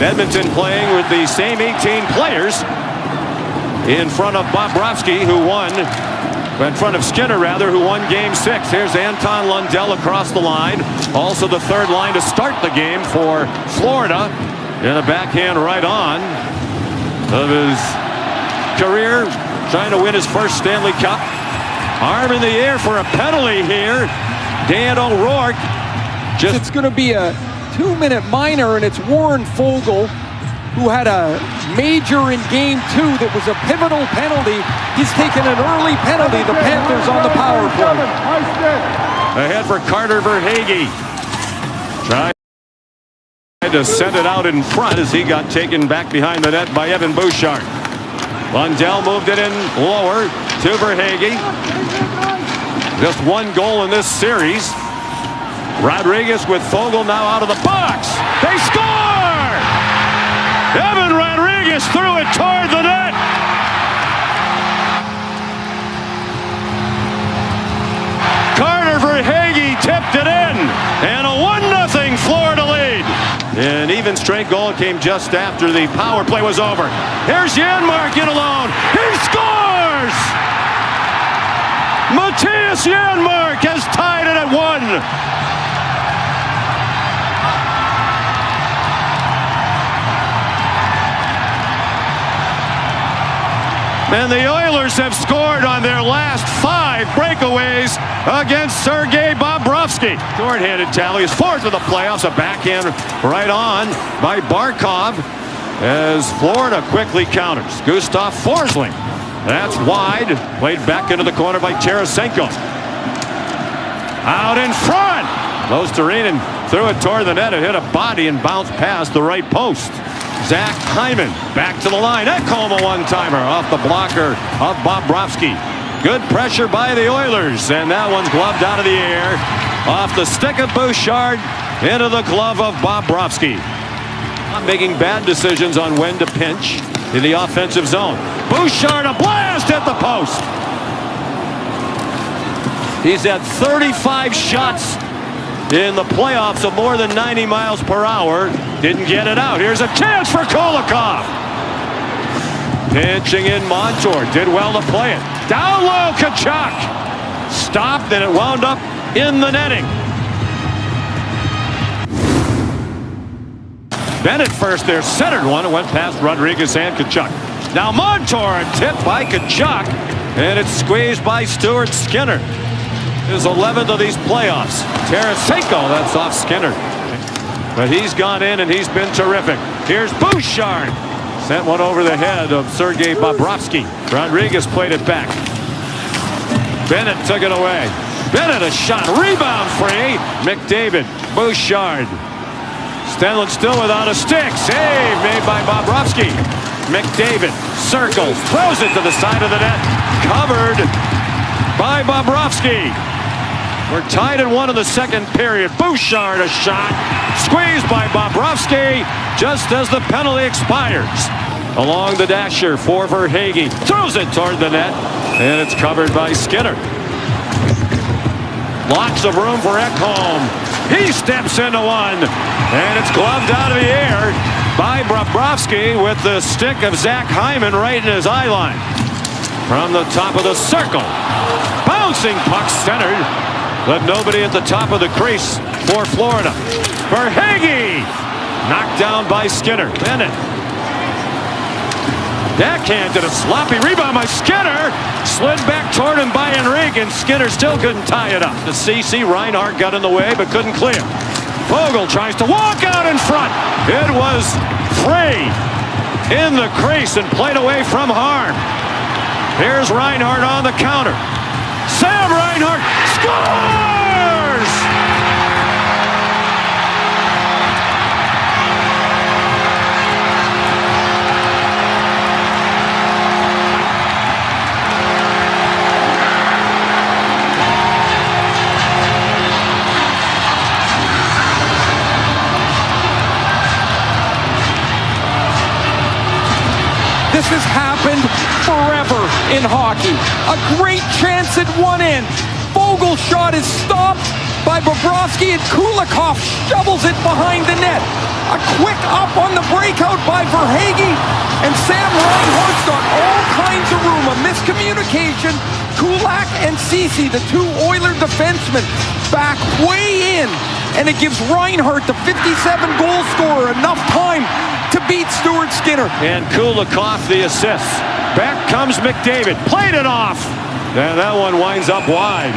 Edmonton playing with the same 18 players in front of Bobrovsky, who won, in front of Skinner rather, who won game 6. Here's Anton Lundell across the line. Also the third line to start the game for Florida. And a backhand right on of his career, trying to win his first Stanley Cup. Arm in the air for a penalty here. Dan O'Rourke. It's going to be a 2-minute minor, and it's Warren Foegele, who had a major in game 2 that was a pivotal penalty. He's taken an early penalty. The Panthers on the power play. Ahead for Carter Verhaeghe. Tried to send it out in front as he got taken back behind the net by Evan Bouchard. Lundell moved it in lower to Verhaeghe. Just one goal in this series. Rodriguez with Foegele now out of the box. They score! Evan Rodriguez threw it toward the net. Carter Verhaeghe tipped it in. And a 1-0 Florida lead. An even strength goal came just after the power play was over. Here's Janmark in alone. He scores! Matthias Janmark has tied it at 1. And the Oilers have scored on their last 5 breakaways against Sergei Bobrovsky. Short-handed tally is 4th of the playoffs. A backhand right on by Barkov as Florida quickly counters. Gustav Forsling. That's wide. Played back into the corner by Tarasenko. Out in front. Mosterinen threw it toward the net. It hit a body and bounced past the right post. Zach Hyman back to the line. Ekholm a one-timer off the blocker of Bobrovsky. Good pressure by the Oilers, and that one's gloved out of the air off the stick of Bouchard into the glove of Bobrovsky. Not making bad decisions on when to pinch in the offensive zone. Bouchard, a blast at the post. He's had 35 shots in the playoffs of more than 90 miles per hour. Didn't get it out. Here's a chance for Kulikov. Pinching in Montour. Did well to play it. Down low, Tkachuk. Stopped, and it wound up in the netting. Bennett first there, centered one. It went past Rodriguez and Tkachuk. Now Montour, tipped by Tkachuk, and it's squeezed by Stuart Skinner. His 11th of these playoffs. Tarasenko, that's off Skinner. But he's gone in and he's been terrific. Here's Bouchard. Sent one over the head of Sergei Bobrovsky. Rodriguez played it back. Bennett took it away. Bennett a shot. Rebound free. McDavid. Bouchard. Stenlund still without a stick. Save made by Bobrovsky. McDavid circles. Throws it to the side of the net. Covered by Bobrovsky. We're tied at 1 in the second period. Bouchard a shot. Squeezed by Bobrovsky just as the penalty expires. Along the dasher for Verhaeghe. Throws it toward the net. And it's covered by Skinner. Lots of room for Ekholm. He steps into one. And it's gloved out of the air by Bobrovsky with the stick of Zach Hyman right in his eye line. From the top of the circle. Bouncing puck centered. But nobody at the top of the crease for Florida. Verhaeghe knocked down by Skinner. Bennett. Backhanded, a sloppy rebound by Skinner. Slid back toward him by Enrique, and Skinner still couldn't tie it up. The CC Reinhart got in the way but couldn't clear. Foegele tries to walk out in front. It was free in the crease and played away from harm. Here's Reinhart on the counter. Sam Reinhart scores! This has happened forever in hockey. A great chance at one end. Foegele's shot is stopped by Bobrovsky, and Kulikov shovels it behind the net. A quick up on the breakout by Verhaeghe, and Sam Reinhart's got all kinds of room. A miscommunication. Kulak and Ceci, the two Oiler defensemen, back way in, and it gives Reinhart, the 57-goal scorer, enough time to beat Stuart Skinner. And Kulikov the assist. Back comes McDavid. Played it off. And that one winds up wide.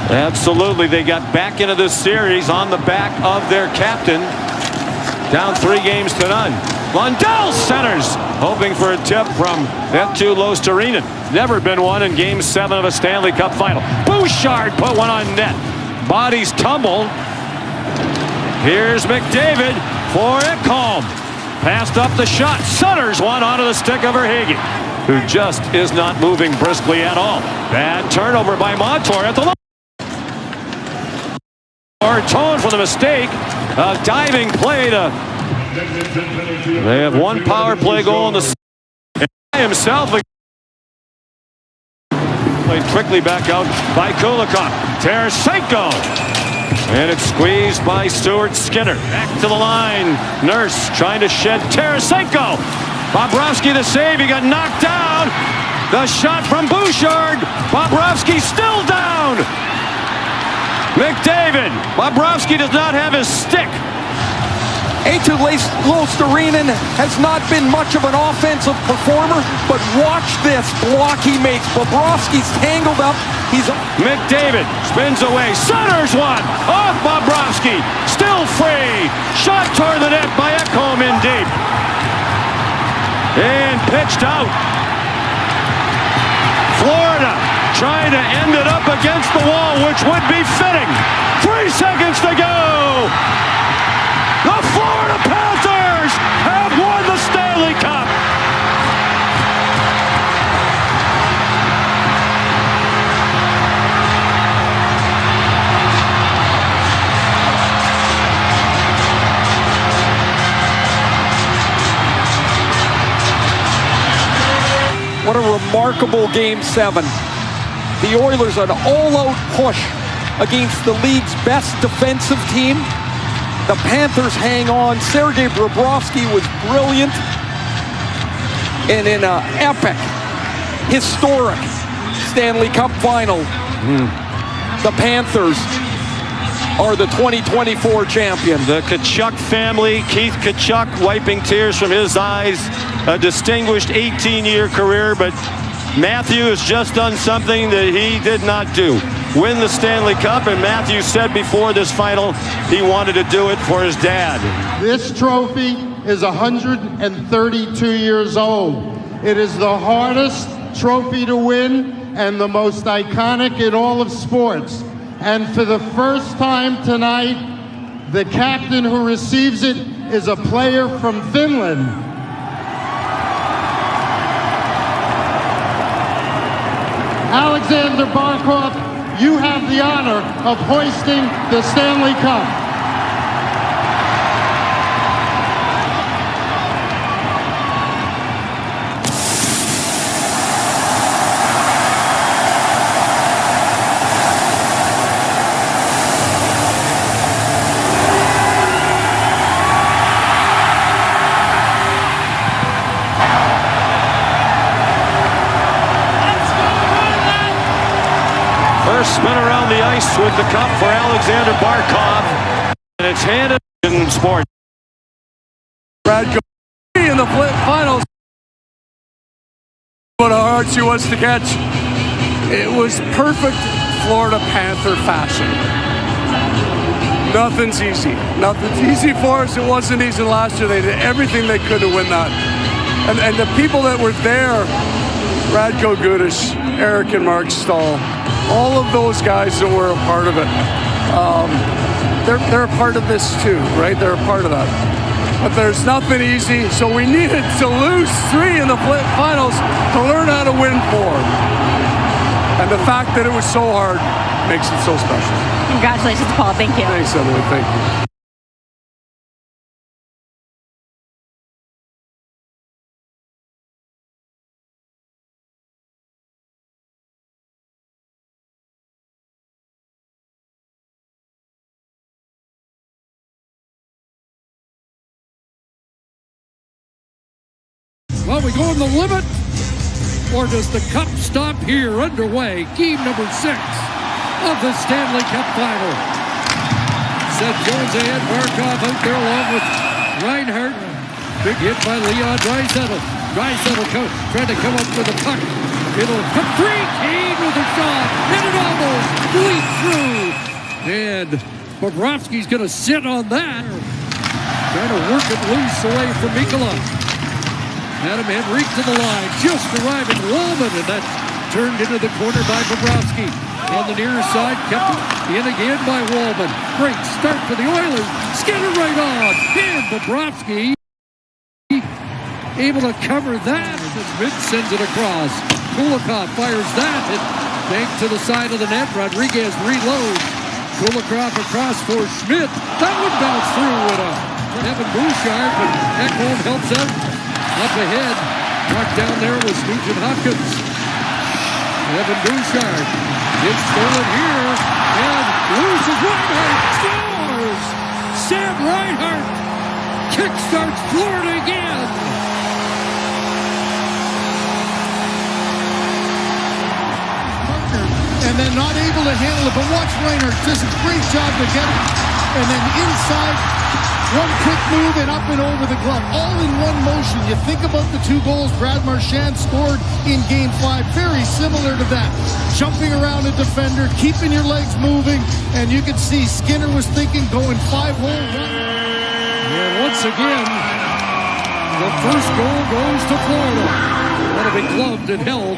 Absolutely. They got back into this series on the back of their captain. Down 3 games to none. Lundell centers, hoping for a tip from Eetu Luostarinen. Never been one in Game 7 of a Stanley Cup final. Bouchard put one on net. Bodies tumble. Here's McDavid for Ekholm. Passed up the shot. Centers one onto the stick of Verhaeghe, who just is not moving briskly at all. Bad turnover by Montour at the line. Tone for the mistake. A diving play to... They have one power play goal in the... By himself. Played quickly back out by Kulikov. Tarasenko. And it's squeezed by Stuart Skinner. Back to the line. Nurse trying to shed Tarasenko. Bobrovsky the save. He got knocked down. The shot from Bouchard. Bobrovsky still down. McDavid. Bobrovsky does not have his stick. Eetu Luostarinen has not been much of an offensive performer, but watch this block he makes. Bobrovsky's tangled up. He's... McDavid spins away. Centers one. Off Bobrovsky. Still free. Shot toward the net by Ekholm in deep. And pitched out. Florida trying to end it up against the wall, which would be fitting. 3 seconds to go. The Florida Panthers have won the Stanley Cup. What a remarkable Game 7. The Oilers an all-out push against the league's best defensive team. The Panthers hang on. Sergei Bobrovsky was brilliant. And in an epic, historic Stanley Cup final, the Panthers are the 2024 champion. The Tkachuk family, Keith Tkachuk wiping tears from his eyes. A distinguished 18-year career, but Matthew has just done something that he did not do. Win the Stanley Cup, and Matthew said before this final he wanted to do it for his dad. This trophy is 132 years old. It is the hardest trophy to win and the most iconic in all of sports. And for the first time tonight, the captain who receives it is a player from Finland. Alexander Barkov, you have the honor of hoisting the Stanley Cup. First spin around the ice with the cup for Alexander Barkov. And it's handed in sport. Brad in the finals. What a hard she was to catch. It was perfect Florida Panther fashion. Nothing's easy. Nothing's easy for us. It wasn't easy last year. They did everything they could to win that. And the people that were there, Radko Gudas, Eric and Mark Stahl, all of those guys that were a part of it, they're a part of this too, right? They're a part of that. But there's nothing easy, so we needed to lose 3 in the finals to learn how to win 4. And the fact that it was so hard makes it so special. Congratulations, Paul. Thank you. Thanks, Emily. Thank you. Are we going the limit? Or does the Cup stop here? Underway, game number 6 of the Stanley Cup Final. Seth Jones ahead, Barkov out there along with Reinhart. Big hit by Leon Draisaitl. Draisaitl trying to come up with a puck. It'll come free. Kane with a shot. And it almost bleeds through. And Bobrovsky's going to sit on that. Trying to work it loose away from Mikkola. Adam Henrique to the line. Just arriving Wallman. And that's turned into the corner by Bobrovsky. On the near side, kept in again by Wallman. Great start for the Oilers. Skinner right on. And Bobrovsky able to cover that as Mid sends it across. Kulikov fires that. It banked to the side of the net. Rodriguez reloads. Kulikov across for Schmidt. That would bounce through with Evan Bouchard, but Ekholm helps out. Up ahead. Knocked down there was Nugent Hopkins. Evan Bouchard. It's stolen here. And loses Reinhart. Scores! Sam Reinhart kickstarts Florida again. And then not able to handle it, but watch Reinhart does a great job to get it. And then inside, one quick move and up and over the glove. All in one motion. You think about the 2 goals Brad Marchand scored in Game 5. Very similar to that. Jumping around a defender, keeping your legs moving. And you can see Skinner was thinking going 5-hole run. And once again, the first goal goes to Florida. That'll be gloved and held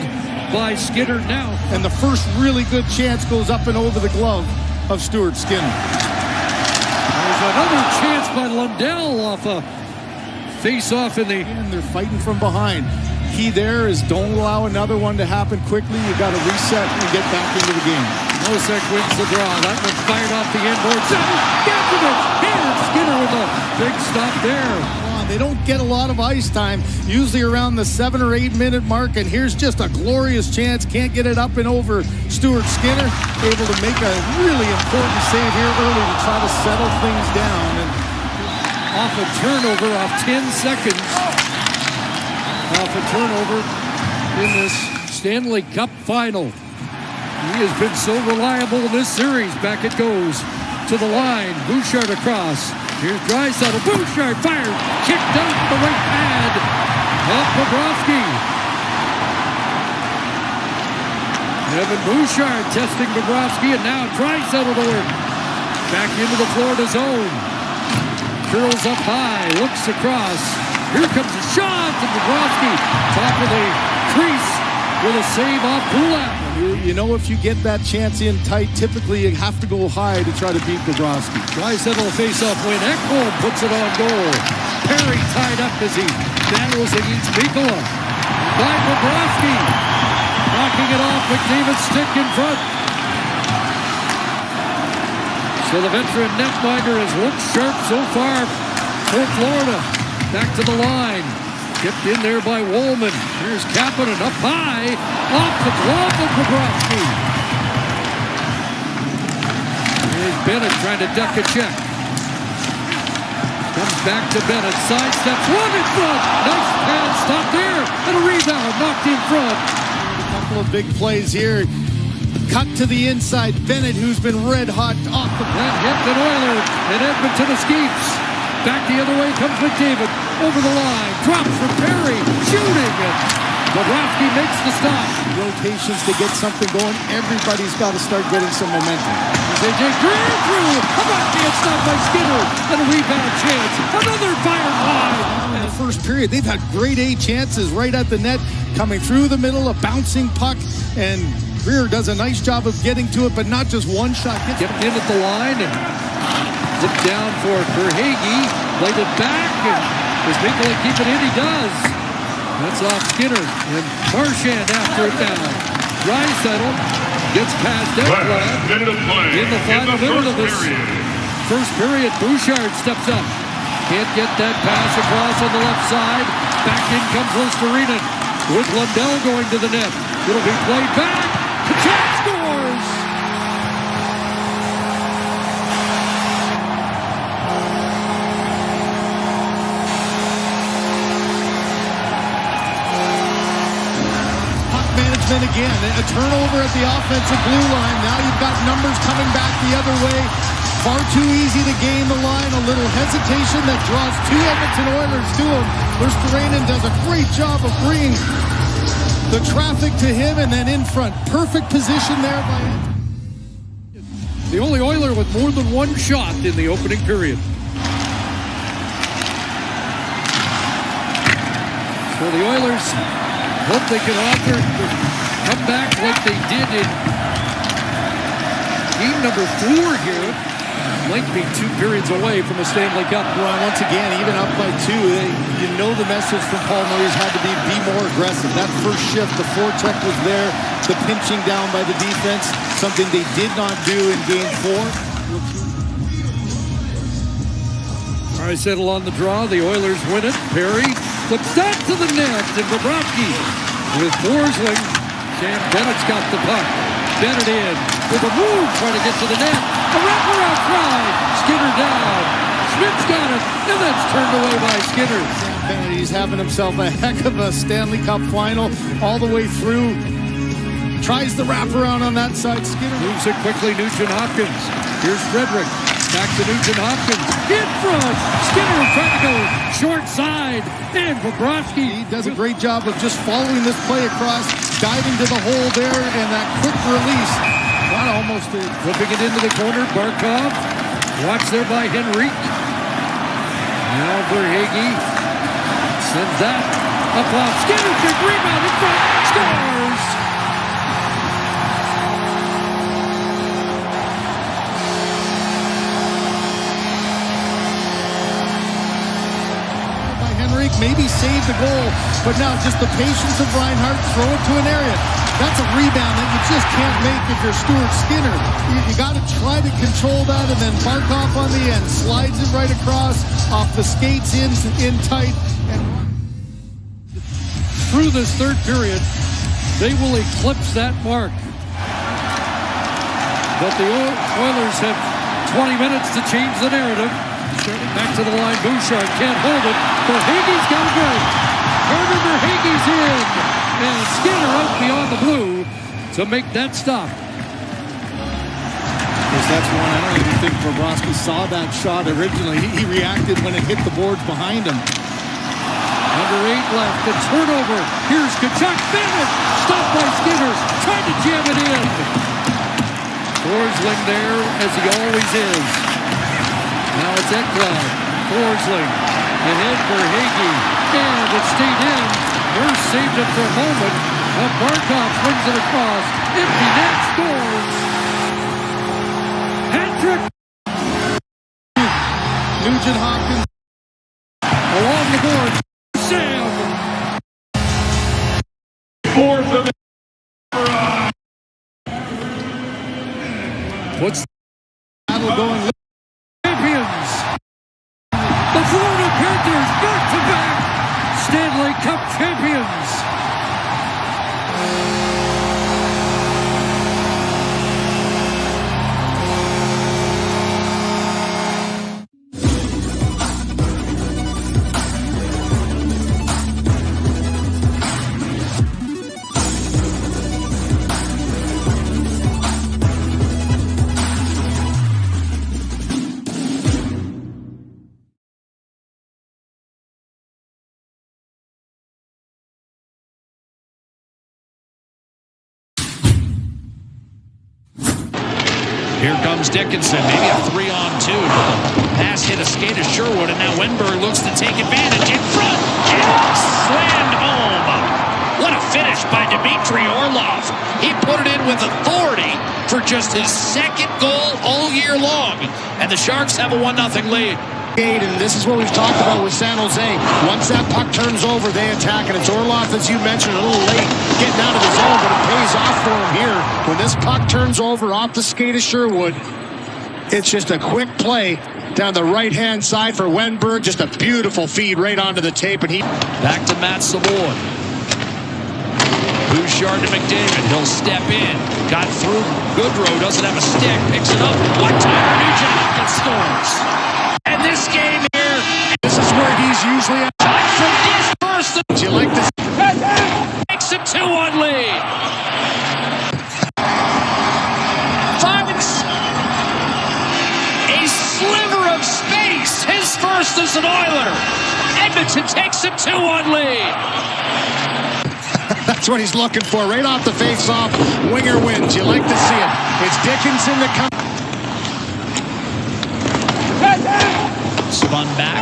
by Skinner now. And the first really good chance goes up and over the glove of Stuart Skinner. There's another chance by Lundell off a face-off in the... And they're fighting from behind. Key there is don't allow another one to happen quickly. You got to reset and get back into the game. Nosek wins the draw. That one fired off the inboard. And Skinner with a big stop there. They don't get a lot of ice time, usually around the 7 or 8 minute mark, and here's just a glorious chance. Can't get it up and over Stuart Skinner, able to make a really important save here early to try to settle things down. And off a turnover off 10 seconds. Off a turnover in this Stanley Cup Final. He has been so reliable in this series. Back it goes to the line. Bouchard across. Here's Draisaitl. Bouchard fired. Kicked out the right pad of Bobrovsky. Evan Bouchard testing Bobrovsky, and now Draisaitl to work. Back into the Florida zone. Curls up high. Looks across. Here comes a shot from Bobrovsky. Top of the crease with a save off Kulak. You know, if you get that chance in tight, typically you have to go high to try to beat Bobrovsky. Draisaitl face-off win. Ekholm puts it on goal. Perry tied up as he battles against Mikkola. By Bobrovsky. Knocking it off. McDavid's stick in front. So the veteran netminder has looked sharp so far for Florida. Back to the line. Tipped in there by Wallman. Here's Kapanen up high. Off the glove of Bobrovsky. Here's Bennett trying to duck a check. Comes back to Bennett. Sidesteps. One in front. Nice pass. Stop there. And a rebound. Knocked in front. A couple of big plays here. Cut to the inside. Bennett, who's been red hot off the... That hit an Oiler. And Edmonton escapes. Back the other way comes McDavid. Over the line. Drops from Perry. Shooting. Bobrovsky makes the stop. Rotations to get something going. Everybody's got to start getting some momentum. AJ Greer through. Bobrovsky gets stopped by Skinner. And a rebound chance. Another fired high. In the first period, they've had grade A chances right at the net. Coming through the middle, a bouncing puck. And Greer does a nice job of getting to it, but not just one shot. Kept in at the line and zipped down for Verhaeghe. Played it back. And does Mikkola keep it in? He does. That's off Skinner. And Marchand after it down. Draisaitl gets past Ekblad in the final minute of this first period. Bouchard steps up. Can't get that pass across on the left side. Back in comes Luostarinen. With Lundell going to the net. It'll be played back. Tkachuk scores! men again. A turnover at the offensive blue line. Now you've got numbers coming back the other way. Far too easy to gain the line. A little hesitation that draws two Edmonton Oilers to him. Verstrainen does a great job of bringing the traffic to him and then in front. Perfect position there by him. The only Oiler with more than one shot in the opening period. So the Oilers hope they can come back like they did in game number 4 here. Might be 2 periods away from a Stanley Cup. Well, once again, even up by 2, you know the message from Paul Maurice had to be more aggressive. That first shift, the forecheck was there, the pinching down by the defense, something they did not do in game 4. All right, settle on the draw. The Oilers win it. Perry flips that to the net, and Bobrovsky with Forsling. Sam Bennett's got the puck. Bennett in with a move, trying to get to the net. A wraparound try. Skinner down. Schmidt's got it, and that's turned away by Skinner. Sam Bennett, he's having himself a heck of a Stanley Cup final all the way through. Tries the wraparound on that side. Skinner moves it quickly. Nugent Hopkins. Here's Frederick. Back to Nugent Hopkins. In front. Skinner trying to go short side. And Bobrovsky. He does a great job of just following this play across, diving to the hole there, and that quick release. Not almost it. Flipping it into the corner. Barkov. Watched there by Henrique. Now Verhaeghe. Sends that up off. Skinner. Big rebound in front. Scores. Maybe save the goal, but now just the patience of Reinhart, throw it to an area. That's a rebound that you just can't make if you're Stuart Skinner. You got to try to control that, and then Barkov on the end slides it right across, off the skates in tight. And through this third period, they will eclipse that mark. But the Oilers have 20 minutes to change the narrative. Back to the line, Bouchard can't hold it. Verhaeghe's got a break. Carter Verhaeghe's in. And Skinner out beyond the blue to make that stop. Yes, that's one. I don't even think Bobrovsky saw that shot originally. He reacted when it hit the boards behind him. Under 8 left, the turnover. Here's Tkachuk. Bennett stopped by Skinner. Trying to jam it in. Forsling there, as he always is. Now it's Ekblad. Forsling. Ahead for Hagee. And it stayed in. Nurse saved it for a moment. But Barkov swings it across. Empty net, scores. Hat-trick. Nugent Hopkins. Along the board. Sam. Fourth of Puts the battle going. Champions. The Florida Panthers back-to-back Stanley Cup champions. Here comes Dickinson, maybe a 3-on-2. Pass hit a skate of Sherwood, and now Wenberg looks to take advantage in front. And slammed home. What a finish by Dmitry Orlov. He put it in with authority for just his second goal all year long. And the Sharks have a 1-0 lead. And this is what we've talked about with San Jose. Once that puck turns over, they attack. And it's Orlov, as you mentioned, a little late getting out of the zone, but it pays off for him here. When this puck turns over off the skate of Sherwood, it's just a quick play down the right-hand side for Wenberg. Just a beautiful feed right onto the tape. And he back to Matt Savoy. Bouchard to McDavid. He'll step in. Got through. Goodrow doesn't have a stick. Picks it up. One-timer. Nugent Hopkins scores. And this game here, this is where he's usually at. From this person. Do you like this? Makes it 2-1 lead. is an Oiler. Edmonton takes a 2-1 lead. That's what he's looking for. Right off the face-off, winger wins. You like to see it. It's Dickinson that comes. Spun back.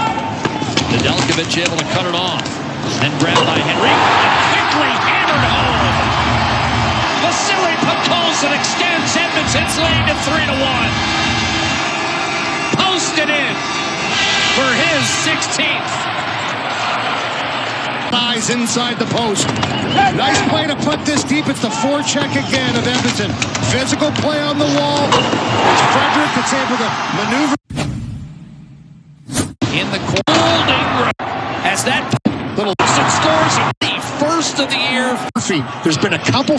Nedeljkovic able to cut it off. Then grabbed by Henry and quickly hammered home. Vasily Podkolzin extends Edmonton's lead to 3-1. Posted in for his 16th. Eyes inside the post. Nice play to put this deep. It's the forecheck again of Edmonton. Physical play on the wall. It's Frederick that's able to maneuver. In the corner, as that little scores the first of the year. There's been a couple.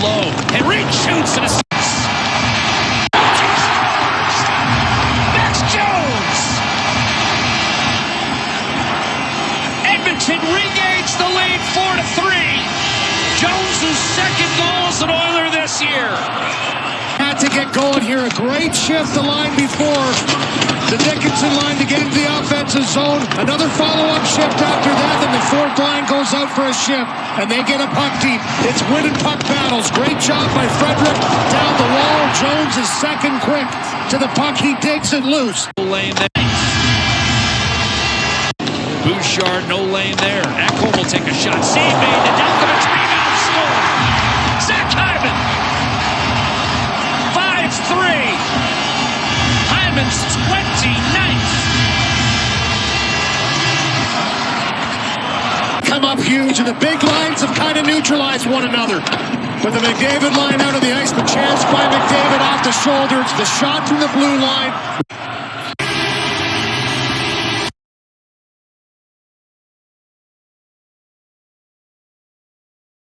Low. Henry shoots and assists. Max Jones. Edmonton regains the lead 4-3. Jones' second goal as an Oiler this year. Had to get going here. A great shift the line before. The Dickinson line to get into the offensive zone. Another follow-up shift after that. Then the fourth line goes out for a shift. And they get a puck deep. It's win and puck battles. Great job by Frederick. Down the wall. Jones is second quick to the puck. He digs it loose. Lane there. Bouchard, no lane there. Ekholm will take a shot. Save made. Nedeljkovic rebound score. Zach Hyman. 5-3. Hyman's 29th. Come up huge, and the big lines have kind of neutralized one another. With the McDavid line out of the ice, the chance by McDavid off the shoulder. It's the shot from the blue line.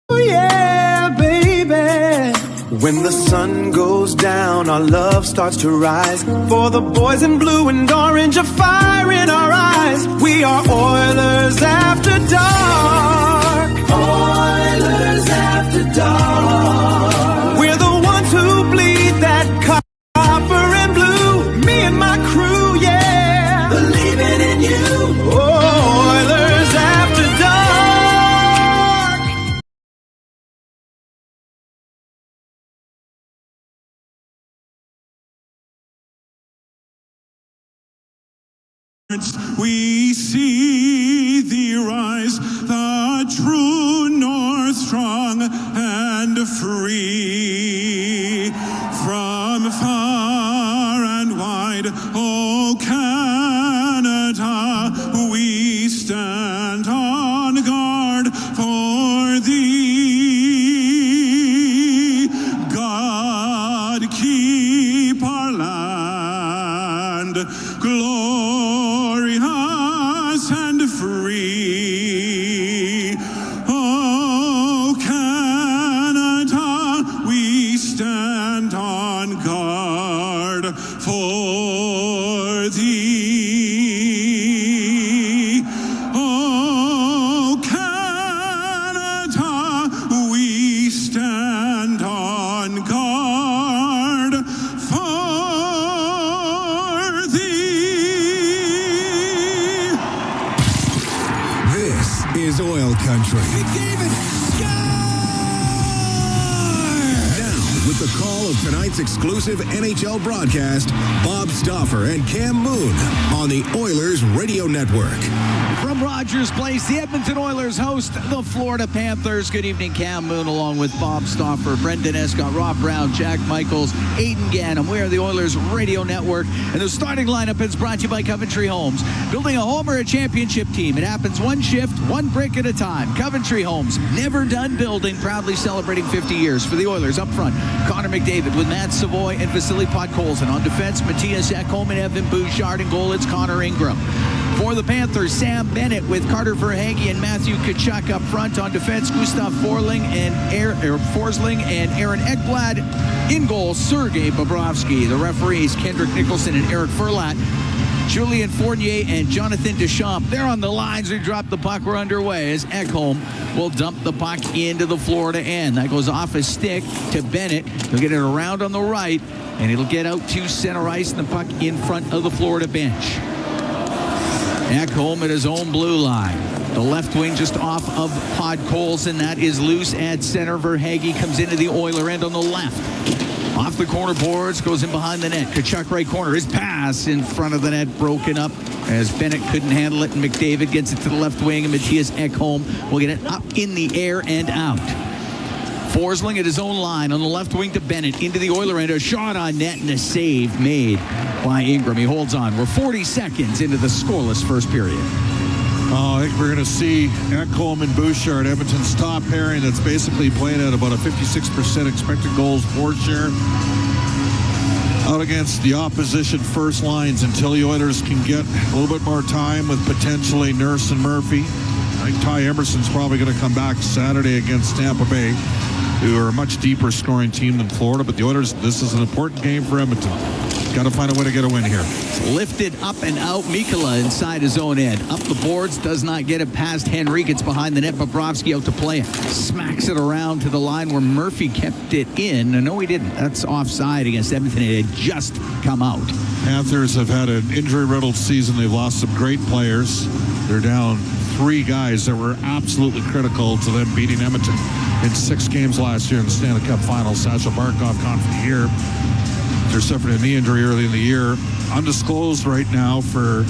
Oh yeah, baby. When the sun goes down, our love starts to rise. For the boys in blue and orange, a fire in our eyes. We are Oilers after dark. Oilers after dark. We're the ones who bleed that copper and blue. Me and my crew, yeah. Believing in you. Oilers after dark. We see thee rise, the true north, strong and free. From far and wide, O Canada, we stand on guard for thee. God keep our land glorious and free. Oh, Canada, we stand on guard for thee. Oh, Canada, we stand on guard for thee. This is OilCountry. McDavid, Now, with the call of tonight's exclusive NHL broadcast, Bob Stauffer and Cam Moon on the Oilers Radio Network. From Rogers Place, the Edmonton Oilers host the Florida Panthers. Good evening, Cam Moon, along with Bob Stauffer, Brendan Escott, Rob Brown, Jack Michaels, Aidan Gannam. We are the Oilers Radio Network, and the starting lineup is brought to you by Coventry Homes. Building a home or a championship team. It happens one shift, one brick at a time. Coventry Homes, never done building, proudly celebrating 50 years. For the Oilers, up front, Connor McDavid with Matt Savoy and Vasily Podkolzin. On defense, Matthias Ekholm and Evan Bouchard. In goal, it's Connor Ingram. For the Panthers, Sam Bennett with Carter Verhaeghe and Matthew Tkachuk up front. On defense, Gustav Forsling and Aaron Ekblad. In goal, Sergei Bobrovsky. The referees, Kendrick Nicholson and Eric Furlat. Julien Fournier and Jonathan Deschamps. They're on the lines. We drop the puck. We're underway as Ekholm will dump the puck into the Florida end. That goes off his stick to Bennett. He'll get it around on the right, and it'll get out to center ice and the puck in front of the Florida bench. Ekholm at his own blue line. The left wing just off of Podkolzin, and that is loose at center. Verhaeghe comes into the Oiler end on the left. Off the corner boards, goes in behind the net. Tkachuk right corner. His pass in front of the net broken up as Bennett couldn't handle it, and McDavid gets it to the left wing, and Matthias Ekholm will get it up in the air and out. Forsling at his own line on the left wing to Bennett into the Oiler end. A shot on net and a save made by Ingram. He holds on. We're 40 seconds into the scoreless first period. I think we're going to see Ekholm and Bouchard, Edmonton's top pairing, that's basically playing at about a 56% expected goals for share, out against the opposition first lines until the Oilers can get a little bit more time with potentially Nurse and Murphy. I think Ty Emerson's probably going to come back Saturday against Tampa Bay, who are a much deeper scoring team than Florida. But the Oilers, this is an important game for Edmonton. Got to find a way to get a win here. Lifted up and out. Mikula inside his own end. Up the boards. Does not get it past Henry. Gets behind the net. Bobrovsky out to play it. Smacks it around to the line where Murphy kept it in. No, he didn't. That's offside against Edmonton. It had just come out. Panthers have had an injury-riddled season. They've lost some great players. They're down 3 guys that were absolutely critical to them beating Edmonton in 6 games last year in the Stanley Cup Finals. Sasha Barkov gone for the year. They suffered a knee injury early in the year. Undisclosed right now for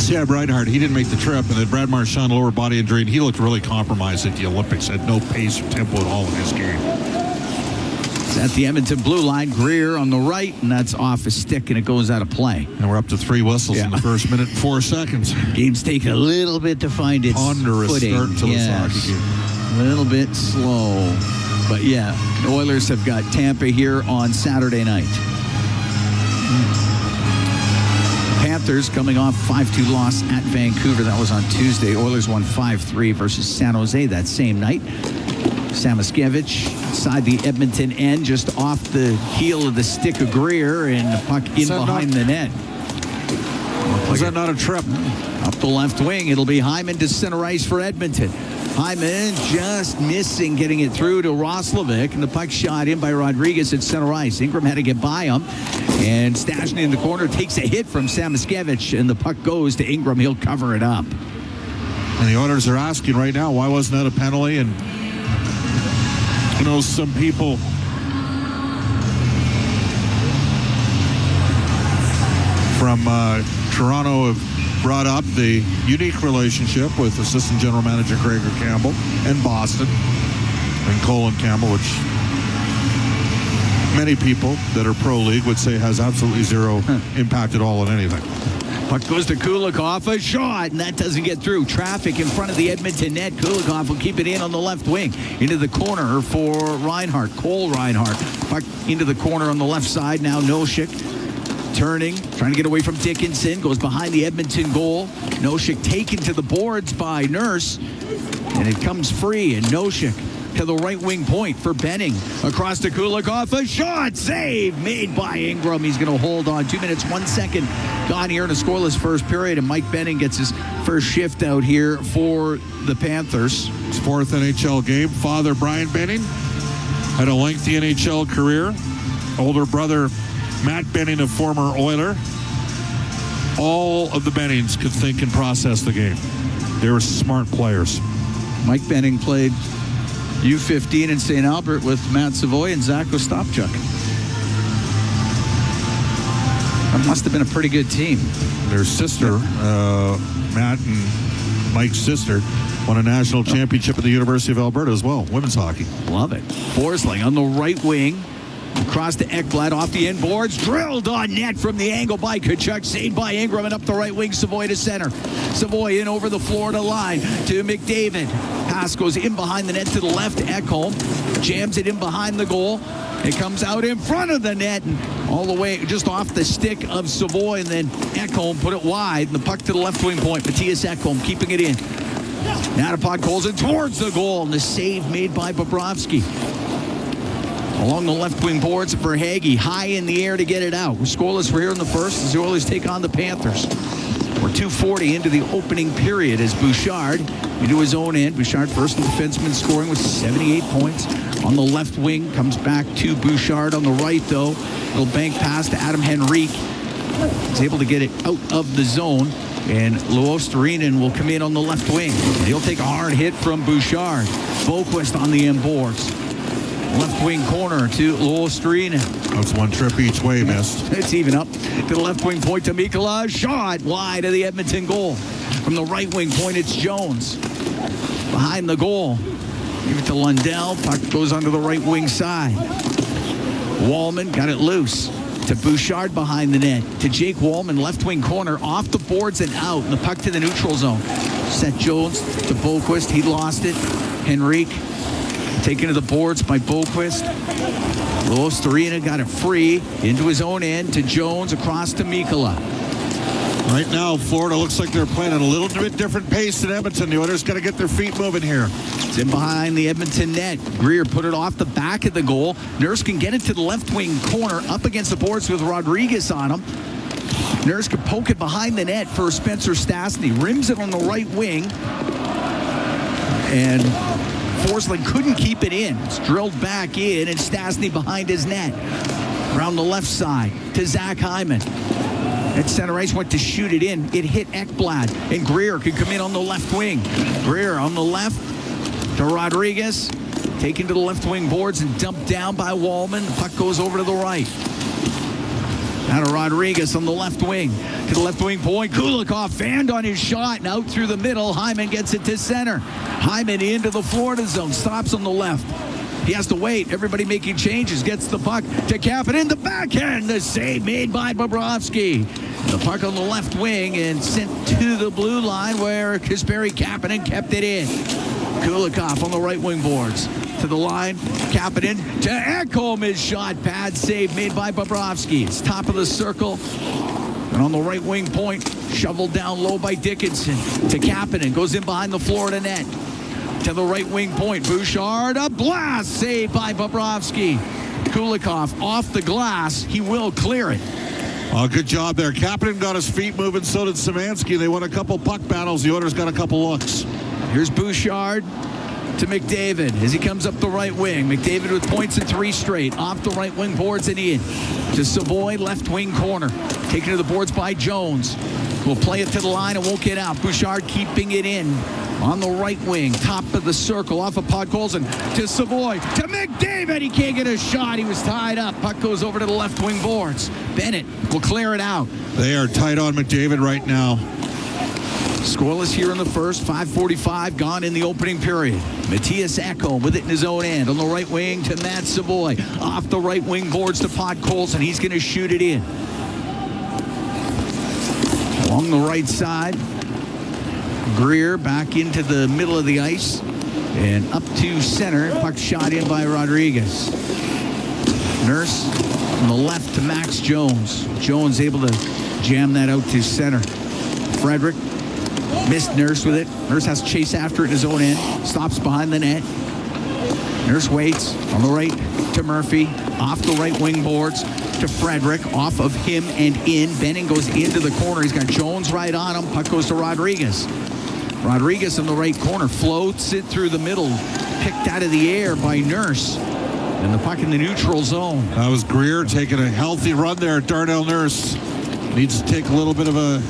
Sam Reinhart. He didn't make the trip, and then Brad Marchand, lower body injury, and he looked really compromised at the Olympics. Had no pace or tempo at all in his game. It's at the Edmonton blue line. Greer on the right, and that's off a stick, and it goes out of play. And we're up to 3 whistles in the first minute and 4 seconds. Game's taking a little bit to find its ponderous footing. Start to this hockey game. A little bit slow. But yeah, the Oilers have got Tampa here on Saturday night. Panthers coming off 5-2 loss at Vancouver. That was on Tuesday. Oilers won 5-3 versus San Jose that same night. Samoskevich inside the Edmonton end, just off the heel of the stick of Greer, and the puck in behind the net. Was that not a trip? Up the left wing. It'll be Hyman to center ice for Edmonton. Hyman just missing getting it through to Roslovic, and the puck shot in by Rodriguez at center ice. Ingram had to get by him, and Stastny in the corner takes a hit from Samoskevich, and the puck goes to Ingram. He'll cover it up. And the Oilers are asking right now, why wasn't that a penalty? And you know, some people from Toronto have brought up the unique relationship with assistant general manager Gregor Campbell and Boston and Colin Campbell, which many people that are pro league would say has absolutely zero impact at all on anything. Puck goes to Kulikov, a shot, and that doesn't get through. Traffic in front of the Edmonton net. Kulikov will keep it in on the left wing. Into the corner for Reinhart, Cole Reinhart. Puck into the corner on the left side. Now Noshik turning, trying to get away from Dickinson. Goes behind the Edmonton goal. Noshik taken to the boards by Nurse, and it comes free, and Noshik to the right wing point for Benning. Across to Kulikov, a shot, save made by Ingram. He's going to hold on. 2 minutes, 1 second gone here in a scoreless first period, and Mike Benning gets his first shift out here for the Panthers. His 4th NHL game. Father Brian Benning had a lengthy NHL career. Older brother Matt Benning, a former Oiler. All of the Bennings could think and process the game. They were smart players. Mike Benning played U15 in St. Albert with Matt Savoy and Zach Ostapchuk. That must have been a pretty good team. Their sister, Matt and Mike's sister, won a national championship at the University of Alberta as well, women's hockey. Love it. Forsling on the right wing. Across to Ekblad, off the inboards, drilled on net from the angle by Tkachuk, saved by Ingram, and up the right wing, Savoy to center. Savoy in over the Florida line to McDavid. Pass goes in behind the net to the left. Ekholm jams it in behind the goal. It comes out in front of the net and all the way just off the stick of Savoy, and then Ekholm put it wide, and the puck to the left wing point. Matthias Ekholm keeping it in. Now to Podkolzin towards the goal, and the save made by Bobrovsky. Along the left wing boards for Verhaeghe, high in the air to get it out. We're scoreless for here in the first as the Oilers take on the Panthers. We're 2:40 into the opening period as Bouchard into his own end. Bouchard, first defenseman, scoring with 78 points. On the left wing, comes back to Bouchard on the right, though. Little bank pass to Adam Henrique. He's able to get it out of the zone, and Luostarinen will come in on the left wing. And he'll take a hard hit from Bouchard. Boquist on the end boards. Left wing corner to Luostarinen. That's one trip each way, missed. It's even up to the left wing point to Mikkola. Shot wide of the Edmonton goal. From the right wing point, it's Jones. Behind the goal. Give it to Lundell. Puck goes onto the right wing side. Wallman got it loose to Bouchard behind the net. To Jake Wallman, left wing corner, off the boards and out. And the puck to the neutral zone. Seth Jones to Boquist. He lost it. Henrique taken to the boards by Boquist. Luostarinen got it free into his own end to Jones, across to Mikkola. Right now, Florida looks like they're playing at a little bit different pace than Edmonton. The Oilers got to get their feet moving here. It's in behind the Edmonton net. Greer put it off the back of the goal. Nurse can get it to the left wing corner, up against the boards with Rodriguez on him. Nurse can poke it behind the net for Spencer Stastny. Rims it on the right wing. And Forsling couldn't keep it in. It's drilled back in, and Stastny behind his net. Around the left side to Zach Hyman. At center ice, went to shoot it in. It hit Ekblad, and Greer could come in on the left wing. Greer on the left to Rodriguez. Taken to the left wing boards and dumped down by Wallman. The puck goes over to the right. Now to Rodriguez on the left wing. To the left wing point. Kulikov fanned on his shot and out through the middle. Hyman gets it to center. Hyman into the Florida zone. Stops on the left. He has to wait. Everybody making changes. Gets the puck to Kapanen. The backhand. The save made by Bobrovsky. The puck on the left wing and sent to the blue line where Kasperi Kapanen kept it in. Kulikov on the right wing boards. To the line. Kapanen to Ekholm. His shot. Pad save made by Bobrovsky. It's top of the circle. And on the right wing point, shoveled down low by Dickinson. To Kapanen. Goes in behind the Florida net. To the right wing point. Bouchard, a blast saved by Bobrovsky. Kulikov off the glass. He will clear it. Oh, good job there. Kapanen got his feet moving. So did Szymanski. They won a couple puck battles. The Oilers got a couple looks. Here's Bouchard to McDavid as he comes up the right wing. McDavid with points in 3 straight. Off the right wing boards and in. To Savoy, left wing corner. Taken to the boards by Jones. Will play it to the line and won't get out. Bouchard keeping it in. On the right wing, top of the circle, off of Podkolzin to Savoy, to McDavid. He can't get a shot. He was tied up. Puck goes over to the left wing boards. Bennett will clear it out. They are tight on McDavid right now. Scoreless here in the first. 5:45 gone in the opening period. Matthias Ekholm with it in his own end. On the right wing to Matt Savoy. Off the right wing boards to Podkolzin. He's going to shoot it in. Along the right side. Greer back into the middle of the ice and up to center. Puck shot in by Rodriguez. Nurse on the left to Max Jones. Jones able to jam that out to center. Frederick missed Nurse with it. Nurse has to chase after it in his own end. Stops behind the net. Nurse waits on the right to Murphy. Off the right wing boards to Frederick. Off of him and in. Benning goes into the corner. He's got Jones right on him. Puck goes to Rodriguez. Rodriguez in the right corner floats it through the middle, picked out of the air by Nurse, and the puck in the neutral zone. That was Greer taking a healthy run there. Darnell Nurse needs to take a little bit of a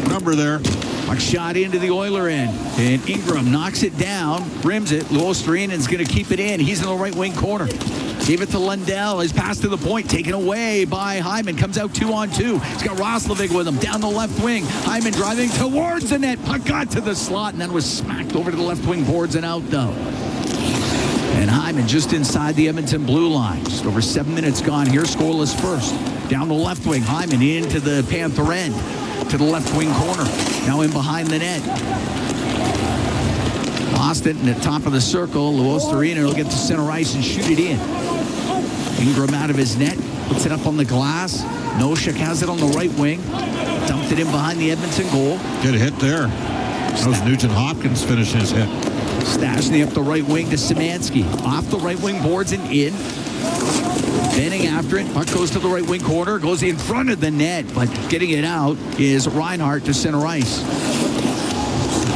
number there. Puck shot into the Oiler end, and Ingram knocks it down, rims it. Luostarinen's going to keep it in. He's in the right wing corner. Gave it to Lundell. His pass to the point taken away by Hyman. Comes out 2-on-2. He's got Roslovic with him down the left wing. Hyman driving towards the net. Puck got to the slot and then was smacked over to the left wing boards and out though. And Hyman just inside the Edmonton blue line. Just over 7 minutes gone here. Scoreless first. Down the left wing. Hyman into the Panther end. To the left wing corner. Now in behind the net. Lost it in the top of the circle. Luostarinen will get to center ice and shoot it in. Ingram out of his net. Puts it up on the glass. Noshik has it on the right wing. Dumped it in behind the Edmonton goal. Good hit there. That was Nugent Hopkins finishing his hit. Stashny up the right wing to Szymanski. Off the right wing boards and in. Benning after it. Puck goes to the right wing corner. Goes in front of the net. But getting it out is Reinhart to center ice.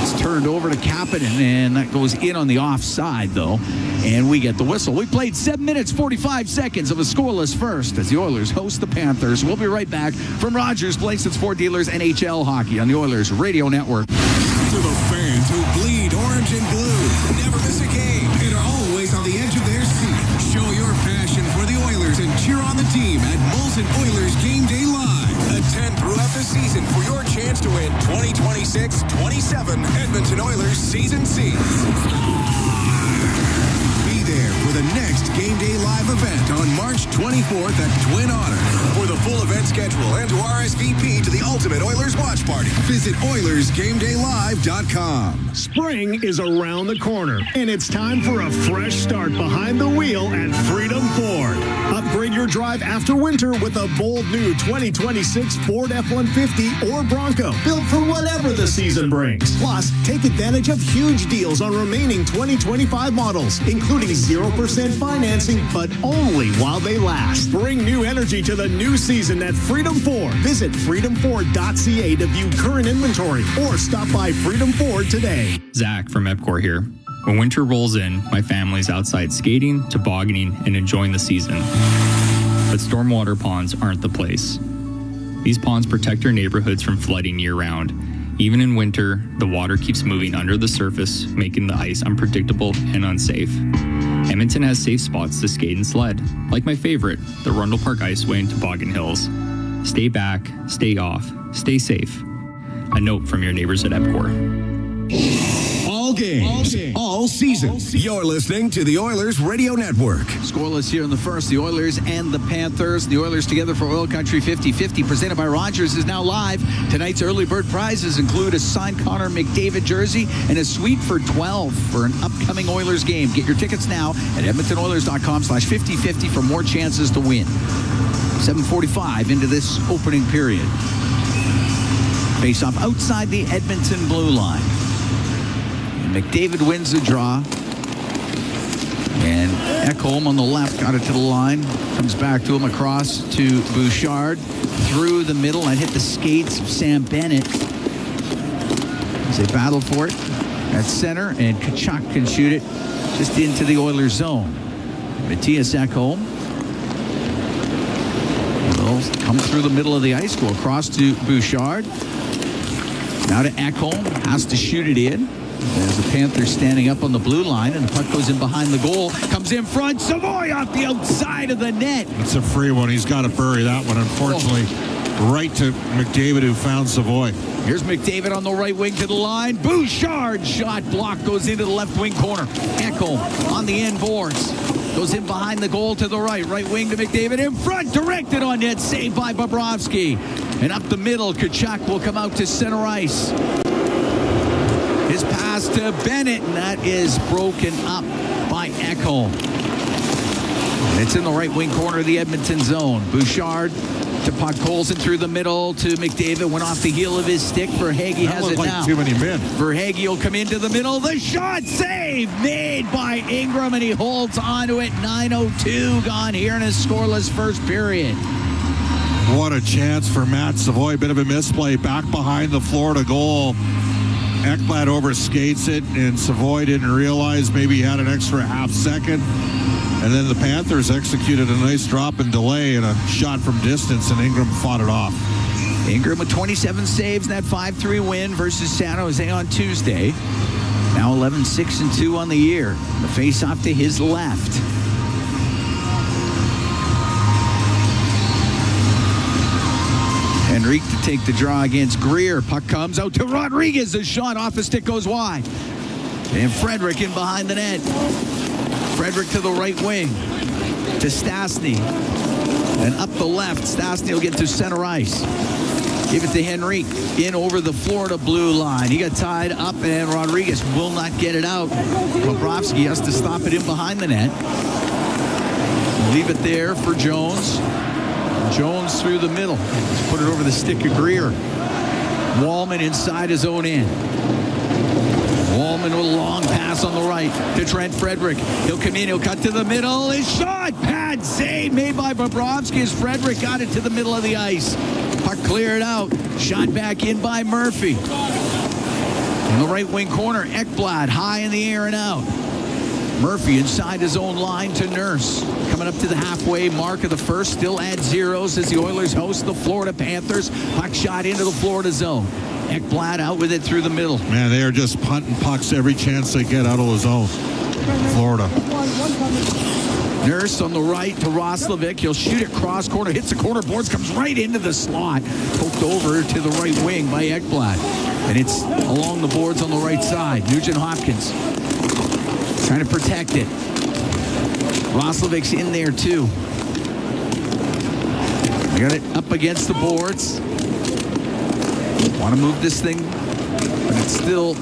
It's turned over to Kapanen, and that goes in on the offside, though, and we get the whistle. We played 7 minutes, 45 seconds of a scoreless first as the Oilers host the Panthers. We'll be right back from Rogers Place and Sport Dealers NHL Hockey on the Oilers Radio Network. To the fans who bleed orange and blue, never miss a game, and are always on the edge of their seat. Show your passion for the Oilers and cheer on the team at Molson Oilers Game Day Live. Attend throughout the season for your chance to win 2026-27 Edmonton Oilers Season Seats. Be there for the next Game Day Live event on March 24th at Twin Otter. For the full event schedule and to RSVP to the Ultimate Oilers Watch Party, visit OilersGameDayLive.com. Spring is around the corner, and it's time for a fresh start behind the wheel at Freedom Ford. Upgrade your drive after winter with a bold new 2026 Ford F-150 or Bronco, built for whatever the season brings. Plus, take advantage of huge deals on remaining 2025 models, including 0% financing, but only while they last. Bring new energy to the new season at Freedom Ford. Visit freedomford.ca to view current inventory or stop by Freedom Ford today. Zach from EPCOR here. When winter rolls in, my family's outside skating, tobogganing, and enjoying the season. But stormwater ponds aren't the place. These ponds protect our neighborhoods from flooding year-round. Even in winter, the water keeps moving under the surface, making the ice unpredictable and unsafe. Edmonton has safe spots to skate and sled, like my favorite, the Rundle Park Iceway in Toboggan Hills. Stay back, stay off, stay safe. A note from your neighbors at EPCOR. All games, all season. You're listening to the Oilers Radio Network. Scoreless here in the first, the Oilers and the Panthers. The Oilers together for OilCountry 50-50, presented by Rogers, is now live. Tonight's early bird prizes include a signed Connor McDavid jersey and a suite for 12 for an upcoming Oilers game. Get your tickets now at edmontonoilers.com/50-50 for more chances to win. 7:45 into this opening period. Face off outside the Edmonton blue line. McDavid wins the draw. And Ekholm on the left got it to the line. Comes back to him across to Bouchard. Through the middle and hit the skates of Sam Bennett. As they battle for it at center. And Tkachuk can shoot it just into the Oilers zone. Matthias Ekholm will come through the middle of the ice. Go across to Bouchard. Now to Ekholm. Has to shoot it in. There's the Panthers standing up on the blue line, and the puck goes in behind the goal. Comes in front. Savoy off the outside of the net. It's a free one. He's got to bury that one, unfortunately. Right to McDavid, who found Savoy. Here's McDavid on the right wing to the line. Bouchard shot block goes into the left wing corner. Ekholm on the end boards. Goes in behind the goal to the right. Right wing to McDavid in front. Directed on net. Saved by Bobrovsky. And up the middle, Tkachuk will come out to center ice. His pass to Bennett, and that is broken up by Ekholm. It's in the right wing corner of the Edmonton zone. Bouchard to puck Colson through the middle to McDavid. Went off the heel of his stick. Verhaeghe has it now. Too many men. Verhaeghe will come into the middle. The shot save made by Ingram, and he holds onto it. 9:02 gone here in his scoreless first period. What a chance for Matt Savoy. Bit of a misplay back behind the Florida goal. Ekblad overskates it, and Savoy didn't realize maybe he had an extra half second. And then the Panthers executed a nice drop and delay and a shot from distance, and Ingram fought it off. Ingram with 27 saves in that 5-3 win versus San Jose on Tuesday. Now 11-6-2 on the year. The face-off to his left. Henrique to take the draw against Greer. Puck comes out to Rodriguez. The shot off the stick goes wide. And Frederick in behind the net. Frederick to the right wing. To Stastny. And up the left. Stastny will get to center ice. Give it to Henrique. In over the Florida blue line. He got tied up, and Rodriguez will not get it out. Bobrovsky has to stop it in behind the net. Leave it there for Jones. Jones through the middle. Let's put it over the stick of Greer. Wallman inside his own end. Wallman with a long pass on the right to Trent Frederick. He'll come in. He'll cut to the middle. His shot. Pad save made by Bobrovsky as Frederick got it to the middle of the ice. Puck cleared out. Shot back in by Murphy. In the right wing corner, Ekblad high in the air and out. Murphy inside his own line to Nurse. Coming up to the halfway mark of the first, still at zeros as the Oilers host the Florida Panthers. Puck shot into the Florida zone. Ekblad out with it through the middle. Man, they are just punting pucks every chance they get out of the zone. Florida. Nurse on the right to Roslovic. He'll shoot it cross corner, hits the corner boards, comes right into the slot. Poked over to the right wing by Ekblad. And it's along the boards on the right side. Nugent Hopkins trying to protect it. Roslovic's in there too. They got it up against the boards. Want to move this thing, but it's still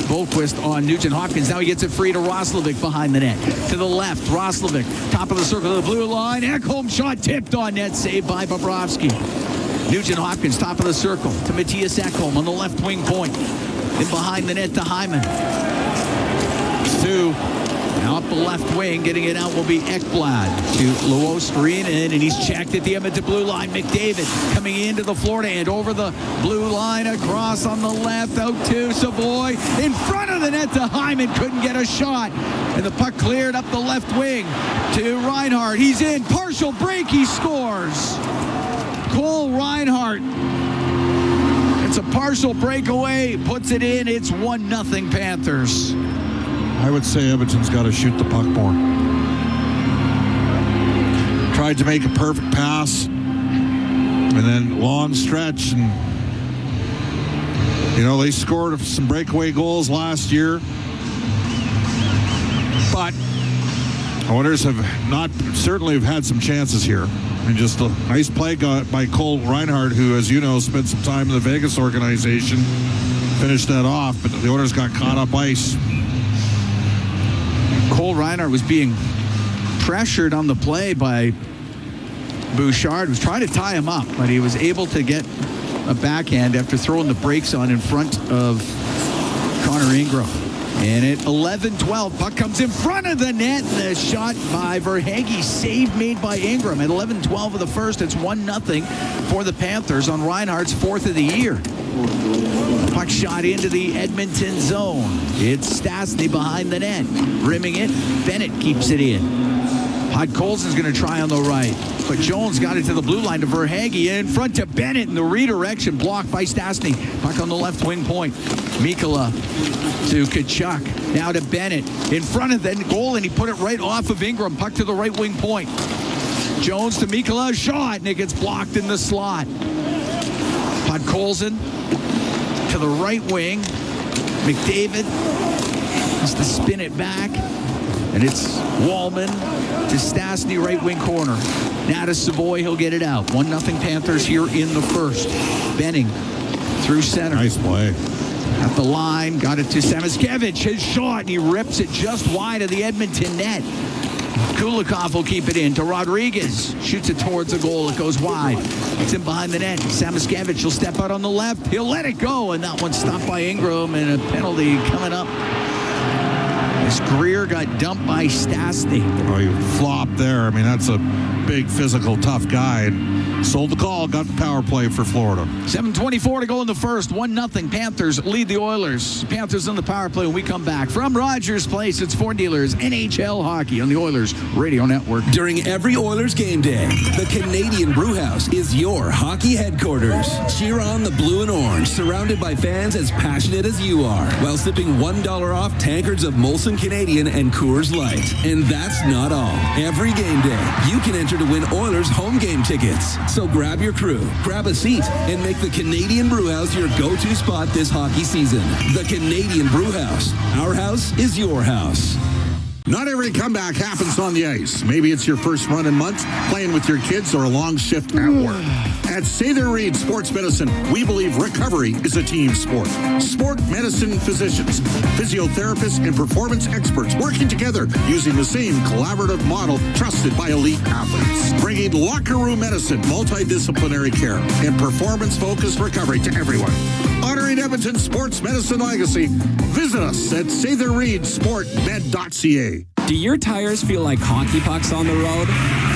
Boquist on Nugent Hopkins. Now he gets it free to Roslovic behind the net. To the left, Roslovic, top of the circle to the blue line. Ekholm shot tipped on net, saved by Bobrovsky. Nugent Hopkins, top of the circle to Matthias Ekholm on the left wing point. Then behind the net to Hyman. Two. Now up the left wing, getting it out will be Ekblad to Luostarinen, and he's checked at the Edmonton blue line. McDavid coming into the Florida end, over the blue line, across on the left, out to Savoy. In front of the net to Hyman, couldn't get a shot. And the puck cleared up the left wing to Reinhart. He's in, partial break, he scores. Cole Reinhart. It's a partial breakaway, puts it in. It's 1-0 Panthers. I would say Edmonton's got to shoot the puck more. Tried to make a perfect pass, and then long stretch, and they scored some breakaway goals last year, but Oilers have certainly had some chances here. And just a nice play by Cole Reinhart, who, as you know, spent some time in the Vegas organization, finished that off, but the Oilers got caught up ice. Cole Reinhart was being pressured on the play by Bouchard, was trying to tie him up, but he was able to get a backhand after throwing the brakes on in front of Connor Ingram. And at 11-12, puck comes in front of the net. The shot by Verhaeghe, save made by Ingram. At 11-12 of the first, it's 1-0 for the Panthers on Reinhardt's fourth of the year. Puck shot into the Edmonton zone. It's Stastny behind the net. Rimming it. Bennett keeps it in. Podkolzin's going to try on the right. But Jones got it to the blue line to Verhaeghe. In front to Bennett in the redirection. Blocked by Stastny. Puck on the left wing point. Mikkola to Tkachuk. Now to Bennett. In front of the goal, and he put it right off of Ingram. Puck to the right wing point. Jones to Mikkola. Shot, and it gets blocked in the slot. Podkolzin to the right wing. McDavid has to spin it back. And it's Wallman to Stastny, right wing corner. Now to Savoy, he'll get it out. 1-0 Panthers here in the first. Benning through center. Nice play. At the line, got it to Samoskevich. His shot, and he rips it just wide of the Edmonton net. Kulikov will keep it in to Rodriguez. Shoots it towards the goal. It goes wide. It's in behind the net. Samoskevich will step out on the left. He'll let it go, and that one's stopped by Ingram, and a penalty coming up. As Greer got dumped by Stastny. Oh, he flopped there. I mean, that's a big, physical, tough guy. Sold the call, got the power play for Florida. 7:24 to go in the first. 1-0 Panthers lead the Oilers. Panthers on the power play when we come back. From Rogers Place, it's Ford Dealers NHL Hockey on the Oilers Radio Network. During every Oilers game day, the Canadian Brewhouse is your hockey headquarters. Cheer on the blue and orange, surrounded by fans as passionate as you are, while sipping $1 off tankards of Molson Canadian and Coors Light. And that's not all. Every game day, you can enter to win Oilers home game tickets. So grab your crew, grab a seat, and make the Canadian Brewhouse your go-to spot this hockey season. The Canadian Brewhouse. Our house is your house. Not every comeback happens on the ice. Maybe it's your first run in months, playing with your kids, or a long shift at work. At Sather Reed Sports Medicine, we believe recovery is a team sport. Sport medicine physicians, physiotherapists, and performance experts working together using the same collaborative model trusted by elite athletes. Bringing locker room medicine, multidisciplinary care, and performance-focused recovery to everyone. Honoring Edmonton's sports medicine legacy, visit us at SatherReedSportMed.ca. Do your tires feel like hockey pucks on the road?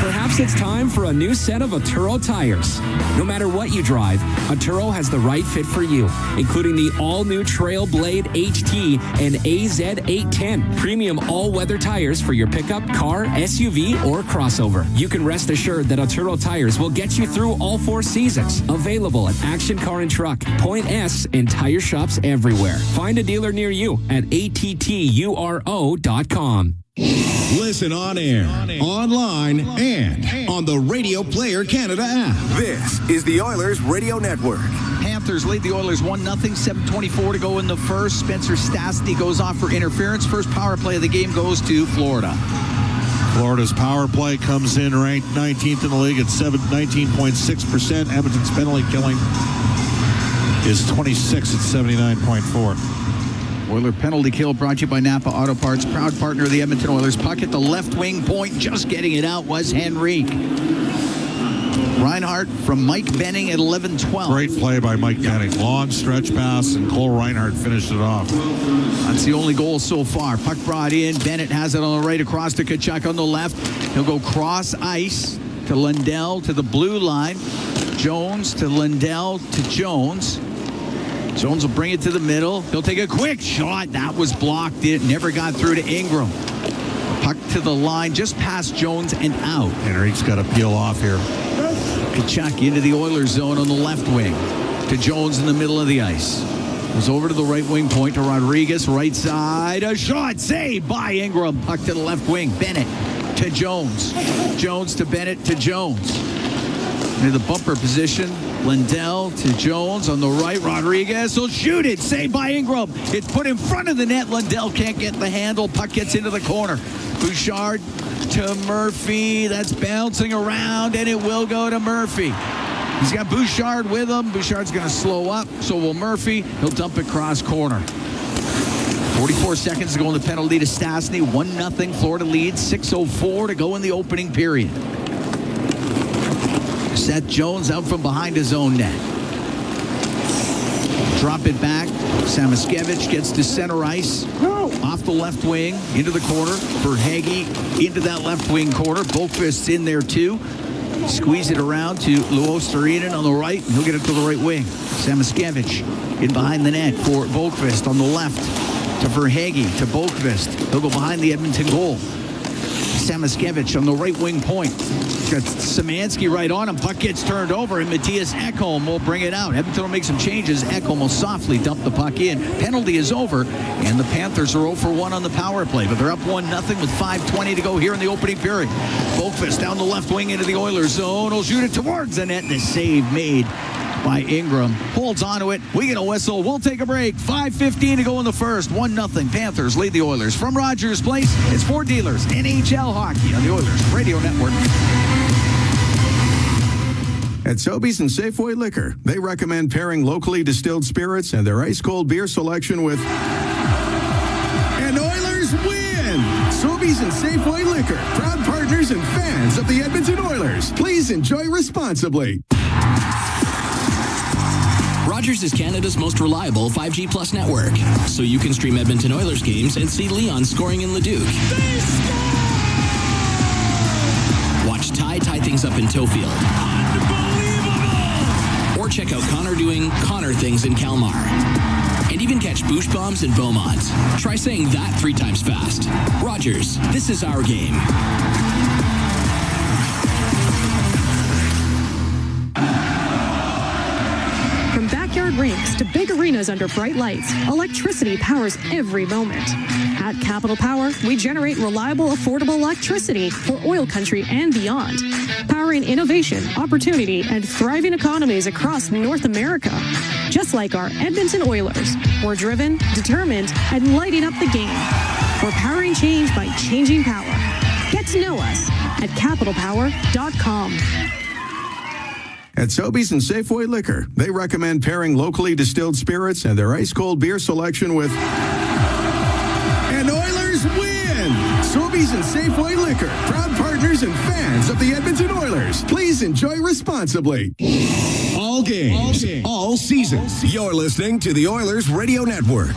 Perhaps it's time for a new set of Atturo tires. No matter what you drive, Atturo has the right fit for you, including the all-new Trail Blade HT and AZ810. Premium all-weather tires for your pickup, car, SUV, or crossover. You can rest assured that Atturo tires will get you through all 4 seasons. Available at Action Car and Truck, Point S, and tire shops everywhere. Find a dealer near you at atturo.com. Listen on air, online, and on the Radio Player Canada app. This is the Oilers Radio Network. Panthers lead the Oilers 1-0, 7:24 to go in the first. Spencer Stastny goes off for interference. First power play of the game goes to Florida. Florida's power play comes in ranked 19th in the league at 19.6%. Edmonton's penalty killing is 26 at 79.4. Oiler penalty kill brought to you by Napa Auto Parts, proud partner of the Edmonton Oilers. Puck at the left wing point, just getting it out was Henrique. Reinhart from Mike Benning at 11-12. Great play by Mike Benning. Long stretch pass, and Cole Reinhart finished it off. That's the only goal so far. Puck brought in. Bennett has it on the right across to Tkachuk on the left. He'll go cross ice to Lundell to the blue line. Jones to Lundell to Jones. Jones will bring it to the middle. He'll take a quick shot. That was blocked. It never got through to Ingram. Puck to the line, just past Jones and out. Henrique's got to peel off here. Tkachuk into the Oilers zone on the left wing. To Jones in the middle of the ice. Goes over to the right wing point to Rodriguez. Right side. A shot saved by Ingram. Puck to the left wing. Bennett to Jones. Jones to Bennett to Jones. Into the bumper position. Lundell to Jones on the right. Rodriguez will shoot it. Saved by Ingram. It's put in front of the net. Lundell can't get the handle. Puck gets into the corner. Bouchard to Murphy. That's bouncing around, and it will go to Murphy. He's got Bouchard with him. Bouchard's going to slow up. So will Murphy. He'll dump it cross corner. 44 seconds to go in the penalty to Stastny. 1-0. Florida leads. 6:04 to go in the opening period. Seth Jones out from behind his own net. Drop it back. Samoskevich gets to center ice. Off the left wing, into the corner. Verhaeghe into that left wing corner. Boqvist's in there too. Squeeze it around to Luostarinen on the right. And he'll get it to the right wing. Samoskevich in behind the net for Boqvist on the left. To Verhaeghe, to Boqvist. He'll go behind the Edmonton goal. Samoskevich on the right wing point. He's got Szymanski right on him. Puck gets turned over, and Matthias Ekholm will bring it out. Edmonton will make some changes. Ekholm will softly dump the puck in. Penalty is over, and the Panthers are 0 for 1 on the power play, but they're up 1-0 with 5:20 to go here in the opening period. Boqvist down the left wing into the Oilers zone. He'll shoot it towards the net. The save made by Ingram. Holds onto it. We get a whistle. We'll take a break. 5:15 to go in the first. 1-0. Panthers lead the Oilers. From Rogers Place, it's Ford Dealers. NHL Hockey on the Oilers Radio Network. At Sobeys and Safeway Liquor, they recommend pairing locally distilled spirits and their ice-cold beer selection with... And Oilers win! Sobeys and Safeway Liquor, proud partners and fans of the Edmonton Oilers. Please enjoy responsibly. Rogers is Canada's most reliable 5G Plus network, so you can stream Edmonton Oilers games and see Leon scoring in Leduc. Watch Ty tie things up in Tofield. Or check out Connor doing Connor things in Kalmar. And even catch Boosh Bombs in Beaumont. Try saying that 3 times fast. Rogers, this is our game. From backyard rinks to big arenas under bright lights, electricity powers every moment. At Capital Power, we generate reliable, affordable electricity for oil country and beyond, powering innovation, opportunity, and thriving economies across North America. Just like our Edmonton Oilers, we're driven, determined, and lighting up the game. We're powering change by changing power. Get to know us at capitalpower.com. At Sobeys and Safeway Liquor, they recommend pairing locally distilled spirits and their ice-cold beer selection with... And Oilers win! Sobeys and Safeway Liquor, proud partners and fans of the Edmonton Oilers. Please enjoy responsibly. All games, all seasons. You're listening to the Oilers Radio Network.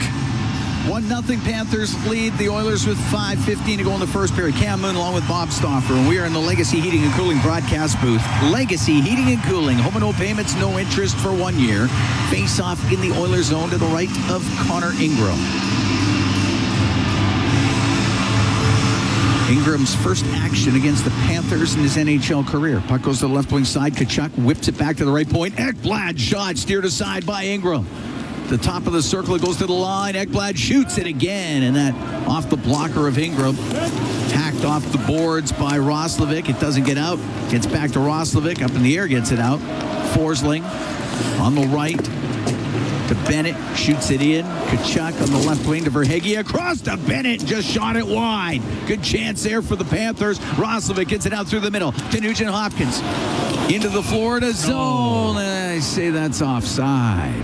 1-0 Panthers lead the Oilers with 5:15 to go in the first period. Cam Moon along with Bob Stauffer, and we are in the Legacy Heating and Cooling broadcast booth. Legacy Heating and Cooling, home and no payments, no interest for 1 year. Face off in the Oilers zone to the right of Connor Ingram. Ingram's first action against the Panthers in his NHL career. Puck goes to the left wing side. Kachuk whips it back to the right point. Ekblad shot steered aside by Ingram. The top of the circle, it goes to the line. Ekblad shoots it again, and that off the blocker of Ingram. Hacked off the boards by Roslovic. It doesn't get out. Gets back to Roslovic. Up in the air, gets it out. Forsling on the right to Bennett. Shoots it in. Kachuk on the left wing to Verhaeghe. Across to Bennett. Just shot it wide. Good chance there for the Panthers. Roslovic gets it out through the middle to Nugent Hopkins. Into the Florida zone. And I say that's offside.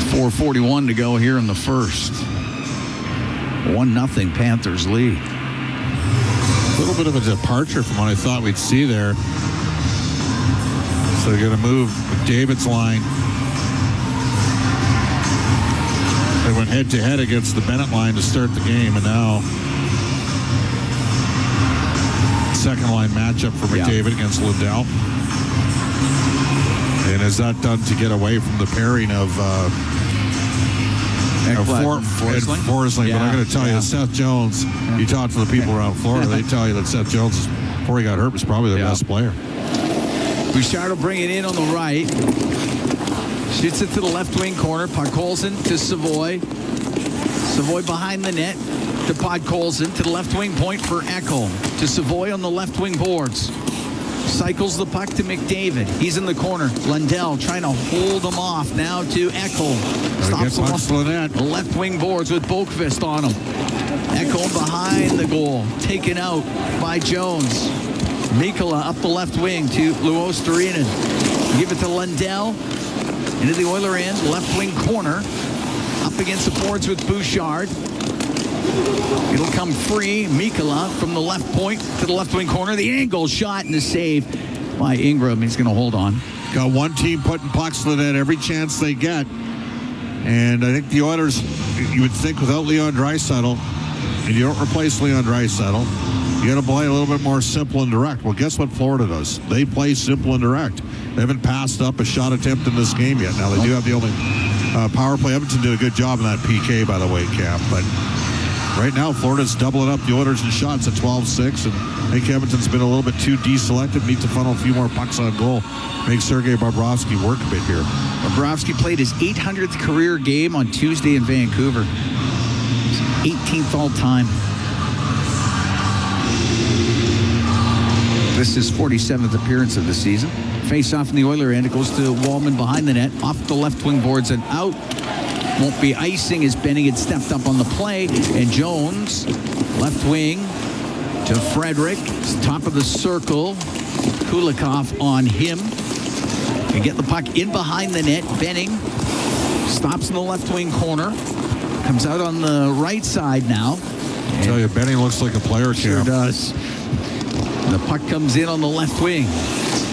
4:41 to go here in the first. 1-0 Panthers lead. A little bit of a departure from what I thought we'd see there. So they're going to move McDavid's line. They went head-to-head against the Bennett line to start the game, and now second-line matchup for McDavid against Lindell. And is that done to get away from the pairing of Forsling? Yeah, but I'm going to tell you, Seth Jones, you talk to the people around Florida, they tell you that Seth Jones, before he got hurt, was probably their best player. Bouchard will bring it in on the right. Shoots it to the left wing corner. Podkolzin to Savoy. Savoy behind the net to Podkolzin to the left wing point for Ekholm. To Savoy on the left wing boards. Cycles the puck to McDavid. He's in the corner. Lundell trying to hold him off. Now to Ekholm. Stops him off the left wing boards with Boqvist on him. Ekholm behind the goal. Taken out by Jones. Mikkola up the left wing to Luostarinen. Give it to Lundell. Into the Oiler end. Left wing corner. Up against the boards with Bouchard. It'll come free. Mikkola from the left point to the left wing corner. The angle shot and the save by Ingram. He's going to hold on. Got one team putting pucks to the net every chance they get. And I think the Oilers, you would think without Leon Draisaitl, and you don't replace Leon Draisaitl, you got to play a little bit more simple and direct. Well, guess what Florida does? They play simple and direct. They haven't passed up a shot attempt in this game yet. Now, they do have the only power play. Edmonton did a good job in that PK, by the way, Cap. But right now, Florida's doubling up the Oilers in shots at 12-6. And I think Edmonton's been a little bit too deselective. Need to funnel a few more pucks on goal. Make Sergei Bobrovsky work a bit here. Bobrovsky played his 800th career game on Tuesday in Vancouver. 18th all time. This is 47th appearance of the season. Face off in the Oiler end. It goes to Wallman behind the net. Off the left wing boards and out. Won't be icing as Benning had stepped up on the play. And Jones, left wing to Frederick. Top of the circle. Kulikov on him. Can get the puck in behind the net. Benning stops in the left wing corner. Comes out on the right side now. I tell you, Benning looks like a player, Sure Cap. does. The puck comes in on the left wing.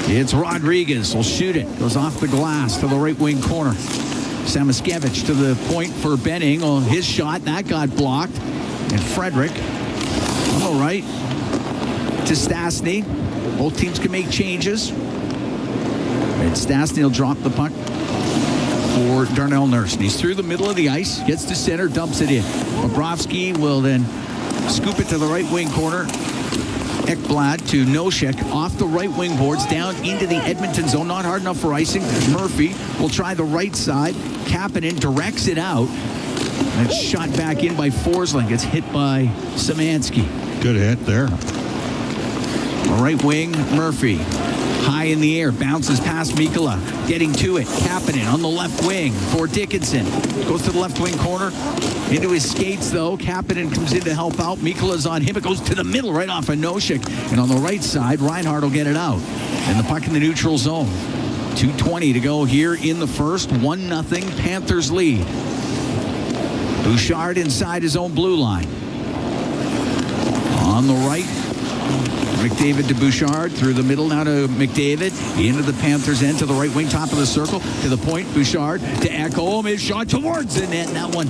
It's Rodriguez. Will shoot it. Goes off the glass to the right wing corner. Samoskevich to the point for Benning. Oh, his shot. That got blocked. And Frederick on the right to Stastny. Both teams can make changes. And Stastny will drop the puck for Darnell Nurse. And he's through the middle of the ice. Gets to center. Dumps it in. Bobrovsky will then scoop it to the right wing corner. Ekblad to Noshek off the right wing boards down into the Edmonton zone. Not hard enough for icing. Murphy will try the right side. Kapanen directs it out. And it's shot back in by Forsling. Gets hit by Szymanski. Good hit there. The right wing, Murphy. High in the air, bounces past Mikkola, getting to it. Kapanen on the left wing for Dickinson. Goes to the left wing corner. Into his skates, though. Kapanen comes in to help out. Mikkola's on him. It goes to the middle, right off of Noshek. And on the right side, Reinhardt will get it out. And the puck in the neutral zone. 2:20 to go here in the first. 1-0 Panthers lead. Bouchard inside his own blue line. On the right, McDavid to Bouchard, through the middle now to McDavid, into the Panthers' end, to the right wing, top of the circle, to the point, Bouchard to Ekholm, his shot towards the net, and that one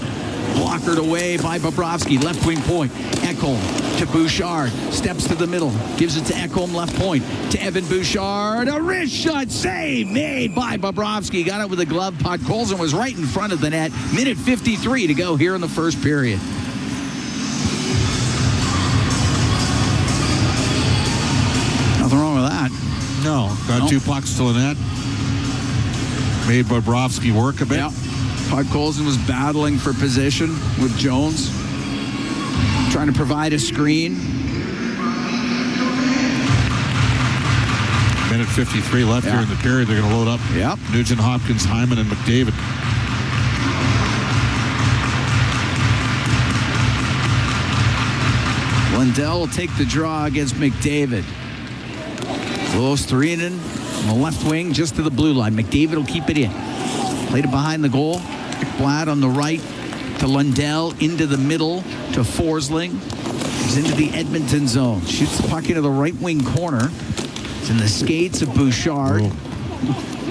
blockered away by Bobrovsky, left wing point. Ekholm to Bouchard, steps to the middle, gives it to Ekholm, left point, to Evan Bouchard, a wrist shot, save made by Bobrovsky, got it with a glove puck. Colson was right in front of the net, minute 53 to go here in the first period. Nothing wrong with that. No, got 2 pucks to the net. Made Bobrovsky work a bit. Yep. Todd Colson was battling for position with Jones, trying to provide a screen. Minute 53 left here in the period. They're going to load up. Yep. Nugent, Hopkins, Hyman, and McDavid. Lundell will take the draw against McDavid. Luostarinen on the left wing, just to the blue line. McDavid will keep it in. Played it behind the goal. Blad on the right to Lundell, into the middle to Forsling. He's into the Edmonton zone. Shoots the puck into the right wing corner. It's in the skates of Bouchard.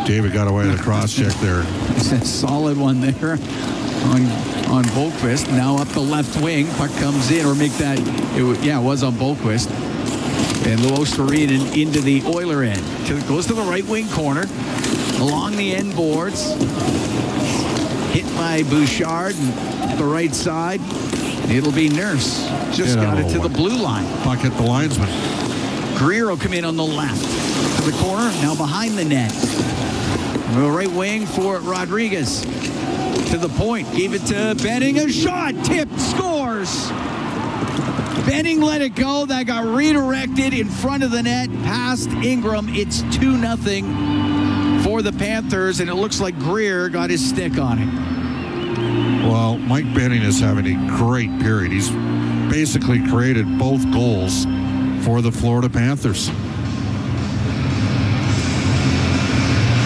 David got away with a cross check there. It's a solid one there on Boqvist. Now up the left wing. Puck comes in, or make that. It was on Boqvist. And Luostarinen into the Oiler end. Goes to the right wing corner. Along the end boards. Hit by Bouchard and the right side. It'll be Nurse. Just got it to the blue line. Puck hit the linesman. Greer will come in on the left. To the corner, now behind the net. The right wing for Rodriguez. To the point, gave it to Benning. A shot, tipped, scores. Benning let it go. That got redirected in front of the net, past Ingram. It's 2-0. For the Panthers, and it looks like Greer got his stick on it. Well, Mike Benning is having a great period. He's basically created both goals for the Florida Panthers.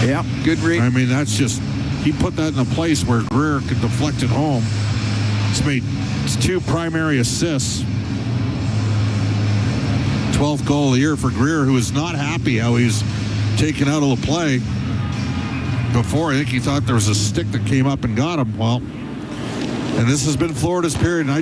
Yeah, good read. I mean, that's just, he put that in a place where Greer could deflect it home. He's made 2 primary assists. 12th goal of the year for Greer, who is not happy how he's taken out of the play. Before, I think he thought there was a stick that came up and got him. Well, and this has been Florida's period, and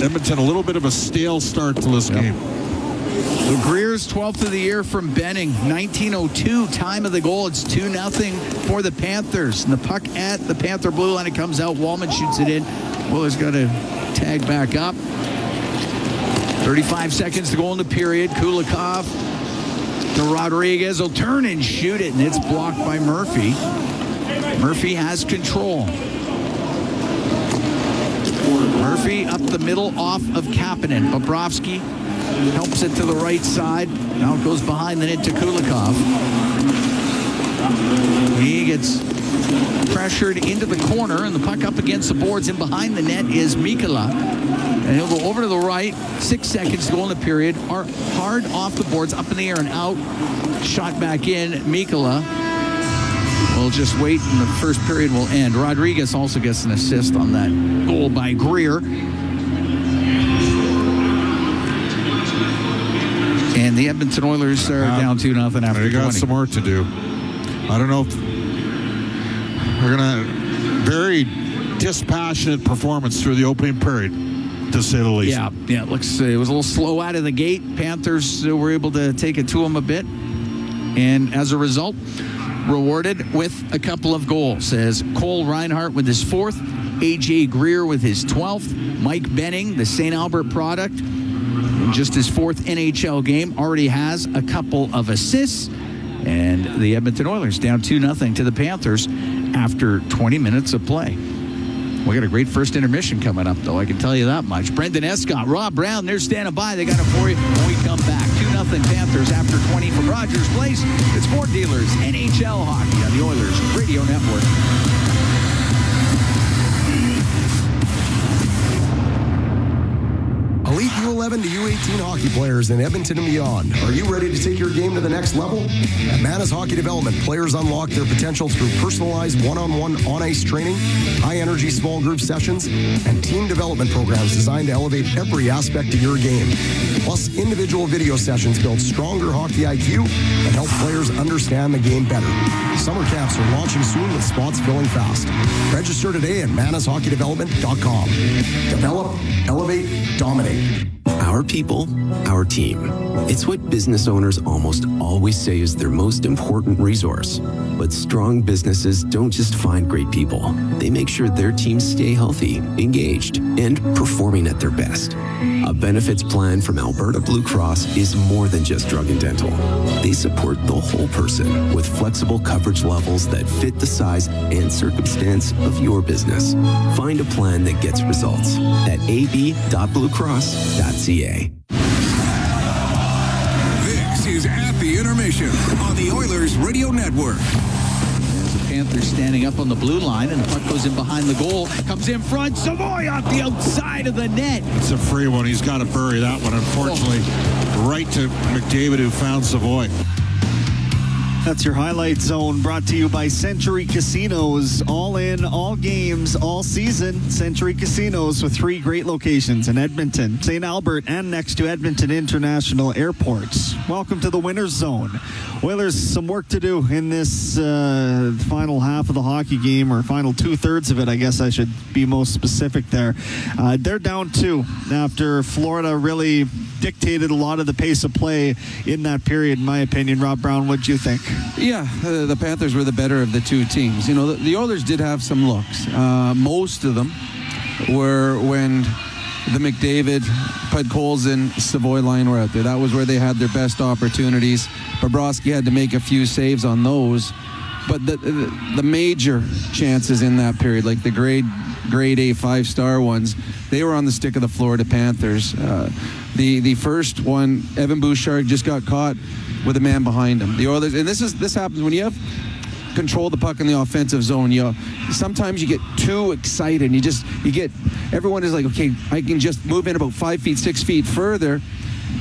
Edmonton a little bit of a stale start to this game. So Greer's 12th of the year from Benning, 19:02 time of the goal. It's 2-0 for the Panthers. And the puck at the Panther blue line, it comes out. Wallman shoots it in. Willer's got to tag back up. 35 seconds to go in the period. Kulikov to Rodriguez, will turn and shoot it, and it's blocked by Murphy. Murphy has control. Murphy up the middle off of Kapanen. Bobrovsky helps it to the right side. Now it goes behind the net to Kulikov. He gets pressured into the corner, and the puck up against the boards, and behind the net is Mikkola. And he'll go over to the right. 6 seconds to go in the period. Hard off the boards, up in the air and out. Shot back in. Mikkola will just wait, and the first period will end. Rodriguez also gets an assist on that goal by Greer. And the Edmonton Oilers are down 2-0 after They got 20. some work to do. I don't know if they're going to very dispassionate performance through the opening period, to say the least. Yeah, it looks it was a little slow out of the gate. Panthers were able to take it to them a bit, and as a result, rewarded with a couple of goals. As Cole Reinhardt with his 4th, A.J. Greer with his 12th, Mike Benning, the St. Albert product, in just his 4th NHL game, already has a couple of assists. And the Edmonton Oilers down 2-0 to the Panthers after 20 minutes of play. We got a great first intermission coming up, though. I can tell you that much. Brendan Escott, Rob Brown, they're standing by. They got it for you when we come back. 2-0 Panthers after 20 from Rogers Place. It's Ford Dealers NHL Hockey on the Oilers Radio Network. Elite U11 to U18 hockey players in Edmonton and beyond. Are you ready to take your game to the next level? At Manas Hockey Development, players unlock their potential through personalized one-on-one on-ice training, high-energy small group sessions, and team development programs designed to elevate every aspect of your game. Plus, individual video sessions build stronger hockey IQ and help players understand the game better. Summer camps are launching soon with spots filling fast. Register today at manashockeydevelopment.com. Develop, elevate, dominate. Our people, our team. It's what business owners almost always say is their most important resource. But strong businesses don't just find great people. They make sure their teams stay healthy, engaged, and performing at their best. A benefits plan from Alberta Blue Cross is more than just drug and dental. They support the whole person with flexible coverage levels that fit the size and circumstance of your business. Find a plan that gets results at ab.bluecross.ca. This is At the Intermission on the Oilers Radio Network. Panthers standing up on the blue line, and the puck goes in behind the goal. Comes in front. Savoy off the outside of the net. It's a free one. He's got to bury that one, unfortunately. Right to McDavid, who found Savoy. That's your highlight zone, brought to you by Century Casinos. All in, all games, all season. Century Casinos with 3 great locations in Edmonton, St. Albert, and next to Edmonton International Airport. Welcome to the winner's zone. Oilers, some work to do in this final half of the hockey game, or final 2/3 of it, I guess I should be most specific there. They're down 2 after Florida really dictated a lot of the pace of play in that period, in my opinion. Rob Brown, what do you think? Yeah, the Panthers were the better of the two teams. You know, the Oilers did have some looks. Most of them were when the McDavid, Podkolzin, Savoy line were out there. That was where they had their best opportunities. Bobrovsky had to make a few saves on those. But the major chances in that period, like the grade A 5-star ones, they were on the stick of the Florida Panthers. The first one, Evan Bouchard just got caught with a man behind him. The Oilers, and this happens when you have control the puck in the offensive zone. Sometimes you get too excited. Everyone is like, okay, I can just move in about 5 feet, 6 feet further,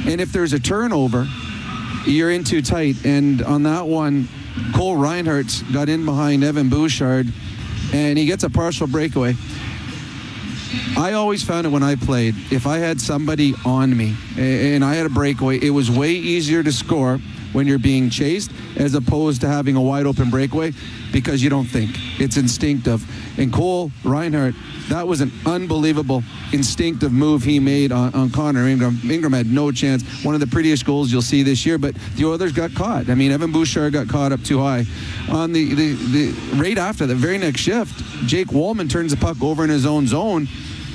and if there's a turnover, you're in too tight. And on that one, Cole Reinhardt's got in behind Evan Bouchard, and he gets a partial breakaway. I always found it when I played, if I had somebody on me and I had a breakaway, it was way easier to score when you're being chased as opposed to having a wide open breakaway, because you don't think. It's instinctive. And Cole Reinhardt, that was an unbelievable instinctive move he made on Connor Ingram. Ingram had no chance. One of the prettiest goals you'll see this year, but the Oilers got caught. I mean, Evan Bouchard got caught up too high. On the right after the very next shift, Jake Wallman turns the puck over in his own zone,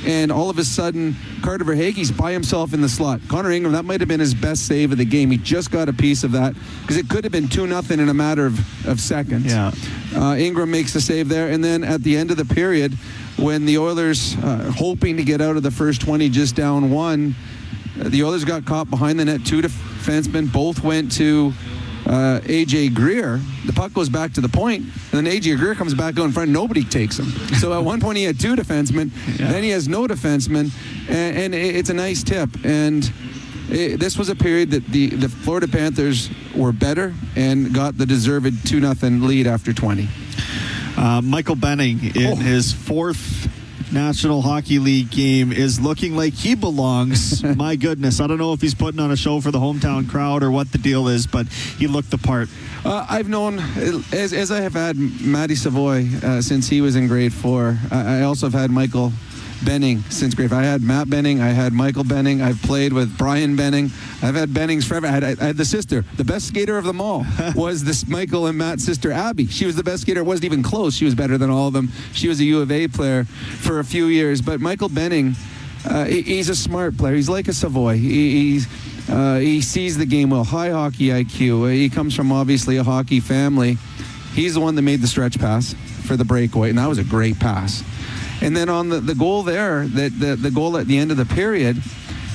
and all of a sudden, Carter Verhaeghe's by himself in the slot. Connor Ingram, that might have been his best save of the game. He just got a piece of that, because it could have been 2-0 in a matter of seconds. Yeah. Ingram makes the save there, and then at the end of the period, when the Oilers, hoping to get out of the first 20 just down 1, the Oilers got caught behind the net. 2 defensemen, both went to A.J. Greer. The puck goes back to the point, and then A.J. Greer comes back out in front. Nobody takes him. So at one point he had 2 defensemen, then he has no defensemen, and it's a nice tip. And this was a period that the Florida Panthers were better and got the deserved 2-0 lead after 20. Michael Benning in his 4th National Hockey League game is looking like he belongs. My goodness, I don't know if he's putting on a show for the hometown crowd or what the deal is, but he looked the part. I've known, as I have had Matty Savoy since he was in grade 4. I also have had Michael Benning since grade 5. I had Matt Benning, I had Michael Benning, I've played with Brian Benning. I've had Bennings forever. I had the sister. The best skater of them all was this Michael and Matt's sister, Abby. She was the best skater. It wasn't even close. She was better than all of them. She was a U of A player for a few years. But Michael Benning, he's a smart player. He's like a Savoy. He sees the game well. High hockey IQ. He comes from obviously a hockey family. He's the one that made the stretch pass for the breakaway, and that was a great pass. And then on the goal there, the goal at the end of the period,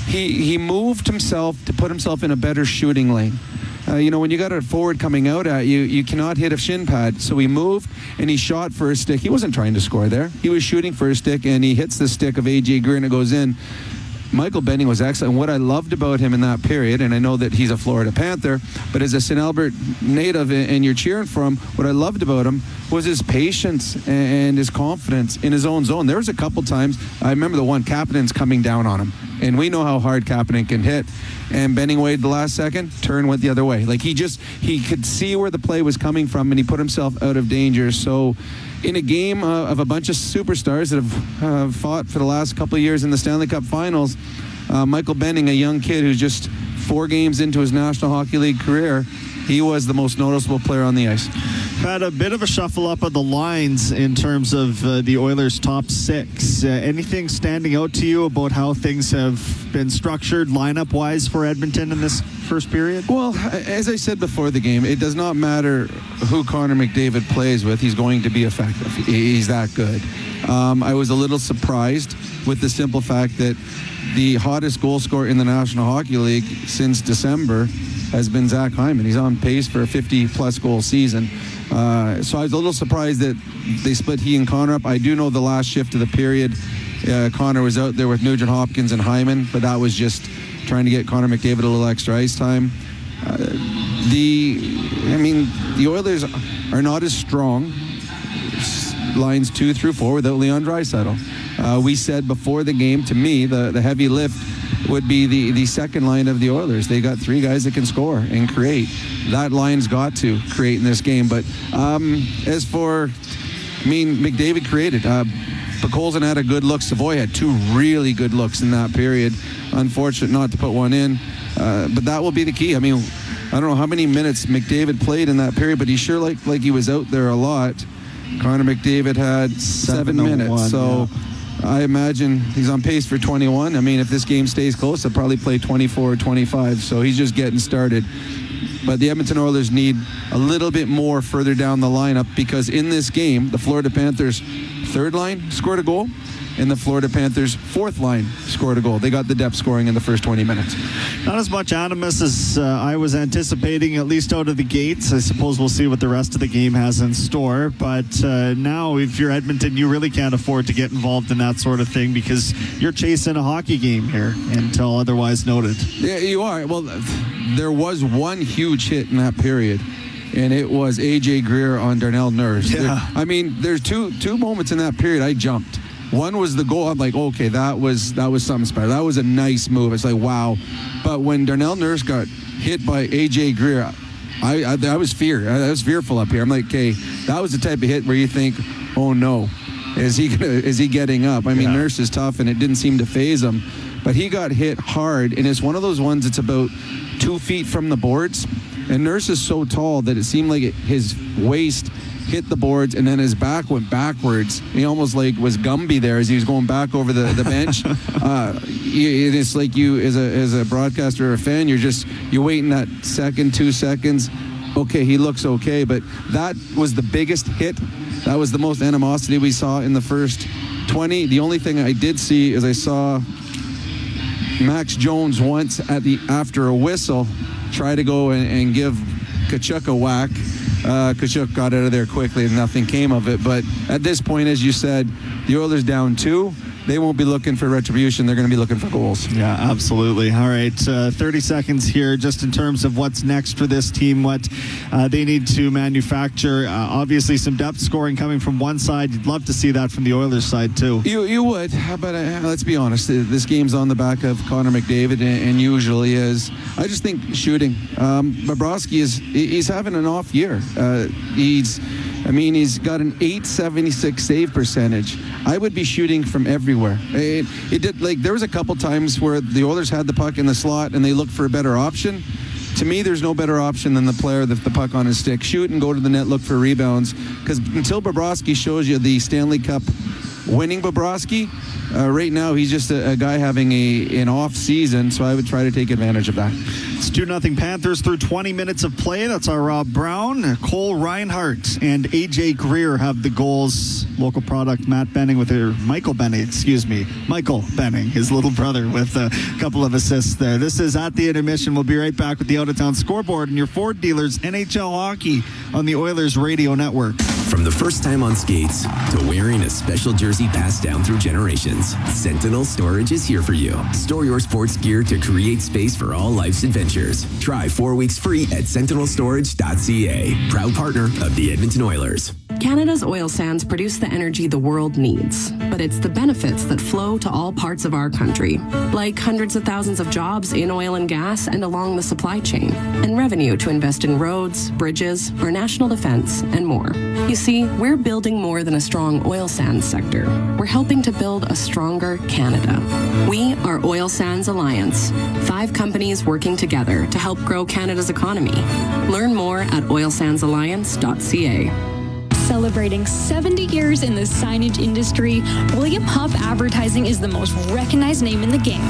he moved himself to put himself in a better shooting lane. When you got a forward coming out at you, you cannot hit a shin pad. So he moved and he shot for a stick. He wasn't trying to score there. He was shooting for a stick, and he hits the stick of A.J. Greer and it goes in. Michael Benning was excellent. And what I loved about him in that period, and I know that he's a Florida Panther, but as a St. Albert native and you're cheering for him, what I loved about him was his patience and his confidence in his own zone. There was a couple times, I remember the one, Kapanen's coming down on him. And we know how hard Kapanen can hit. And Benning waited the last second, turn went the other way. Like he could see where the play was coming from, and he put himself out of danger. So in a game of a bunch of superstars that have fought for the last couple of years in the Stanley Cup Finals, Michael Benning, a young kid who's just 4 games into his National Hockey League career, he was the most noticeable player on the ice. Had a bit of a shuffle up of the lines in terms of the Oilers' top 6. Anything standing out to you about how things have been structured lineup-wise for Edmonton in this first period? Well, as I said before the game, it does not matter who Connor McDavid plays with. He's going to be effective. He's that good. I was a little surprised with the simple fact that the hottest goal scorer in the National Hockey League since December has been Zach Hyman. He's on pace for a 50-plus goal season. So I was a little surprised that they split he and Connor up. I do know the last shift of the period, Connor was out there with Nugent Hopkins and Hyman, but that was just trying to get Connor McDavid a little extra ice time. The Oilers are not as strong, lines 2 through 4, without Leon Draisaitl. We said before the game, to me, the heavy lift would be the second line of the Oilers. They got 3 guys that can score and create. That line's got to create in this game. But as for, McDavid created. Pekolzin had a good look. Savoy had 2 really good looks in that period. Unfortunate not to put one in. But that will be the key. I don't know how many minutes McDavid played in that period, but he sure like he was out there a lot. Connor McDavid had 7 minutes. So yeah. I imagine he's on pace for 21. If this game stays close, he'll probably play 24 or 25. So he's just getting started. But the Edmonton Oilers need a little bit more further down the lineup, because in this game, the Florida Panthers' 3rd line scored a goal, and the Florida Panthers' 4th line scored a goal. They got the depth scoring in the first 20 minutes. Not as much animus as I was anticipating, at least out of the gates. I suppose we'll see what the rest of the game has in store. But now, if you're Edmonton, you really can't afford to get involved in that sort of thing, because you're chasing a hockey game here until otherwise noted. Yeah, you are. Well, there was one huge hit in that period, and it was A.J. Greer on Darnell Nurse. Yeah. There's two moments in that period I jumped. One was the goal. I'm like, okay, that was something special. That was a nice move. It's like, wow. But when Darnell Nurse got hit by A.J. Greer, I was fearful up here. I'm like, okay, that was the type of hit where you think, oh no, is he getting up? Nurse is tough, and it didn't seem to faze him. But he got hit hard, and it's one of those ones that's about 2 feet from the boards. And Nurse is so tall that it seemed like his waist hit the boards, and then his back went backwards. He almost was Gumby there as he was going back over the bench. It's like you, as a broadcaster or a fan, you're waiting that 2 seconds. Okay, he looks okay, but that was the biggest hit. That was the most animosity we saw in the first 20. The only thing I did see is I saw Max Jones once after a whistle try to go and give Tkachuk a whack. Tkachuk got out of there quickly and nothing came of it. But at this point, as you said, the Oilers down 2. They won't be looking for retribution. They're going to be looking for goals. Yeah, absolutely. All right, 30 seconds here just in terms of what's next for this team, what they need to manufacture. Obviously, some depth scoring coming from one side. You'd love to see that from the Oilers side, too. You would, but let's be honest. This game's on the back of Connor McDavid, and usually is. I just think shooting. Bobrovsky he's having an off year. He's got an .876 save percentage. I would be shooting from everywhere. It did, there was a couple times where the Oilers had the puck in the slot and they looked for a better option. To me, there's no better option than the player with the puck on his stick. Shoot and go to the net, look for rebounds. Because until Bobrovsky shows you the Stanley Cup winning Bobrovsky, right now he's just a guy having an off season, so I would try to take advantage of that. It's 2-0 Panthers through 20 minutes of play. That's our Rob Brown, Cole Reinhardt, and A.J. Greer have the goals. Local product Michael Benning, his little brother, with a couple of assists there. This is At the Intermission. We'll be right back with the Out of Town Scoreboard and your Ford dealers NHL hockey on the Oilers Radio Network. From the first time on skates to wearing a special jersey passed down through generations, Sentinel Storage is here for you. Store your sports gear to create space for all life's adventures. Try 4 weeks free at sentinelstorage.ca. Proud partner of the Edmonton Oilers. Canada's oil sands produce the energy the world needs, but it's the benefits that flow to all parts of our country, like hundreds of thousands of jobs in oil and gas and along the supply chain, and revenue to invest in roads, bridges, our national defense, and more. You see, we're building more than a strong oil sands sector. We're helping to build a stronger Canada. We are Oil Sands Alliance, 5 companies working together to help grow Canada's economy. Learn more at oilsandsalliance.ca. Celebrating 70 years in the signage industry, William Huff Advertising is the most recognized name in the game.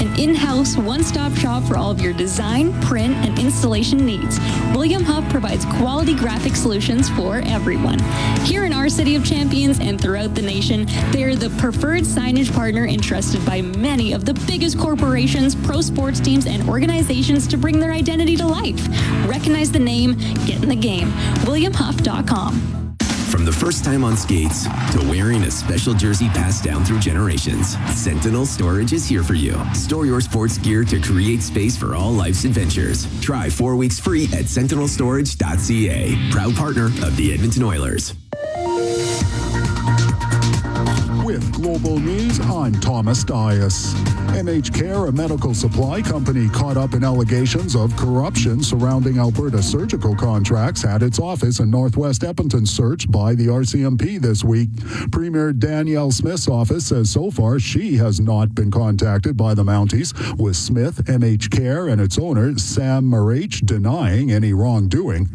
An in-house, one-stop shop for all of your design, print, and installation needs. William Huff provides quality graphic solutions for everyone. Here in our City of Champions and throughout the nation, they are the preferred signage partner entrusted by many of the biggest corporations, pro sports teams, and organizations to bring their identity to life. Recognize the name, get in the game. WilliamHuff.com. From the first time on skates to wearing a special jersey passed down through generations, Sentinel Storage is here for you. Store your sports gear to create space for all life's adventures. Try 4 weeks free at sentinelstorage.ca. Proud partner of the Edmonton Oilers. With Global News, I'm Thomas Dias. MH Care, a medical supply company caught up in allegations of corruption surrounding Alberta surgical contracts, had its office in Northwest Edmonton searched by the RCMP this week. Premier Danielle Smith's office says so far she has not been contacted by the Mounties, with Smith, MH Care, and its owner, Sam Marach, denying any wrongdoing.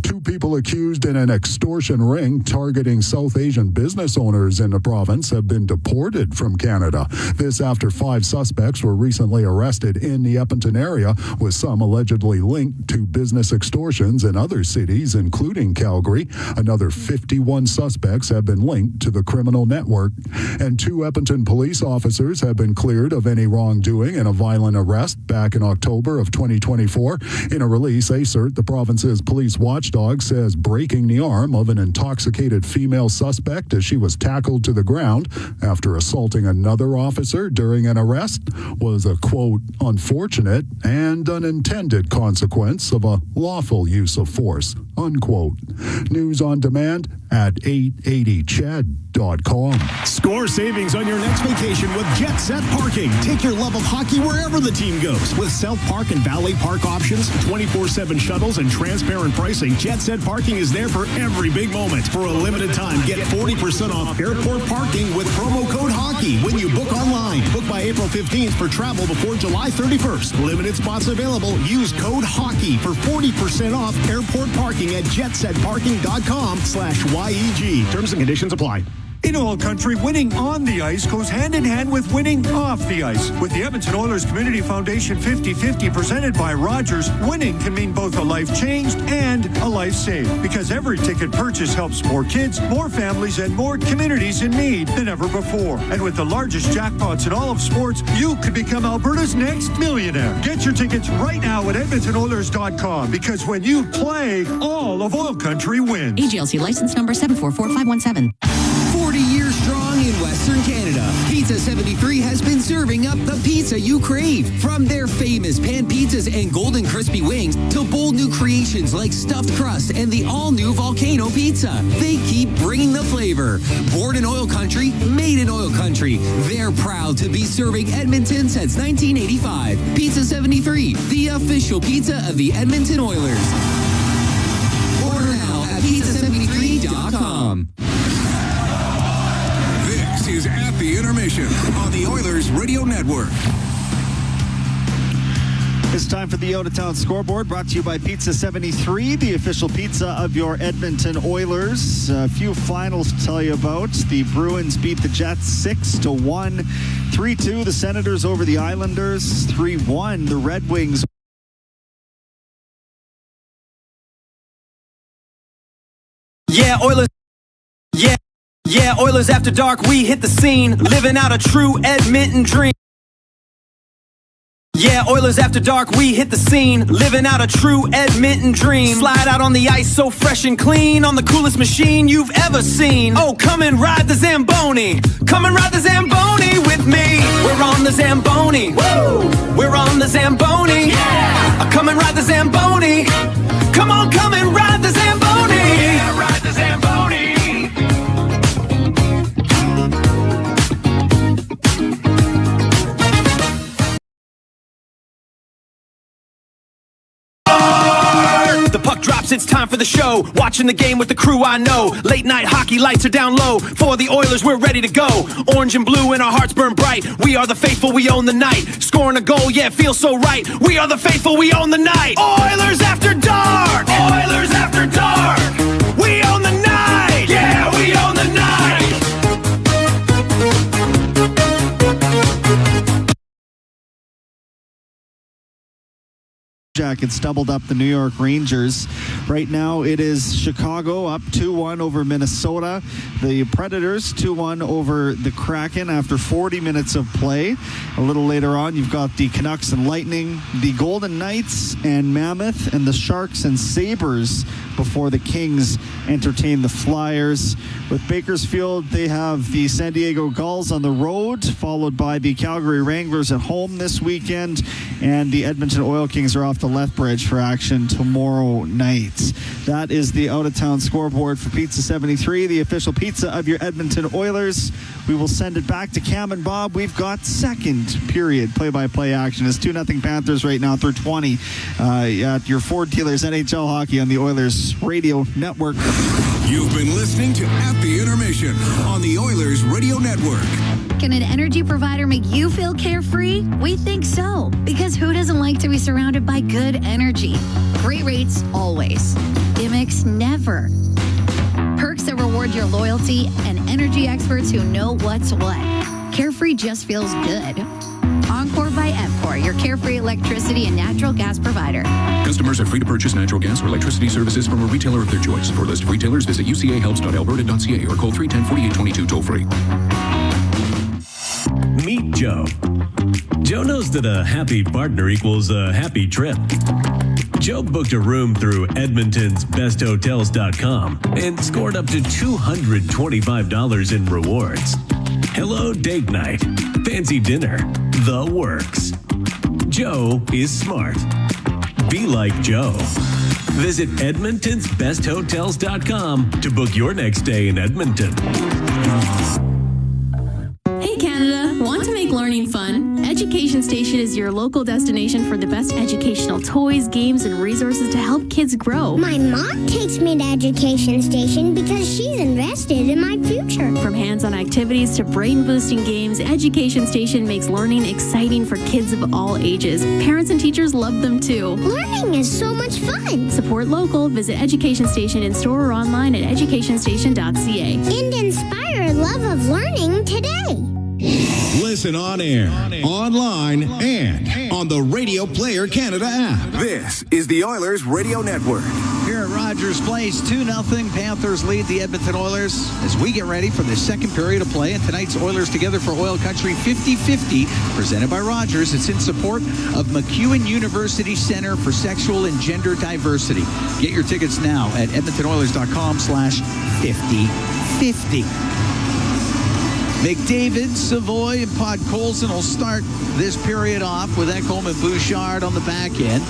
2 people accused in an extortion ring targeting South Asian business owners in the province have been deported from Canada. This after 5 suspects were recently arrested in the Edmonton area, with some allegedly linked to business extortions in other cities, including Calgary. Another 51 suspects have been linked to the criminal network. And 2 Edmonton police officers have been cleared of any wrongdoing in a violent arrest back in October of 2024. In a release, ACERT, the province's police watchdog, says breaking the arm of an intoxicated female suspect as she was tackled to the ground after assaulting another officer during an arrest was a, quote, unfortunate and unintended consequence of a lawful use of force, unquote. News on demand at 880ched.com. Score savings on your next vacation with Jet Set Parking. Take your love of hockey wherever the team goes. With self-park and valet park options, 24/7 shuttles, and transparent pricing, Jet Set Parking is there for every big moment. For a limited time, get 40% off airport parking with promo code HOCKEY when you book online. Book by April 15th for travel before July 31st. Limited spots available. Use code HOCKEY for 40% off airport parking at jetsetparking.com/YEG. Terms and conditions apply. In OilCountry, winning on the ice goes hand in hand with winning off the ice. With the Edmonton Oilers Community Foundation 50-50 presented by Rogers, winning can mean both a life changed and a life saved. Because every ticket purchase helps more kids, more families, and more communities in need than ever before. And with the largest jackpots in all of sports, you could become Alberta's next millionaire. Get your tickets right now at EdmontonOilers.com, because when you play, all of OilCountry wins. AGLC license number 744517. 40 years strong in Western Canada, Pizza 73 has been serving up the pizza you crave. From their famous pan pizzas and golden crispy wings to bold new creations like stuffed crust and the all-new volcano pizza, they keep bringing the flavor. Born in OilCountry, made in OilCountry, they're proud to be serving Edmonton since 1985. Pizza 73, the official pizza of the Edmonton Oilers. Order now at pizza73.com. This is At the Intermission on the Oilers Radio Network. It's time for the Out of Town Scoreboard, brought to you by Pizza 73, the official pizza of your Edmonton Oilers. A few finals to tell you about. The Bruins beat the Jets 6-1. 3-2, the Senators over the Islanders. 3-1, the Red Wings. Yeah, Oilers. Yeah, Oilers after dark, we hit the scene, living out a true Edmonton dream. Yeah, Oilers after dark, we hit the scene, living out a true Edmonton dream. Slide out on the ice so fresh and clean, on the coolest machine you've ever seen. Oh, come and ride the Zamboni. Come and ride the Zamboni with me. We're on the Zamboni. Woo! We're on the Zamboni. Yeah! Come and ride the Zamboni. Come on, come and ride the Zamboni. Yeah, ride the Zamboni. The puck drops, it's time for the show. Watching the game with the crew I know. Late night hockey, lights are down low. For the Oilers, we're ready to go. Orange and blue and our hearts burn bright. We are the faithful, we own the night. Scoring a goal, yeah, it feels so right. We are the faithful, we own the night. Oilers after dark! Oilers after dark! We own the night! Yeah, we own the night! Jackets doubled up the New York Rangers. Right now it is Chicago up 2-1 over Minnesota. The Predators 2-1 over the Kraken after 40 minutes of play. A little later on you've got the Canucks and Lightning, the Golden Knights and Mammoth, and the Sharks and Sabres before the Kings entertain the Flyers. With Bakersfield, they have the San Diego Gulls on the road, followed by the Calgary Wranglers at home this weekend, and the Edmonton Oil Kings are off the Lethbridge for action tomorrow night. That is the out-of-town scoreboard for Pizza 73, the official pizza of your Edmonton Oilers. We will send it back to Cam and Bob. We've got second period play-by-play action. It's 2-0 Panthers right now through 20 at your Ford Dealers NHL Hockey on the Oilers Radio Network. You've been listening to At the Intermission on the Oilers Radio Network. Can an energy provider make you feel carefree? We think so, because who doesn't like to be surrounded by good energy? Great rates always. Gimmicks never. Perks that reward your loyalty and energy experts who know what's what. Carefree just feels good. Encore by EPCOR, your carefree electricity and natural gas provider. Customers are free to purchase natural gas or electricity services from a retailer of their choice. For a list of retailers, visit ucahelps.alberta.ca or call 310-4822 toll-free. Meet Joe. Joe knows that a happy partner equals a happy trip. Joe booked a room through Edmonton's besthotels.com and scored up to $225 in rewards. Hello date night, fancy dinner, the works. Joe is smart. Be like Joe. Visit edmontonsbesthotels.com to book your next stay in Edmonton. Hey Canada, want to make learning fun? Education Station is your local destination for the best educational toys, games, and resources to help kids grow. My mom takes me to Education Station because she's invested in my future. From hands-on activities to brain-boosting games, Education Station makes learning exciting for kids of all ages. Parents and teachers love them too. Learning is so much fun. Support local. Visit Education Station in store or online at educationstation.ca. And inspire a love of learning today. Listen on air, online, and on the Radio Player Canada app. This is the Oilers Radio Network. Here at Rogers Place, 2-0 Panthers lead the Edmonton Oilers as we get ready for the second period of play. And tonight's Oilers Together for OilCountry 50-50, presented by Rogers. It's in support of MacEwan University Center for Sexual and Gender Diversity. Get your tickets now at edmontonoilers.com/5050. McDavid, Savoy, and Podkolzin will start this period off with Ekholm and Bouchard on the back end.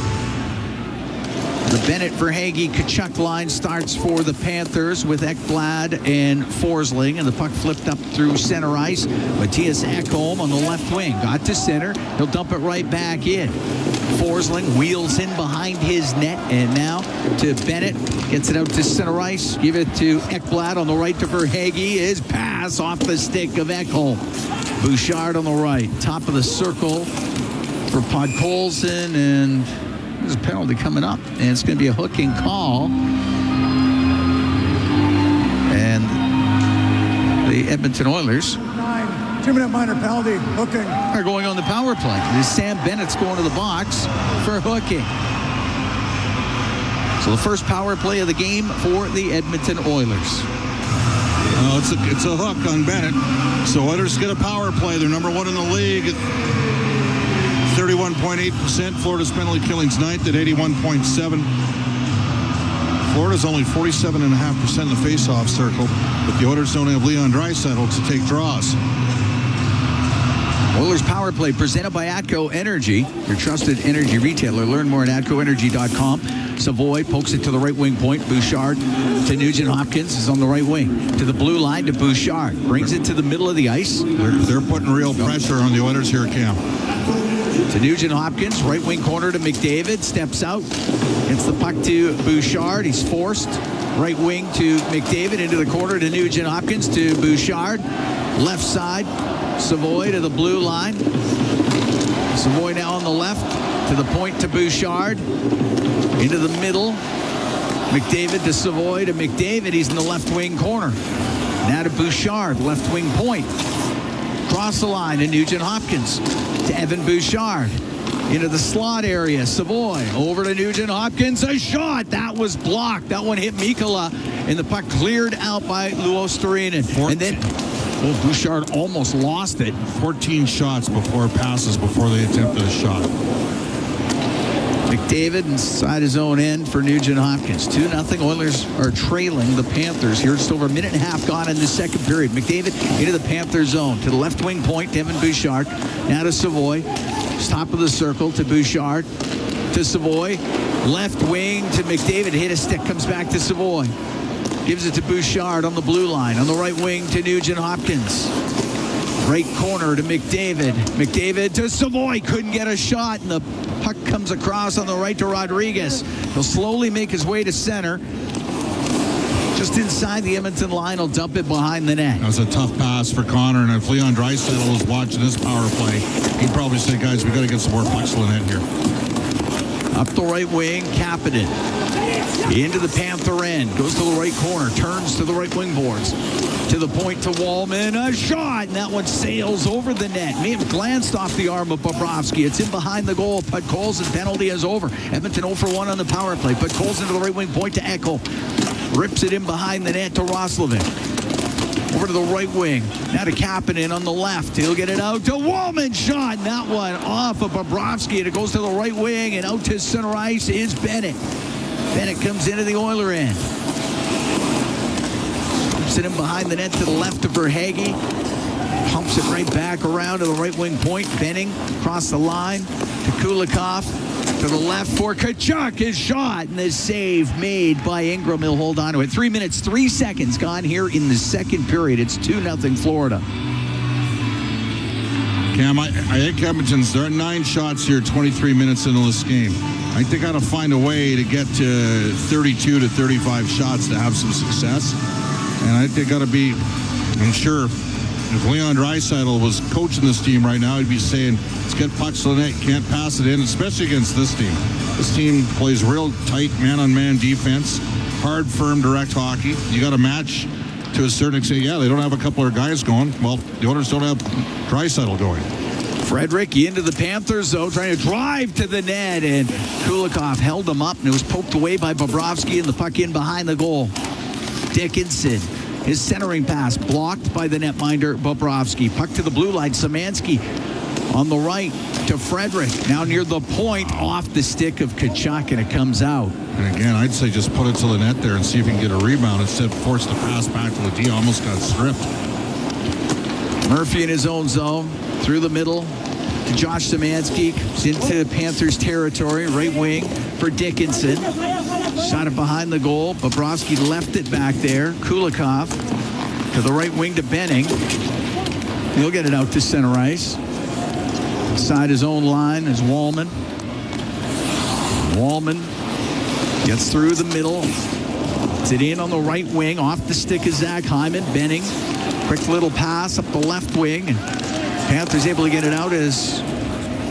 The Bennett, Verhaeghe, Tkachuk line starts for the Panthers with Ekblad and Forsling, and the puck flipped up through center ice. Matthias Ekholm on the left wing. Got to center. He'll dump it right back in. Forsling wheels in behind his net, and now to Bennett. Gets it out to center ice. Give it to Ekblad on the right to Verhaeghe. His pass off the stick of Ekholm. Bouchard on the right. Top of the circle for Podkolzin, and there's a penalty coming up, and it's going to be a hooking call. And the Edmonton Oilers 2-minute minor penalty, hooking. Are going on the power play. This Sam Bennett's going to the box for hooking. So the first power play of the game for the Edmonton Oilers. It's a hook on Bennett. So Oilers get a power play. They're number one in the league. 31.8%. Florida's penalty killing's ninth at 81.7. Florida's only 47.5% in the face-off circle, but the Oilers don't have Leon Draisaitl to take draws. Oilers Power Play presented by Atco Energy, your trusted energy retailer. Learn more at atcoenergy.com. Savoy pokes it to the right wing point. Bouchard to Nugent Hopkins is on the right wing. To the blue line to Bouchard. Brings it to the middle of the ice. They're putting real pressure on the Oilers here, Cam. To Nugent Hopkins, right wing corner to McDavid. Steps out. Gets the puck to Bouchard. He's forced. Right wing to McDavid. Into the corner to Nugent Hopkins to Bouchard. Left side. Savoy to the blue line. Savoy now on the left. To the point to Bouchard. Into the middle. McDavid to Savoy to McDavid. He's in the left wing corner. Now to Bouchard, left wing point. Cross the line to Nugent Hopkins. To Evan Bouchard. Into the slot area. Savoy over to Nugent Hopkins. A shot. That was blocked. That one hit Mikkola. And the puck cleared out by Luo Storinen. And then Bouchard almost lost it. 14 shots before passes before they attempted a shot. McDavid inside his own end for Nugent Hopkins. 2-0. Oilers are trailing the Panthers here. Just over a minute and a half gone in the second period. McDavid into the Panther zone. To the left wing point, Devin Bouchard. Now to Savoy. Top of the circle to Bouchard. To Savoy. Left wing to McDavid. Hit a stick. Comes back to Savoy. Gives it to Bouchard on the blue line. On the right wing to Nugent Hopkins. Right corner to McDavid. McDavid to Savoy. Couldn't get a shot. And the puck comes across on the right to Rodriguez. He'll slowly make his way to center. Just inside the Edmonton line. He'll dump it behind the net. That was a tough pass for Connor. And if Leon Draisaitl was watching this power play, he'd probably say, guys, we got to get some more pucks to the net here. Up the right wing, Kapanen. Into the Panther end. Goes to the right corner. Turns to the right wing boards. To the point to Wallman. A shot. And that one sails over the net. May have glanced off the arm of Bobrovsky. It's in behind the goal. Put Colson penalty is over. Edmonton 0 for 1 on the power play. Put Colson to the right wing point to Echo. Rips it in behind the net to Roslovic. Over to the right wing. Now to Kapanen on the left. He'll get it out to Wallman. Shot. And that one off of Bobrovsky. And it goes to the right wing. And out to center ice is Bennett. Bennett comes into the Oiler end. Pumps it in behind the net to the left of Verhaeghe. Pumps it right back around to the right wing point. Benning across the line to Kulikov. To the left for Tkachuk. His shot and the save made by Ingram. He'll hold on to it. 3 minutes, 3 seconds gone here in the second period. It's 2-0 Florida. Cam, I think Edmonton's, there are 9 shots here, 23 minutes into this game. I think they got to find a way to get to 32 to 35 shots to have some success. And I think they got to be, I'm sure, if Leon Draisaitl was coaching this team right now, he'd be saying, let's get pucks to the net, can't pass it in, especially against this team. This team plays real tight man-on-man defense, hard, firm, direct hockey. You got to match to a certain extent. Yeah, they don't have a couple of guys going. Well, the Oilers don't have Draisaitl going. Frederick into the Panthers zone, trying to drive to the net, and Kulikov held him up, and it was poked away by Bobrovsky, and the puck in behind the goal. Dickinson, his centering pass blocked by the netminder Bobrovsky. Puck to the blue line, Szymanski on the right to Frederick. Now near the point, off the stick of Tkachuk, and it comes out. And again, I'd say just put it to the net there and see if you can get a rebound instead of force the pass back to the D. Almost got stripped. Murphy in his own zone, through the middle to Josh Szymanski. Into Panthers territory, right wing for Dickinson. Shot it behind the goal. Bobrovsky left it back there. Kulikov to the right wing to Benning. He'll get it out to center ice. Inside his own line is Wallman. Wallman gets through the middle. Puts it in on the right wing, off the stick of Zach Hyman. Benning, quick little pass up the left wing. And Panthers able to get it out as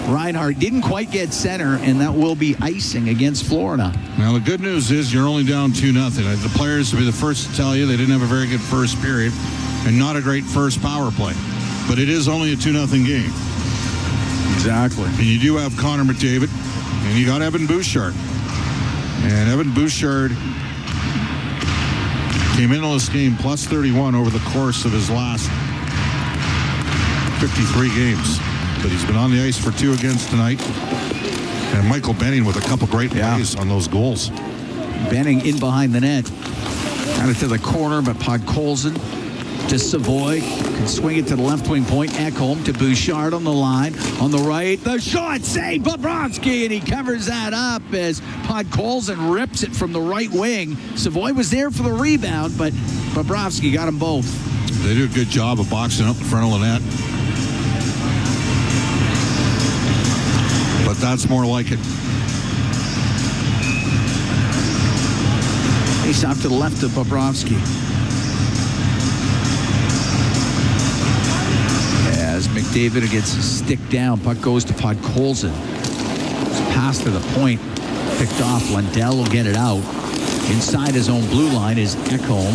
Reinhart didn't quite get center, and that will be icing against Florida. Now, the good news is you're only down 2-0. The players will be the first to tell you they didn't have a very good first period and not a great first power play. But it is only a 2-0 game. Exactly. And you do have Connor McDavid, and you got Evan Bouchard. And Evan Bouchard came into this game plus 31 over the course of his last 53 games. but he's been on the ice for 2 against tonight. And Michael Benning with a couple great plays on those goals. Benning in behind the net. Got it to the corner, but Podkolzin to Savoy. Can swing it to the left wing point. Ekholm to Bouchard on the line. On the right, the shot saved Bobrovsky, and he covers that up as Podkolzin rips it from the right wing. Savoy was there for the rebound, but Bobrovsky got them both. They do a good job of boxing up in front of the net. But that's more like it. Face off to the left of Bobrovsky. As McDavid gets his stick down, puck goes to Podkolzin. It's passed to the point, picked off. Lundell will get it out. Inside his own blue line is Ekholm.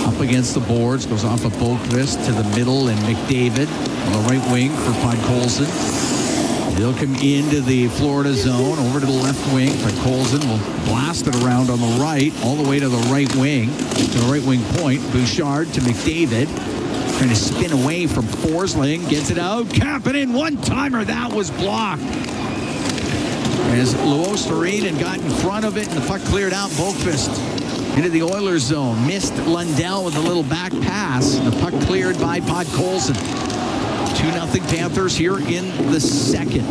Up against the boards, goes off of Boqvist to the middle, and McDavid on the right wing for Podkolzin. He'll come into the Florida zone, over to the left wing. Podkolzin will blast it around on the right, all the way to the right wing, to the right wing point. Bouchard to McDavid. Trying to spin away from Forsling. Gets it out. Kapanen, one-timer. That was blocked. As Luostarinen got in front of it, and the puck cleared out. Boqvist into the Oilers zone. Missed Lundell with a little back pass. The puck cleared by Podkolzin. 2-0 Panthers here in the second.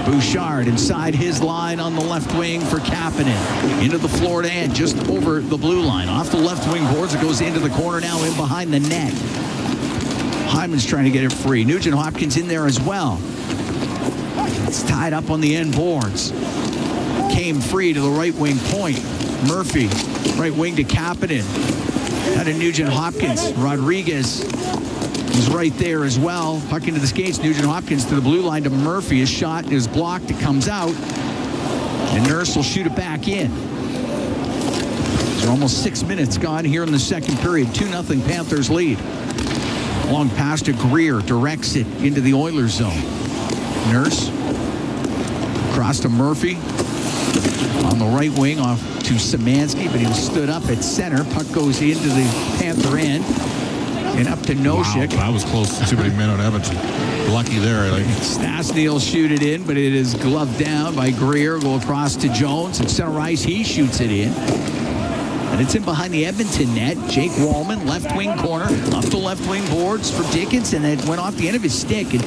Bouchard inside his line on the left wing for Kapanen. Into the Florida end, just over the blue line. Off the left wing boards, it goes into the corner now, in behind the net. Hyman's trying to get it free. Nugent Hopkins in there as well. It's tied up on the end boards. Came free to the right wing point. Murphy, right wing to Kapanen. Out of Nugent Hopkins. Rodriguez is right there as well. Puck into the skates. Nugent Hopkins to the blue line to Murphy. His shot is blocked. It comes out. And Nurse will shoot it back in. There's almost 6 minutes gone here in the second period. 2-0 Panthers lead. Long pass to Greer. Directs it into the Oilers zone. Nurse. Across to Murphy. On the right wing off to Szymanski, but he was stood up at center. Puck goes into the Panther end. And up to Noshik. Wow, that was close to too many men on Edmonton. Lucky there. Stastny will shoot it in, but it is gloved down by Greer. Go across to Jones. At center ice, he shoots it in. And it's in behind the Edmonton net. Jake Wallman, left wing corner. Up the left wing boards for Dickinson. And it went off the end of his stick. And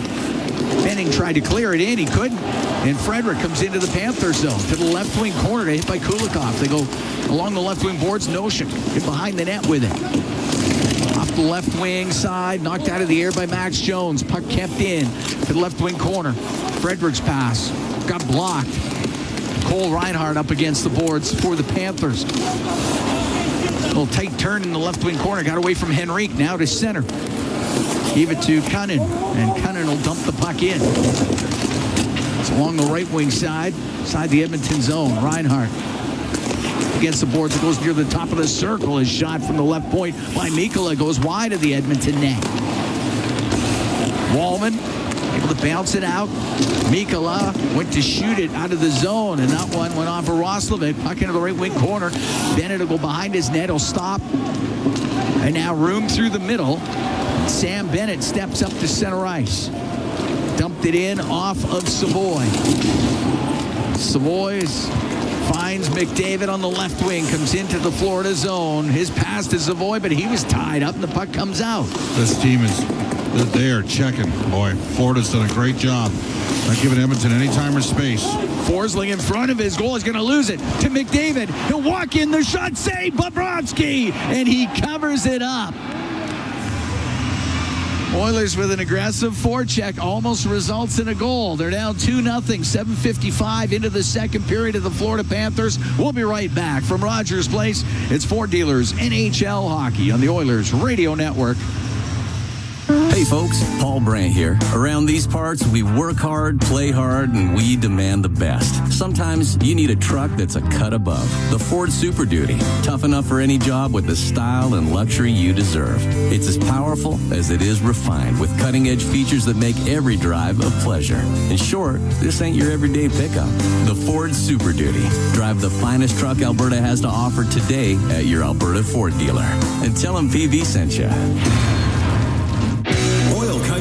Benning tried to clear it in. He couldn't. And Frederick comes into the Panther zone. To the left wing corner. Hit by Kulikov. They go along the left wing boards. Noshik in behind the net with it. Off the left wing side, knocked out of the air by Max Jones. Puck kept in to the left wing corner. Frederick's pass got blocked. Cole Reinhardt up against the boards for the Panthers. A little tight turn in the left wing corner. Got away from Henrique. Now to center. Gave it to Cunnin, and Cunnin will dump the puck in. It's along the right wing side the Edmonton zone. Reinhardt against the boards. It goes near the top of the circle. His shot from the left point by Mikkola goes wide of the Edmonton net. Wallman able to bounce it out. Mikkola went to shoot it out of the zone, and that one went off of Roslovic. Puck into the right wing corner. Bennett will go behind his net. He'll stop. And now room through the middle. Sam Bennett steps up to center ice. Dumped it in off of Savoy. Savoy finds McDavid on the left wing, comes into the Florida zone. His pass to Savoy, but he was tied up, and the puck comes out. This team they are checking. Boy, Florida's done a great job. Not giving Edmonton any time or space. Forsling in front of his goal is going to lose it to McDavid. He'll walk in, the shot saved, Bobrovsky, and he covers it up. Oilers with an aggressive forecheck almost results in a goal. They're down 2-0, 7:55 into the second period of the Florida Panthers. We'll be right back from Rogers Place. It's Ford Dealers NHL Hockey on the Oilers Radio Network. Hey folks, Paul Brandt here. Around these parts, we work hard, play hard, and we demand the best. Sometimes you need a truck that's a cut above. The Ford Super Duty. Tough enough for any job with the style and luxury you deserve. It's as powerful as it is refined, with cutting-edge features that make every drive a pleasure. In short, this ain't your everyday pickup. The Ford Super Duty. Drive the finest truck Alberta has to offer today at your Alberta Ford dealer. And tell them PV sent you.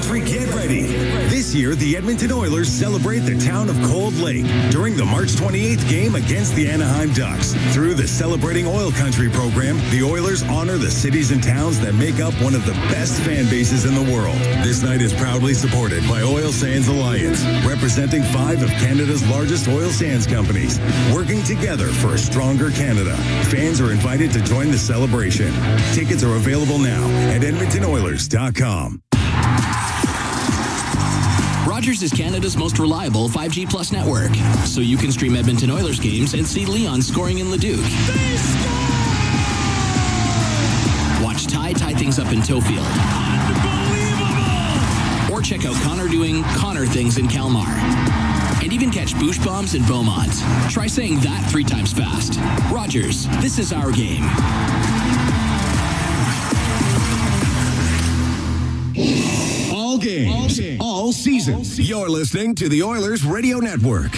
OilCountry, get ready. This year, the Edmonton Oilers celebrate the town of Cold Lake during the March 28th game against the Anaheim Ducks. Through the Celebrating OilCountry program, the Oilers honor the cities and towns that make up one of the best fan bases in the world. This night is proudly supported by Oil Sands Alliance, representing 5 of Canada's largest oil sands companies, working together for a stronger Canada. Fans are invited to join the celebration. Tickets are available now at EdmontonOilers.com. Rogers is Canada's most reliable 5G Plus network, so you can stream Edmonton Oilers games and see Leon scoring in Leduc. Watch Ty tie things up in Tofield. Or check out Connor doing Connor things in Kalmar. And even catch Boosh Bombs in Beaumont. Try saying that 3 times fast. Rogers, this is our game. All games, all season. You're listening to the Oilers Radio Network.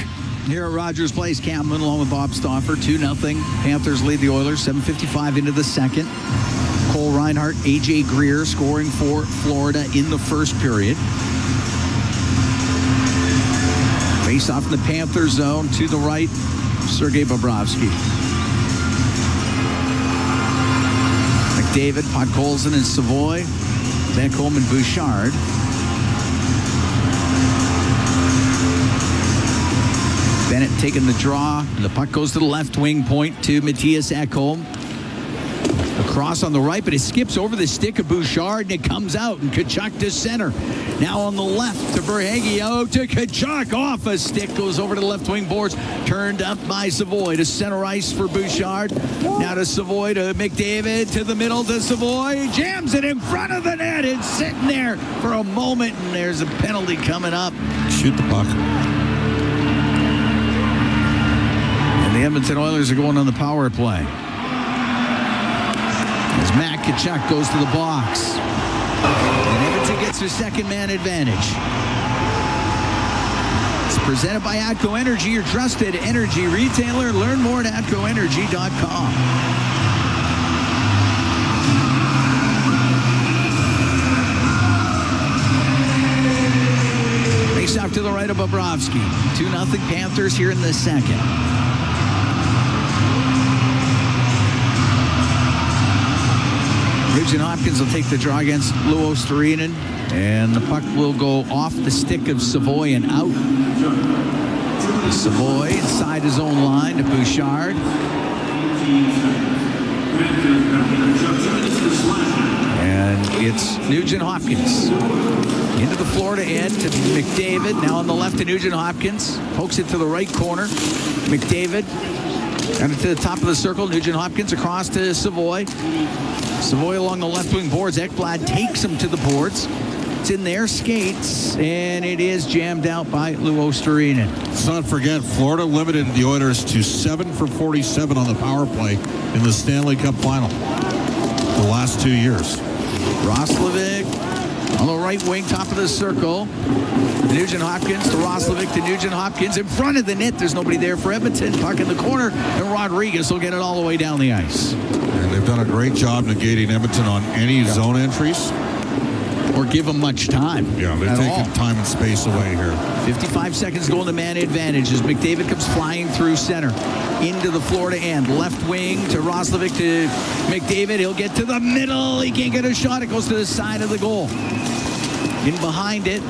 Here at Rogers Place, Cam Moon along with Bob Stauffer, 2-0. Panthers lead the Oilers, 7:55 into the second. Cole Reinhardt, A.J. Greer scoring for Florida in the first period. Face off in the Panther zone to the right, Sergei Bobrovsky. McDavid, Podkolzin, and Savoy. Ekholm and Bouchard. Bennett taking the draw. The puck goes to the left wing point to Matthias Ekholm. Across on the right, but it skips over the stick of Bouchard, and it comes out, and Tkachuk to center. Now on the left to Verhaeghe, out to Tkachuk, off a stick, goes over to the left wing boards, turned up by Savoy to center ice for Bouchard. Now to Savoy, to McDavid, to the middle to Savoy, jams it in front of the net, it's sitting there for a moment, and there's a penalty coming up. Shoot the puck. And the Edmonton Oilers are going on the power play. As Matt Tkachuk goes to the box. And Edmonton gets their second man advantage. It's presented by ATCO Energy, your trusted energy retailer. Learn more at atcoenergy.com. Face off to the right of Bobrovsky. 2-0 Panthers here in the second. Nugent Hopkins will take the draw against Luo Sturinen, and the puck will go off the stick of Savoy and out. Savoy inside his own line to Bouchard. And it's Nugent Hopkins into the Florida end to McDavid. Now on the left to Nugent Hopkins. Pokes it to the right corner. McDavid down to the top of the circle. Nugent Hopkins across to Savoy. Savoy along the left wing boards. Ekblad takes him to the boards. It's in their skates, and it is jammed out by Luo Sturinen. Let's not forget, Florida limited the Oilers to 7 for 47 on the power play in the Stanley Cup final the last 2 years. Roslovic on the right wing, top of the circle. Nugent Hopkins to Roslovic to Nugent Hopkins. In front of the net, there's nobody there for Edmonton. Puck in the corner, and Rodriguez will get it all the way down the ice. And they've done a great job negating Edmonton on any zone entries. Or give them much time. Yeah, they're taking time and space away here. 55 seconds going to man advantage as McDavid comes flying through center into the Florida end. Left wing to Roslovic to McDavid. He'll get to the middle. He can't get a shot. It goes to the side of the goal. In behind it.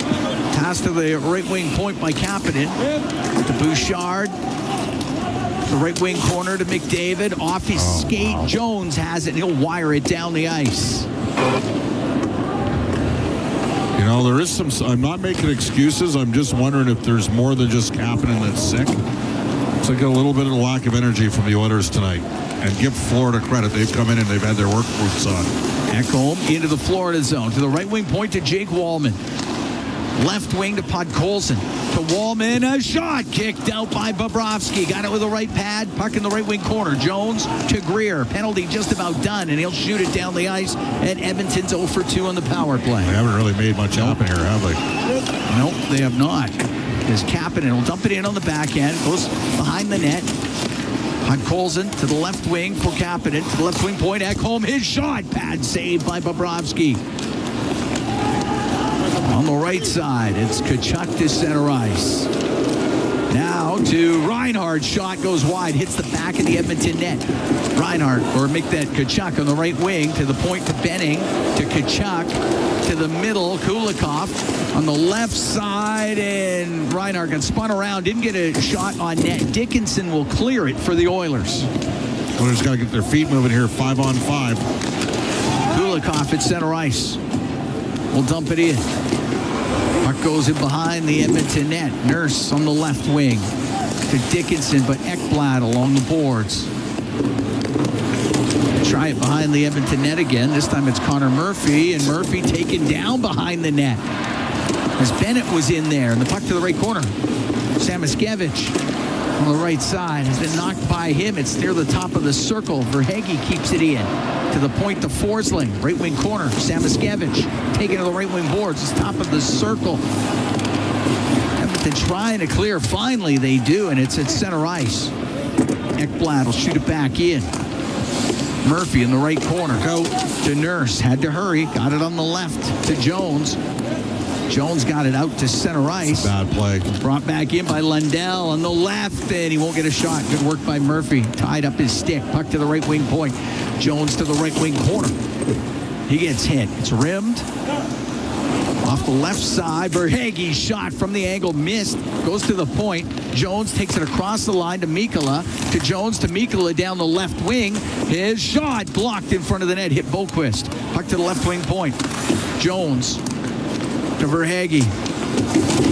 Pass to the right wing point by Kapanen. To Bouchard. The right wing corner to McDavid. Off his skate. Wow. Jones has it, and he'll wire it down the ice. You know, there is some, I'm not making excuses. I'm just wondering if there's more than just Kapanen that's sick. Looks like a little bit of a lack of energy from the Oilers tonight. And give Florida credit. They've come in and they've had their work boots on. Ekholm into the Florida zone. To the right wing point to Jake Wallman. Left wing to Podkolzin. To Wallman, a shot kicked out by Bobrovsky. Got it with the right pad. Puck in the right wing corner. Jones to Greer. Penalty just about done, and he'll shoot it down the ice. And Edmonton's 0 for 2 on the power play. They haven't really made much happen here, have they? Nope, they have not. As Kapanen will dump it in on the back end. Goes behind the net. Podkolzin to the left wing for Kapanen. To the left wing point. Ekholm, his shot. Pad saved by Bobrovsky. On the right side. It's Tkachuk to center ice. Now to Reinhardt. Shot goes wide. Hits the back of the Edmonton net. Reinhardt, or make that Tkachuk on the right wing to the point to Benning. To Tkachuk. To the middle. Kulikov on the left side. And Reinhardt got spun around. Didn't get a shot on net. Dickinson will clear it for the Oilers. Oilers got to get their feet moving here. 5-on-5. Kulikov at center ice. We'll dump it in. Puck goes in behind the Edmonton net. Nurse on the left wing to Dickinson, but Ekblad along the boards. Try it behind the Edmonton net again. This time it's Connor Murphy, and Murphy taken down behind the net as Bennett was in there. And the puck to the right corner. Samoskevich on the right side has been knocked by him. It's near the top of the circle. Verhaeghe keeps it in. To the point to Forsling. Right wing corner. Samoskevich taking to the right wing boards. It's top of the circle. Edmonton trying to clear. Finally they do, and it's at center ice. Ekblad will shoot it back in. Murphy in the right corner. Go to Nurse. Had to hurry. Got it on the left to Jones. Jones got it out to center ice. Bad play. Brought back in by Lundell on the left, and he won't get a shot. Good work by Murphy. Tied up his stick. Puck to the right wing point. Jones to the right wing corner. He gets hit. It's rimmed. Off the left side. Verhaeghe shot from the angle. Missed. Goes to the point. Jones takes it across the line to Mikkola. To Jones to Mikkola down the left wing. His shot blocked in front of the net. Hit Boquist. Puck to the left wing point. Jones to Verhaeghe.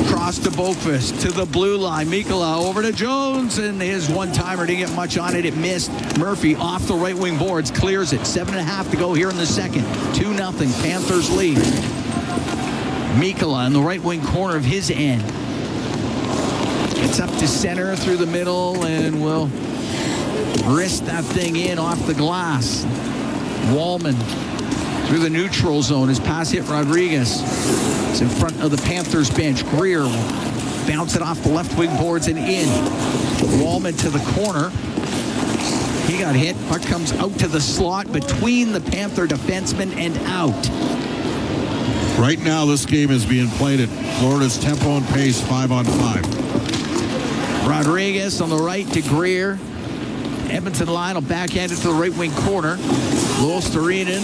Cross to Boquist. To the blue line. Mikkola over to Jones. And his one-timer didn't get much on it. It missed. Murphy off the right wing boards. Clears it. 7.5 to go here in the second. 2-0. Panthers lead. Mikkola in the right wing corner of his end. Gets up to center through the middle and will wrist that thing in off the glass. Wallman through the neutral zone. His pass hit Rodriguez. It's in front of the Panthers bench. Greer will bounce it off the left wing boards and in. Wallman to the corner. He got hit. Puck comes out to the slot between the Panther defenseman and out. Right now, this game is being played at Florida's tempo and pace, 5-on-5. Rodriguez on the right to Greer. Edmonton line will backhand it to the right wing corner. Luostarinen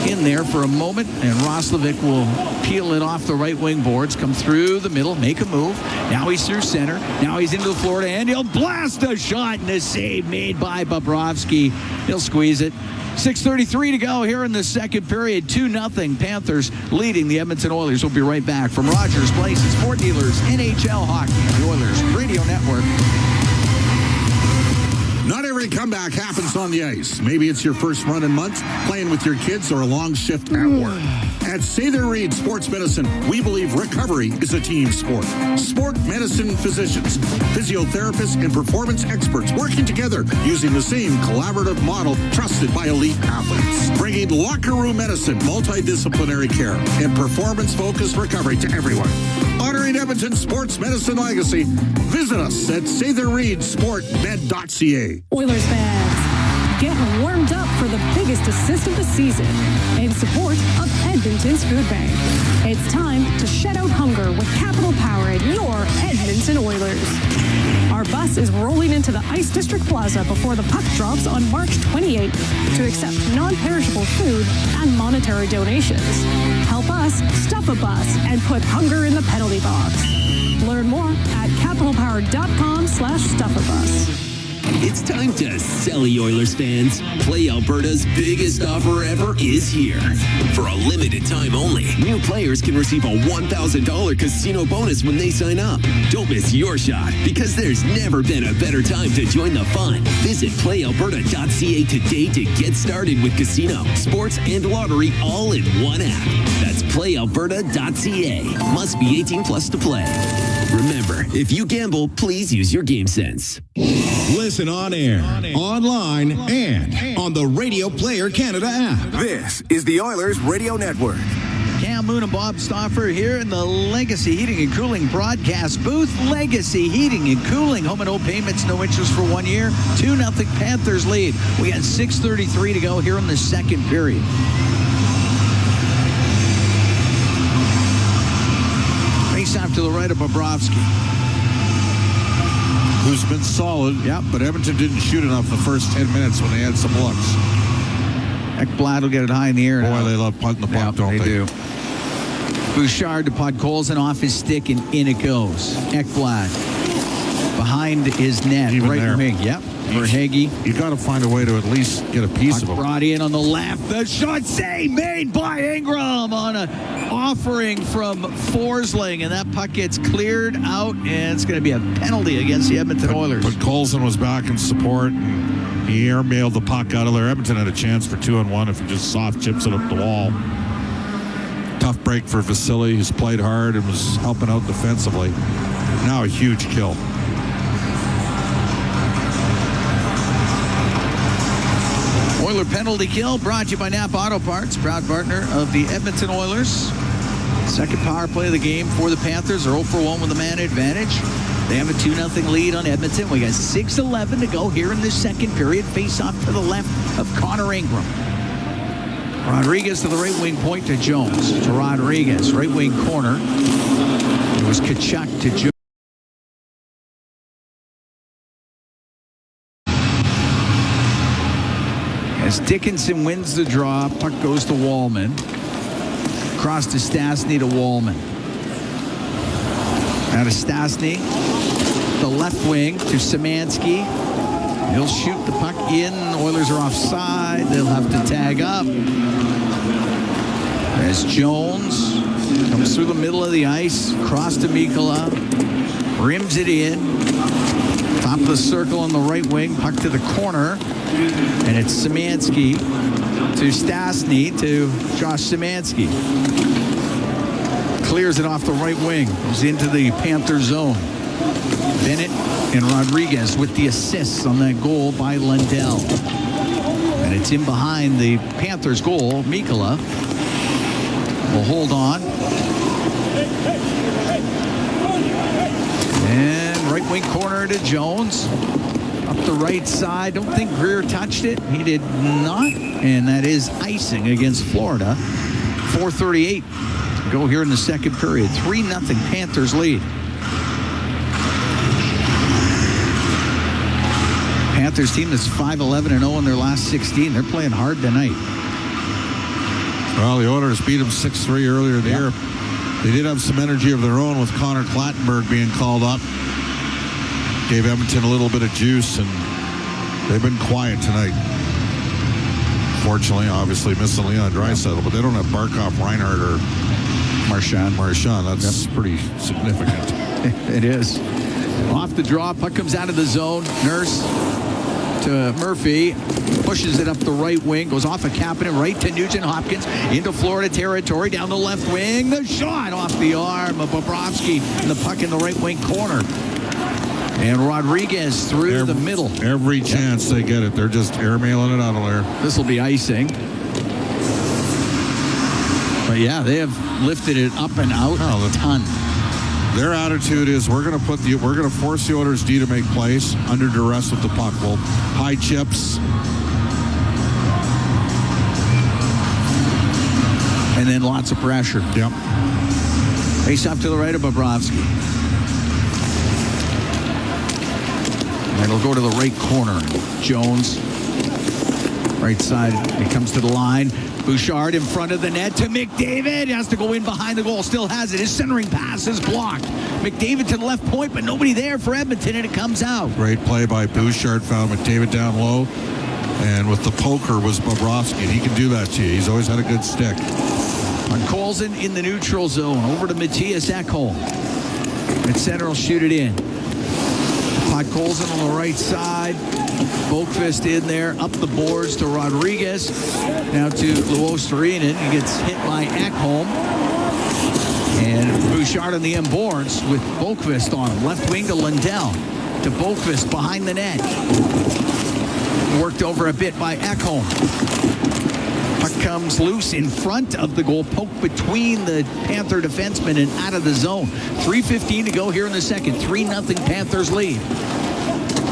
in there for a moment, and Roslovic will peel it off the right wing boards, come through the middle, make a move. Now he's through center. Now he's into the Florida end. He'll blast a shot, and a save made by Bobrovsky. He'll squeeze it. 6:33 to go here in the second period. 2-0 Panthers leading the Edmonton Oilers. We'll be right back from Rogers Place and Sport Dealers NHL Hockey, the Oilers Radio Network. Not every comeback happens on the ice. Maybe it's your first run in months, playing with your kids, or a long shift at work. At Sather Reed Sports Medicine, we believe recovery is a team sport. Sport medicine physicians, physiotherapists, and performance experts working together using the same collaborative model trusted by elite athletes. Bringing locker room medicine, multidisciplinary care, and performance-focused recovery to everyone. Honoring Edmonton's sports medicine legacy, visit us at SatherReedSportMed.ca. Oilers fans, get warmed up for the biggest assist of the season in support of Edmonton's Food Bank. It's time to shed out hunger with Capital Power at your Edmonton Oilers. Our bus is rolling into the Ice District Plaza before the puck drops on March 28th to accept non-perishable food and monetary donations. Help us stuff a bus and put hunger in the penalty box. Learn more at capitalpower.com/stuffabus. It's time to sell, Oilers fans. Play Alberta's biggest offer ever is here. For a limited time only, new players can receive a $1,000 casino bonus when they sign up. Don't miss your shot, because there's never been a better time to join the fun. Visit playalberta.ca today to get started with casino, sports, and lottery all in one app. That's playalberta.ca. Must be 18 plus to play. Remember, if you gamble, please use your game sense. Listen on air, online, and on the Radio Player Canada app. This is the Oilers Radio Network. Cam Moon and Bob Stauffer here in the Legacy Heating and Cooling broadcast booth. Legacy Heating and Cooling. Home and home payments, no interest for 1 year. 2-0 Panthers lead. We got 6:33 to go here in the second period. off to the right of Bobrovsky. Who's been solid. Yep. But Edmonton didn't shoot enough the first 10 minutes when they had some looks. Ekblad will get it high in the air. Boy, they love punting the puck, don't they? do. Bouchard to Podkolzin off his stick, and in it goes. Ekblad behind his net, Even right there. wing. Yep. For Hagee. You got to find a way to at least get a piece of it. Brought in on the left. The shot save made by Ingram on an offering from Forsling, and that puck gets cleared out, and it's going to be a penalty against the Edmonton Oilers. But Colson was back in support, and he airmailed the puck out of there. Edmonton had a chance for 2-on-1 if he just soft chips it up the wall. Tough break for Vasily, who's played hard and was helping out defensively. Now a huge kill. Oiler penalty kill brought to you by Napa Auto Parts, proud partner of the Edmonton Oilers. Second power play of the game for the Panthers. They're 0-for-1 with the man advantage. They have a 2-0 lead on Edmonton. We got 6:11 to go here in the second period. Face off to the left of Connor Ingram. Rodriguez to the right wing point to Jones. To Rodriguez, right wing corner. It was Tkachuk to Jones. As Dickinson wins the draw, puck goes to Wallman. Across to Stastny to Wallman. Now to Stastny. The left wing to Szymanski. He'll shoot the puck in. Oilers are offside. They'll have to tag up. As Jones comes through the middle of the ice. Across to Mikkola. Rims it in. Top of the circle on the right wing. Puck to the corner. And it's Szymanski to Stastny to Josh Szymanski. Clears it off the right wing. Goes into the Panther zone. Bennett and Rodriguez with the assists on that goal by Lundell. And it's in behind the Panthers goal. Mikkola will hold on. And right wing corner to Jones. Up the right side. Don't think Greer touched it. He did not. And that is icing against Florida. 4:38 go here in the second period. 3-0 Panthers lead. Panthers team that's 5-11-0 in their last 16. They're playing hard tonight. Well, the Oilers beat them 6-3 earlier in the year. They did have some energy of their own with Connor Clattenburg being called up. Gave Edmonton a little bit of juice, and they've been quiet tonight. Fortunately, obviously missing Leon Draisaitl, but they don't have Barkov, Reinhardt, or Marchand. That's pretty significant. It is. Off the draw, puck comes out of the zone. Nurse to Murphy, pushes it up the right wing, goes off of Kapanen, right to Nugent Hopkins, into Florida territory, down the left wing. The shot off the arm of Bobrovsky, and the puck in the right wing corner. And Rodriguez through the middle. Every chance they get it, they're just airmailing it out of there. This will be icing. But yeah, they have lifted it up and out a ton. Their attitude is we're going to force the Oilers D to make plays under duress with the puck. Well, high chips. And then lots of pressure. Yep. Face off to the right of Bobrovsky. And it'll go to the right corner. Jones. Right side. It comes to the line. Bouchard in front of the net to McDavid. He has to go in behind the goal. Still has it. His centering pass is blocked. McDavid to the left point, but nobody there for Edmonton, and it comes out. Great play by Bouchard. Found McDavid down low. And with the poker was Bobrovsky. And he can do that to you. He's always had a good stick. Colson in the neutral zone. Over to Matthias Ekholm. At center will shoot it in. Colson on the right side. Boqvist in there. Up the boards to Rodriguez. Now to Luostarinen. He gets hit by Ekholm. And Bouchard on the end boards with Boqvist on him. Left wing to Lundell. To Boqvist behind the net. Worked over a bit by Ekholm. Puck comes loose in front of the goal, poked between the Panther defenseman and out of the zone. 3:15 to go here in the second. 3-0 Panthers lead.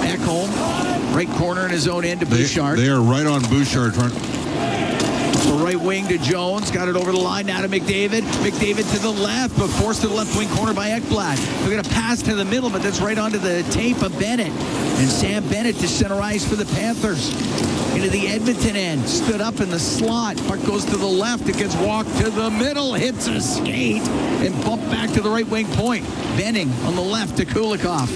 Ekholm, right corner in his own end to Bouchard. They are right on Bouchard. The right wing to Jones. Got it over the line now to McDavid. McDavid to the left, but forced to the left wing corner by Ekblad. They're going to pass to the middle, but that's right onto the tape of Bennett. And Sam Bennett to center ice for the Panthers. Into the Edmonton end. Stood up in the slot. Puck goes to the left. It gets walked to the middle. Hits a skate. And bumped back to the right wing point. Benning on the left to Kulikov.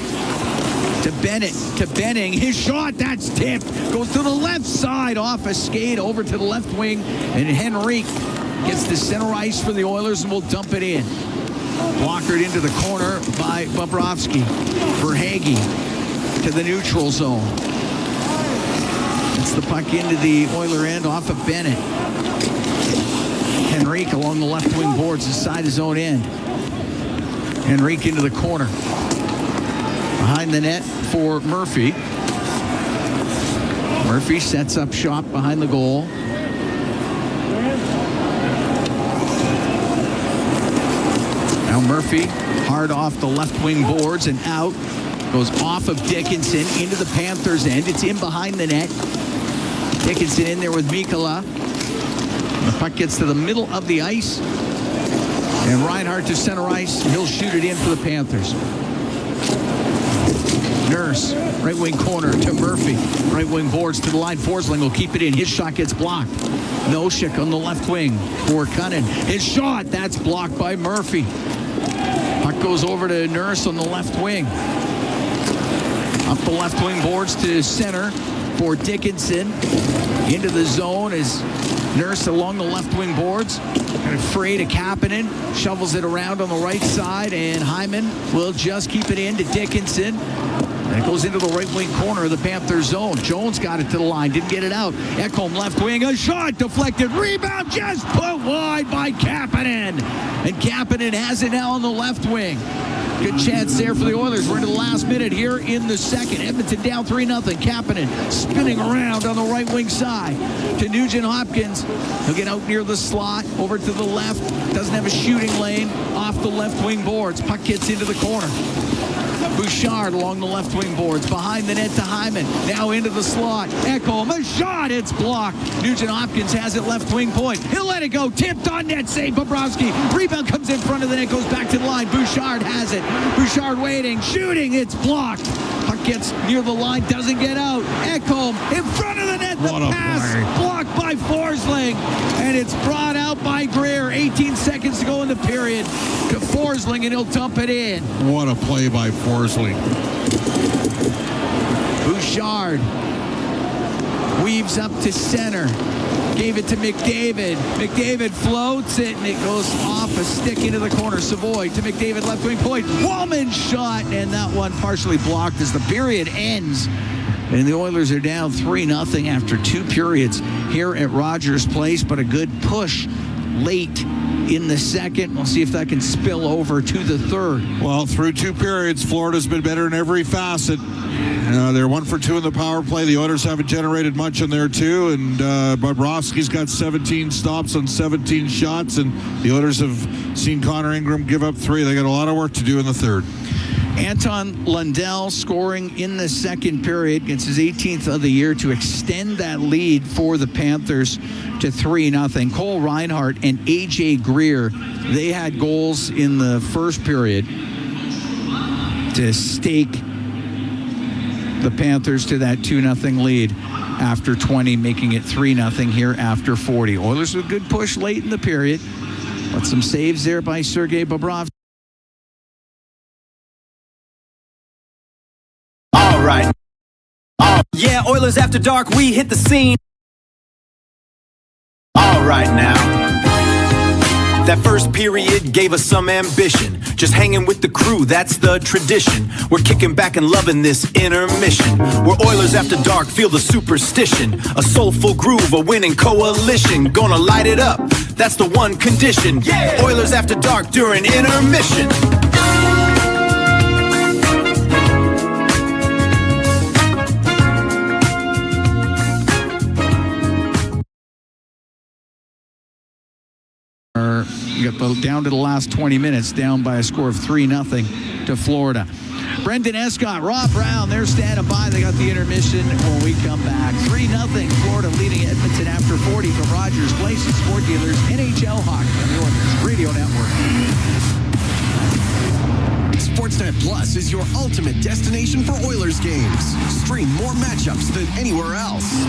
To Bennett, to Benning. His shot, that's tipped. Goes to the left side, off a skate, over to the left wing. And Henrique gets the center ice for the Oilers and will dump it in. Blockered into the corner by Bobrovsky. Verhaeghe to the neutral zone. Gets the puck into the Oiler end off of Bennett. Henrique along the left wing boards inside his own end. Henrique into the corner. Behind the net for Murphy. Murphy sets up shop behind the goal. Now Murphy hard off the left wing boards and out. Goes off of Dickinson into the Panthers end. It's in behind the net. Dickinson in there with Mikkola. The puck gets to the middle of the ice. And Reinhart to center ice. He'll shoot it in for the Panthers. Nurse, right wing corner to Murphy. Right wing boards to the line. Forsling will keep it in. His shot gets blocked. Noshik on the left wing for Cunnin. His shot, that's blocked by Murphy. Puck goes over to Nurse on the left wing. Up the left wing boards to center for Dickinson. Into the zone is Nurse along the left wing boards. And free to Kapanen. Shovels it around on the right side. And Hyman will just keep it in to Dickinson. And it goes into the right wing corner of the Panthers zone. Jones got it to the line. Didn't get it out. Ekholm left wing. A shot deflected. Rebound just put wide by Kapanen. And Kapanen has it now on the left wing. Good chance there for the Oilers. We're into the last minute here in the second. Edmonton down 3-0. Kapanen spinning around on the right wing side to Nugent-Hopkins. He'll get out near the slot, over to the left. Doesn't have a shooting lane. Off the left wing boards. Puck gets into the corner. Bouchard along the left wing boards. Behind the net to Hyman. Now into the slot. Ekholm, a shot. It's blocked. Nugent-Hopkins has it left wing point. He'll let it go. Tipped on net. Save Bobrovsky. Rebound comes in front of the net. Goes back to the line. Bouchard has it. Bouchard waiting. Shooting. It's blocked. Puck gets near the line. Doesn't get out. Ekholm in front of the net. The pass blocked by Forsling. And it's brought out by Greer. 18 seconds to go in the period. To Forsling, and he'll dump it in. What a play by Forsling. Bouchard weaves up to center. Gave it to McDavid. McDavid floats it, and it goes off a stick into the corner. Savoy to McDavid, left wing point. Wallman shot, and that one partially blocked as the period ends. And the Oilers are down 3-0 after 2 periods here at Rogers Place, but a good push late in the second. We'll see if that can spill over to the third. Well, through 2 periods, Florida's been better in every facet. They're 1 for 2 in the power play. The Oilers haven't generated much in there, too. And Bobrovsky's got 17 stops on 17 shots. And the Oilers have seen Connor Ingram give up 3. They got a lot of work to do in the third. Anton Lundell scoring in the second period. Gets his 18th of the year to extend that lead for the Panthers to 3-0. Cole Reinhart and A.J. Greer, they had goals in the first period to stake the Panthers to that 2-0 lead after 20, making it 3-0 here after 40. Oilers with a good push late in the period. But some saves there by Sergei Bobrovsky. All right. Yeah, Oilers After Dark, we hit the scene. All right now. That first period gave us some ambition. Just hanging with the crew, that's the tradition. We're kicking back and loving this intermission. We're Oilers After Dark, feel the superstition. A soulful groove, a winning coalition. Gonna light it up, that's the one condition. Yeah. Oilers After Dark during intermission. Down to the last 20 minutes, down by a score of 3-0 to Florida. Brendan Escott, Rob Brown, they're standing by. They got the intermission when we come back. 3-0, Florida leading Edmonton after 40 from Rogers Place and Sport Dealers, NHL Hockey on the Oilers Radio Network. Sportsnet Plus is your ultimate destination for Oilers games. Stream more matchups than anywhere else.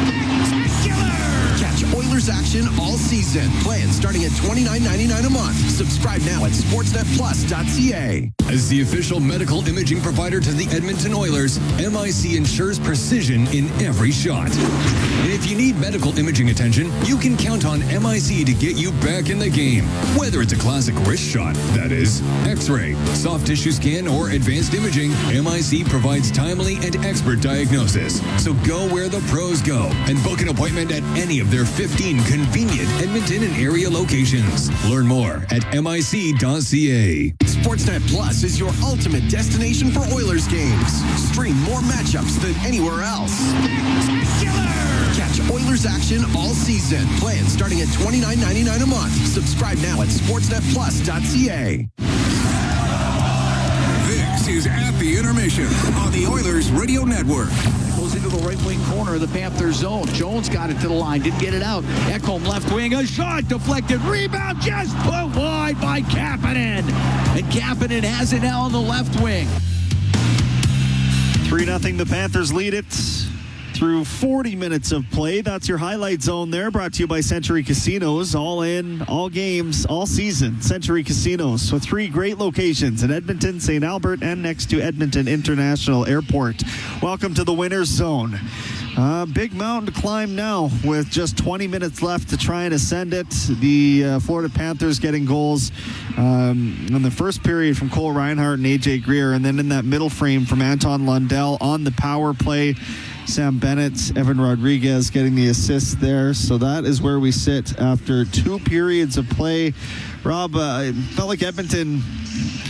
Catch Oilers action all season. Plan starting at $29.99 a month. Subscribe now at sportsnetplus.ca. As the official medical imaging provider to the Edmonton Oilers, MIC ensures precision in every shot. And if you need medical imaging attention, you can count on MIC to get you back in the game. Whether it's a classic wrist shot, that is, X-ray, soft tissue scan, or advanced imaging, MIC provides timely and expert diagnosis. So go where the pros go and book an appointment at any of their 15 convenient Edmonton and area locations. Learn more at mic.ca. Sportsnet Plus is your ultimate destination for Oilers games. Stream more matchups than anywhere else. Catch Oilers action all season. Plan starting at $29.99 a month. Subscribe now at sportsnetplus.ca. This is At the Intermission on the Oilers Radio Network. Goes into the right wing corner of the Panthers zone. Jones got it to the line, didn't get it out. Ekholm left wing, a shot deflected, rebound just put wide by Kapanen. And Kapanen has it now on the left wing. 3-0, the Panthers lead it through 40 minutes of play. That's your highlight zone there, brought to you by Century Casinos. All in, all games, all season. Century Casinos with 3 great locations in Edmonton, St. Albert, and next to Edmonton International Airport. Welcome to the winner's zone. Big mountain to climb now with just 20 minutes left to try and ascend it. The Florida Panthers getting goals in the first period from Cole Reinhardt and AJ Greer, and then in that middle frame from Anton Lundell on the power play. Sam Bennett, Evan Rodriguez getting the assist there. So that is where we sit after 2 periods of play. Rob, it felt like Edmonton,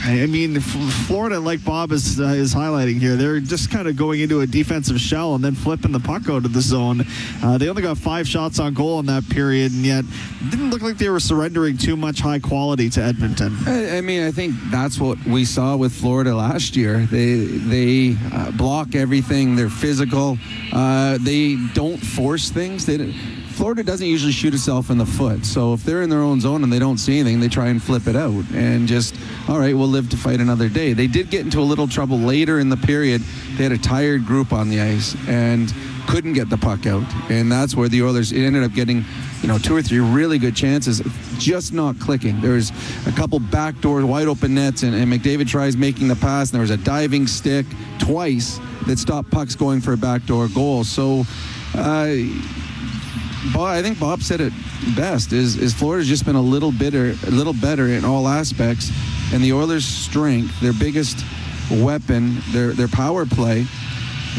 I mean, Florida, like Bob is highlighting here, they're just kind of going into a defensive shell and then flipping the puck out of the zone. They only got 5 shots on goal in that period, and yet it didn't look like they were surrendering too much high quality to Edmonton. I mean, I think that's what we saw with Florida last year. They block everything. They're physical. They don't force things. Florida doesn't usually shoot itself in the foot. So if they're in their own zone and they don't see anything, they try and flip it out and just, all right, we'll live to fight another day. They did get into a little trouble later in the period. They had a tired group on the ice and couldn't get the puck out. And that's where the Oilers ended up getting, 2 or 3 really good chances, just not clicking. There was a couple backdoor wide open nets, and McDavid tries making the pass, and there was a diving stick twice that stopped pucks going for a backdoor goal. So, I think Bob said it best, is Florida's just been a little better in all aspects, and the Oilers' strength, their biggest weapon, their power play,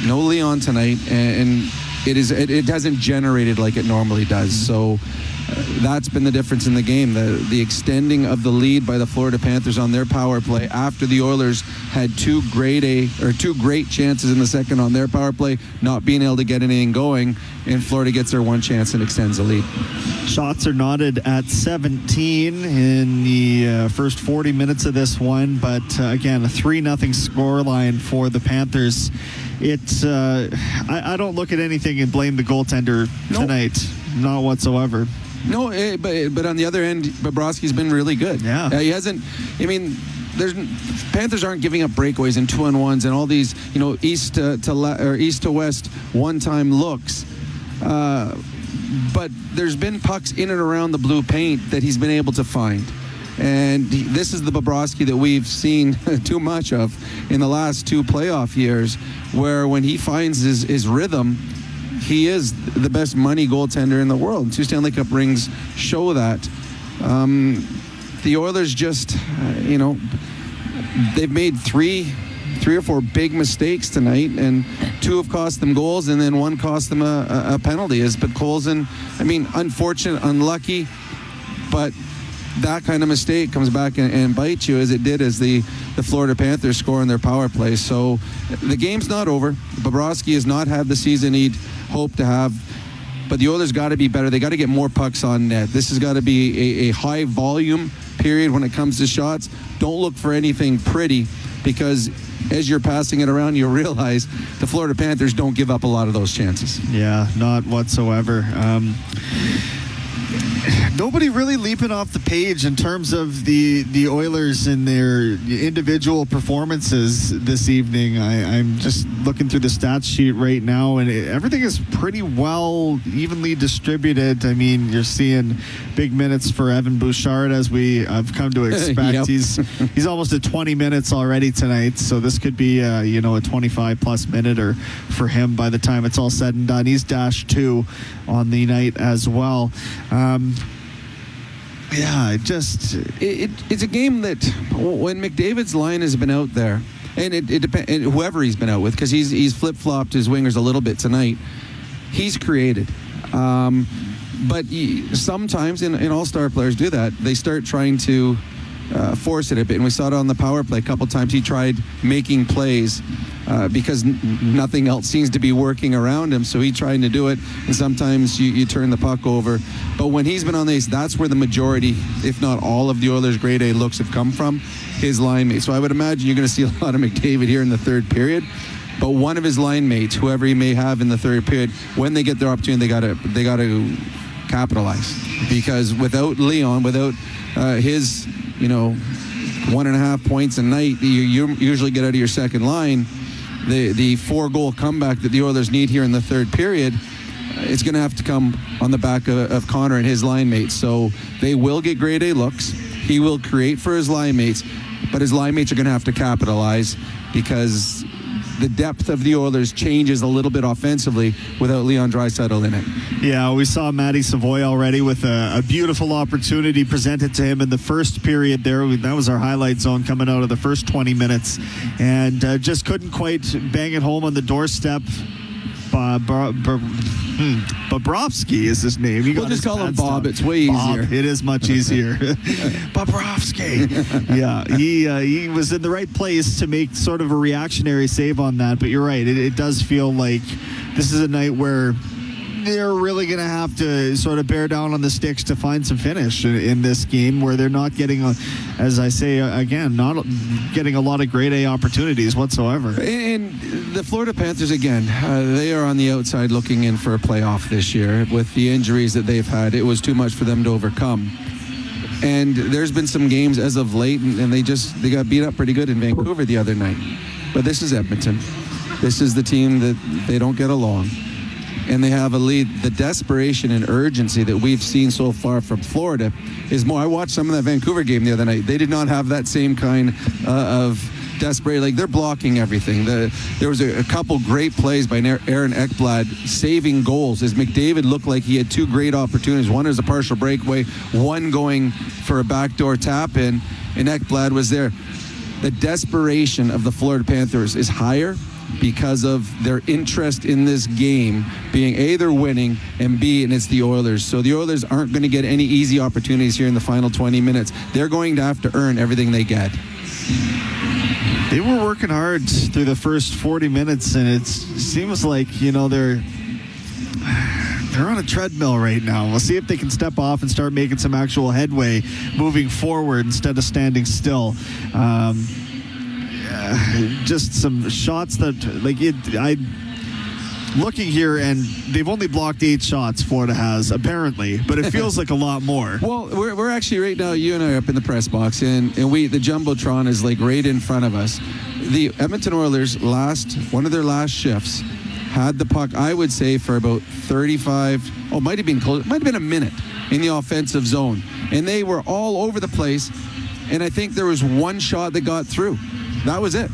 no Leon tonight, and it hasn't generated like it normally does. So that's been the difference in the game, the extending of the lead by the Florida Panthers on their power play after the Oilers had 2 great chances in the second on their power play, not being able to get anything going, and Florida gets their 1 chance and extends the lead. Shots are knotted at 17 in the first 40 minutes of this one, but again, a 3-0 scoreline for the Panthers. It's I don't look at anything and blame the goaltender tonight, not whatsoever. No, but on the other end, Bobrovsky's been really good. Yeah, he hasn't. I mean, Panthers aren't giving up breakaways and 2-on-1s and all these, east to west one-time looks. But there's been pucks in and around the blue paint that he's been able to find. And this is the Bobrovsky that we've seen too much of in the last 2 playoff years, where when he finds his rhythm, he is the best money goaltender in the world. 2 Stanley Cup rings show that. The Oilers just, they've made 3 or 4 big mistakes tonight, and 2 have cost them goals, and then 1 cost them a penalty. But Colson, unfortunate, unlucky, but that kind of mistake comes back and bites you, as it did as the Florida Panthers score in their power play. So the game's not over. Bobrovsky has not had the season he'd hoped to have, but the Oilers got to be better. They got to get more pucks on net. This has got to be a high volume period when it comes to shots. Don't look for anything pretty, because as you're passing it around, you'll realize the Florida Panthers don't give up a lot of those chances. Yeah, not whatsoever. Nobody really leaping off the page in terms of the Oilers and their individual performances this evening. I'm just looking through the stats sheet right now, and everything is pretty well evenly distributed. I mean, you're seeing big minutes for Evan Bouchard, as we have come to expect. Yep. He's almost at 20 minutes already tonight, so this could be a 25-plus minute for him by the time it's all said and done. He's -2 on the night as well. Yeah, it's a game that when McDavid's line has been out there, and it depends, whoever he's been out with, because he's flip-flopped his wingers a little bit tonight, he's created. But sometimes, and all-star players do that, they start trying to force it a bit. And we saw it on the power play a couple times. He tried making plays because nothing else seems to be working around him. So he tried to do it, and sometimes you turn the puck over. But when he's been on the ice, that's where the majority, if not all, of the Oilers' grade A looks have come from, his line mates. So I would imagine you're going to see a lot of McDavid here in the third period. But one of his line mates, whoever he may have in the third period, when they get their opportunity, they got to capitalize. Because without Leon, without his 1.5 points a night you usually get out of your second line, the 4-goal comeback that the Oilers need here in the third period, it's going to have to come on the back of Connor and his line mates. So they will get grade A looks. He will create for his line mates, but his line mates are going to have to capitalize because the depth of the Oilers changes a little bit offensively without Leon Draisaitl in it. Yeah, we saw Matty Savoy already with a beautiful opportunity presented to him in the first period there. That was our highlight zone coming out of the first 20 minutes. And just couldn't quite bang it home on the doorstep. Bobrovsky is his name. We'll just call him Bob. It's way easier. It is much easier. Bobrovsky. Yeah, he was in the right place to make sort of a reactionary save on that. But you're right. It does feel like this is a night where they're really going to have to sort of bear down on the sticks to find some finish in this game, where they're not getting, as I say again, not getting a lot of grade A opportunities whatsoever. And the Florida Panthers, again, they are on the outside looking in for a playoff this year. With the injuries that they've had, it was too much for them to overcome. And there's been some games as of late, and they got beat up pretty good in Vancouver the other night. But this is Edmonton. This is the team that they don't get along. And they have a lead. The desperation and urgency that we've seen so far from Florida is more. I watched some of that Vancouver game the other night. They did not have that same kind of desperate. Like, they're blocking everything. There was a couple great plays by Aaron Ekblad saving goals as McDavid looked like he had two great opportunities. One is a partial breakaway, one going for a backdoor tap in, and Ekblad was there. The desperation of the Florida Panthers is higher because of their interest in this game being A, they're winning, and B, and it's the Oilers. So the Oilers aren't going to get any easy opportunities here in the final 20 minutes. They're going to have to earn everything they get. They were working hard through the first 40 minutes, and it seems like, they're on a treadmill right now. We'll see if they can step off and start making some actual headway moving forward instead of standing still. Just some shots that, looking here, and they've only blocked 8 shots, Florida has, apparently, but it feels like a lot more. Well, we're actually right now, you and I are up in the press box, and the Jumbotron is right in front of us. The Edmonton Oilers one of their last shifts had the puck, I would say, for about 35, might have been a minute in the offensive zone, and they were all over the place, and I think there was one shot that got through. That was it.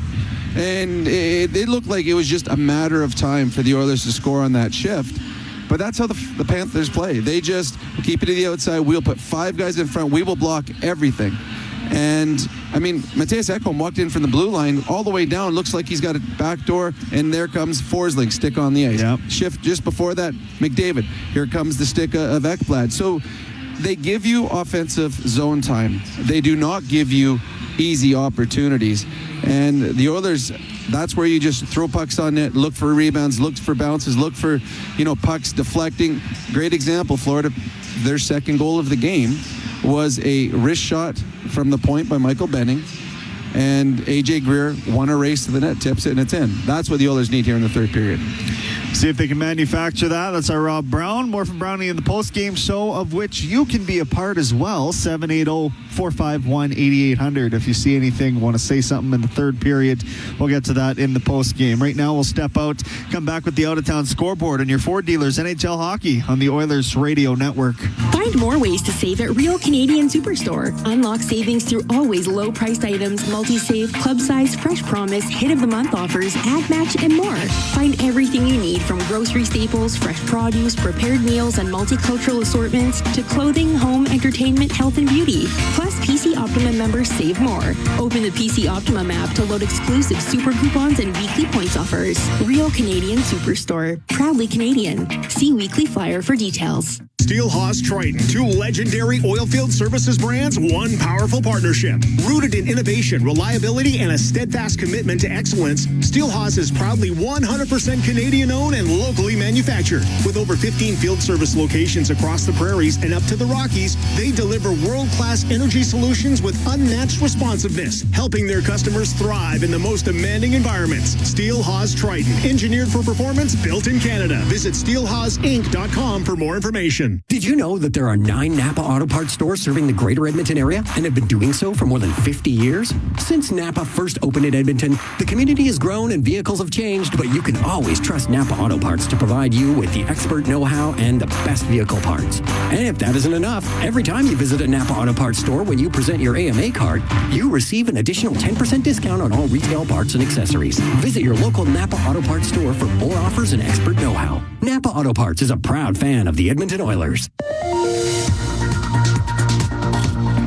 And it looked like it was just a matter of time for the Oilers to score on that shift. But that's how the Panthers play. They just keep it to the outside. We'll put 5 guys in front. We will block everything. And, Matthias Ekholm walked in from the blue line all the way down. Looks like he's got a back door, and there comes Forsling, stick on the ice. Yep. Shift just before that, McDavid. Here comes the stick of Ekblad. So they give you offensive zone time. They do not give you easy opportunities. And the Oilers, that's where you just throw pucks on net, look for rebounds, look for bounces, look for, pucks deflecting. Great example, Florida, their second goal of the game was a wrist shot from the point by Michael Benning. and AJ Greer won a race to the net, tips it, and it's in. That's what the Oilers need here in the third period. See if they can manufacture that. That's our Rob Brown. More from Brownie in the post-game show, of which you can be a part as well. 780-451-8800. If you see anything, want to say something in the third period, we'll get to that in the post-game. Right now, we'll step out, come back with the out-of-town scoreboard and your Ford dealers NHL hockey on the Oilers Radio Network. Find more ways to save at Real Canadian Superstore. Unlock savings through always low-priced items, multi-save, club-size, fresh promise, hit of the month offers, ad match, and more. Find everything you need from grocery staples, fresh produce, prepared meals, and multicultural assortments to clothing, home, entertainment, health, and beauty. Plus, PC Optimum members save more. Open the PC Optimum app to load exclusive super coupons and weekly points offers. Real Canadian Superstore. Proudly Canadian. See weekly flyer for details. Steelhaus Triton, two legendary oilfield services brands, one powerful partnership. Rooted in innovation, reliability, and a steadfast commitment to excellence, Steelhaus is proudly 100% Canadian-owned and locally manufactured. With over 15 field service locations across the prairies and up to the Rockies, they deliver world-class energy solutions with unmatched responsiveness, helping their customers thrive in the most demanding environments. Steelhaus Triton, engineered for performance, built in Canada. Visit steelhausinc.com for more information. Did you know that there are 9 Napa Auto Parts stores serving the greater Edmonton area and have been doing so for more than 50 years? Since Napa first opened in Edmonton, the community has grown and vehicles have changed, but you can always trust Napa Auto Parts to provide you with the expert know-how and the best vehicle parts. And if that isn't enough, every time you visit a Napa Auto Parts store when you present your AMA card, you receive an additional 10% discount on all retail parts and accessories. Visit your local Napa Auto Parts store for more offers and expert know-how. Napa Auto Parts is a proud fan of the Edmonton Oilers.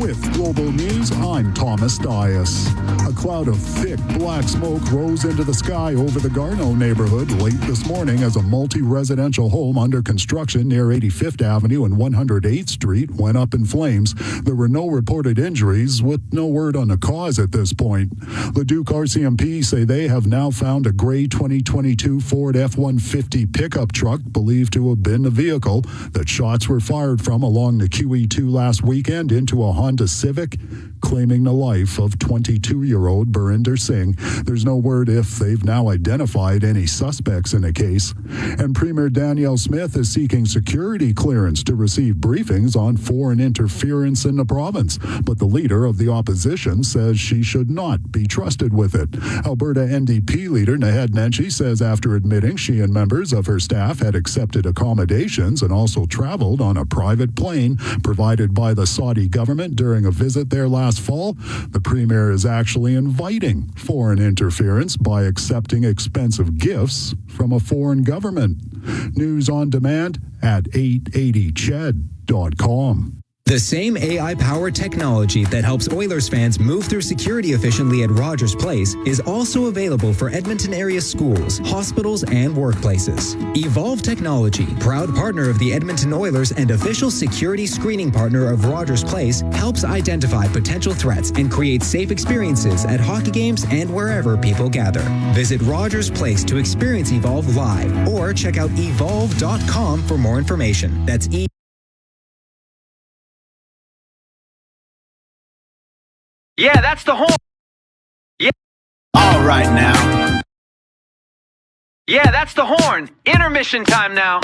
With Global News, I'm Thomas Dias. A cloud of thick black smoke rose into the sky over the Garneau neighborhood late this morning as a multi-residential home under construction near 85th Avenue and 108th Street went up in flames. There were no reported injuries, with no word on the cause at this point. Leduc RCMP say they have now found a gray 2022 Ford F-150 pickup truck believed to have been the vehicle that shots were fired from along the QE2 last weekend into a Honda Civic, claiming the life of 22-year-old Barinder Singh. There's no word if they've now identified any suspects in the case. And Premier Danielle Smith is seeking security clearance to receive briefings on foreign interference in the province. But the leader of the opposition says she should not be trusted with it. Alberta NDP leader Naheed Nenshi says after admitting she and members of her staff had accepted accommodations and also traveled on a private plane provided by the Saudi government during a visit there last fall, the Premier is actually inviting foreign interference by accepting expensive gifts from a foreign government. News on demand at 880ched.com. The same AI-powered technology that helps Oilers fans move through security efficiently at Rogers Place is also available for Edmonton area schools, hospitals, and workplaces. Evolve Technology, proud partner of the Edmonton Oilers and official security screening partner of Rogers Place, helps identify potential threats and create safe experiences at hockey games and wherever people gather. Visit Rogers Place to experience Evolve live or check out evolve.com for more information. That's Yeah, that's the horn. Yeah. All right now. Yeah, that's the horn. Intermission time now.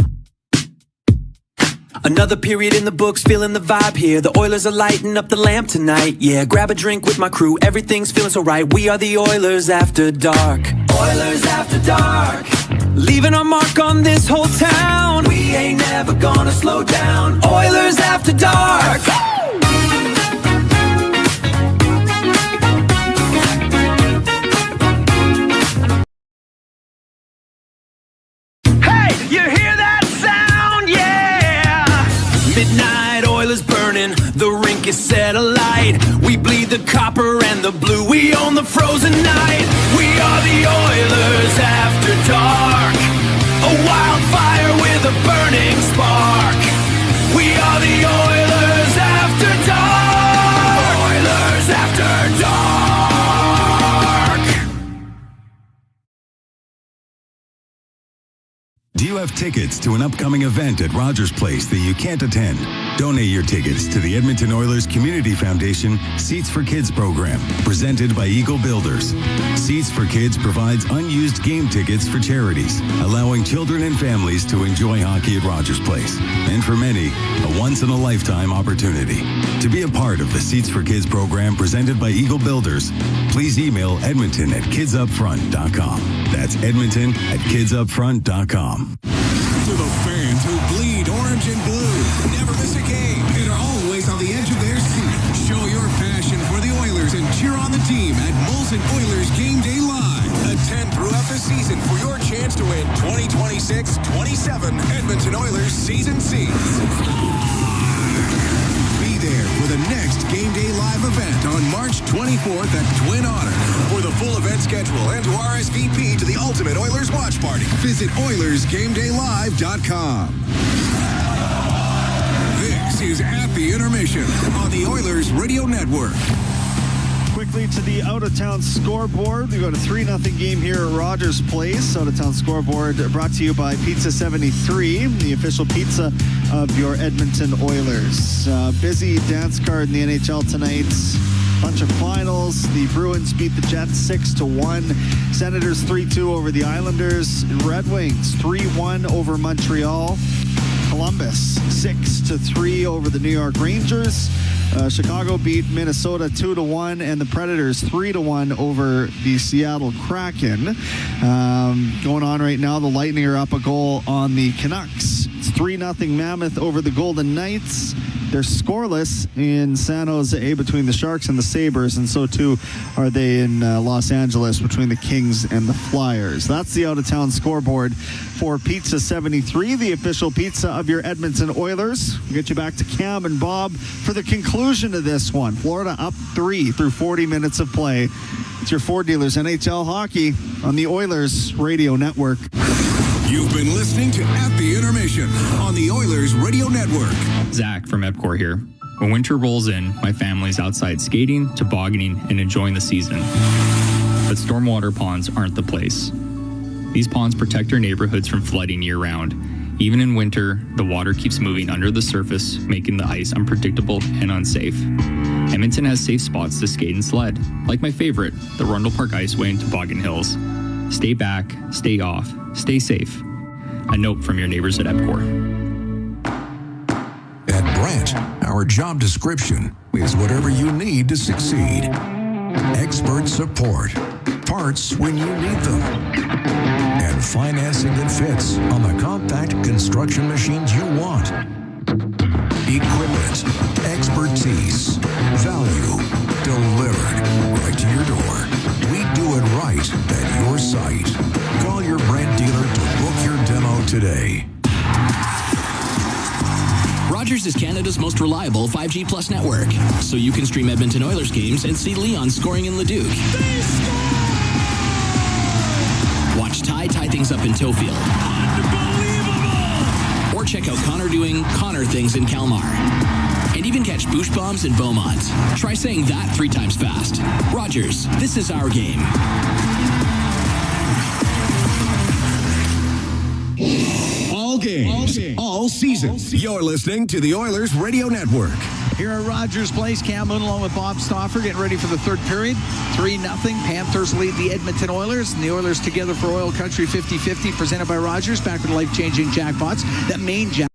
Another period in the books, feeling the vibe here. The Oilers are lighting up the lamp tonight. Yeah, grab a drink with my crew. Everything's feeling so right. We are the Oilers after dark. Oilers after dark. Leaving our mark on this whole town. We ain't never gonna slow down. Oilers after dark. You hear that sound? Yeah! Midnight oil is burning, the rink is set alight. We bleed the copper and the blue, we own the frozen night. We are the Oilers after dark. A wildfire with a burning spark. We are the Oilers after dark. Oilers after dark. Do you have tickets to an upcoming event at Rogers Place that you can't attend? Donate your tickets to the Edmonton Oilers Community Foundation Seats for Kids program, presented by Eagle Builders. Seats for Kids provides unused game tickets for charities, allowing children and families to enjoy hockey at Rogers Place. And for many, a once-in-a-lifetime opportunity. To be a part of the Seats for Kids program presented by Eagle Builders, please email edmonton@kidsupfront.com. That's edmonton@kidsupfront.com. To the fans who bleed orange and blue, never miss a game, and are always on the edge of their seat. Show your passion for the Oilers and cheer on the team at Molson Oilers Game Day Live. Attend throughout the season for your chance to win 2026-27 Edmonton Oilers season seats. Be there for the next Game Day Live event on March 24th at Twin Otter. For the full event schedule and to RSVP to the Ultimate Oilers Watch Party, visit OilersGameDayLive.com. This is At the Intermission on the Oilers Radio Network. Quickly to the out-of-town scoreboard. We got a 3-0 game here at Rogers Place. Out-of-town scoreboard brought to you by Pizza 73, the official pizza of your Edmonton Oilers. Busy dance card in the NHL tonight. Bunch of finals. The Bruins beat the Jets 6-1. Senators 3-2 over the Islanders. Red Wings 3-1 over Montreal. Columbus 6-3 over the New York Rangers. Chicago beat Minnesota 2-1, and the Predators 3-1 over the Seattle Kraken. Going on right now, the Lightning are up a goal on the Canucks. It's 3-0 Mammoth over the Golden Knights. They're scoreless in San Jose between the Sharks and the Sabres, and so too are they in Los Angeles between the Kings and the Flyers. That's the out-of-town scoreboard for Pizza 73, the official pizza of your Edmonton Oilers. We'll get you back to Cam and Bob for the conclusion of this one. Florida up 3 through 40 minutes of play. It's your Ford Dealers NHL Hockey on the Oilers Radio Network. You've been listening to At the Intermission on the Oilers Radio Network. Zach from EPCOR here. When winter rolls in, my family's outside skating, tobogganing, and enjoying the season. But stormwater ponds aren't the place. These ponds protect our neighborhoods from flooding year-round. Even in winter, the water keeps moving under the surface, making the ice unpredictable and unsafe. Edmonton has safe spots to skate and sled, like my favorite, the Rundle Park Iceway in Toboggan Hills. Stay back, stay off, stay safe. A note from your neighbors at EPCOR. At Branch, our job description is whatever you need to succeed. Expert support, parts when you need them, and financing that fits on the compact construction machines you want. Equipment, expertise, value, delivered right to your door. We do it right at your site. Call your Brandt dealer to book your demo today. Rogers is Canada's most reliable 5G Plus network, so you can stream Edmonton Oilers games and see Leon scoring in Leduc. Watch Ty tie things up in Tofield. Or check out Connor doing Connor things in Kalmar. And even catch Boosh Bombs in Beaumont. Try saying that 3 times fast. Rogers, this is our game. All games, all season. You're listening to the Oilers Radio Network. Here at Rogers Place, Cam Moon along with Bob Stauffer getting ready for the third period. 3-0. Panthers lead the Edmonton Oilers. And the Oilers together for OilCountry 50-50 presented by Rogers. Back with life-changing jackpots. That main jackpot.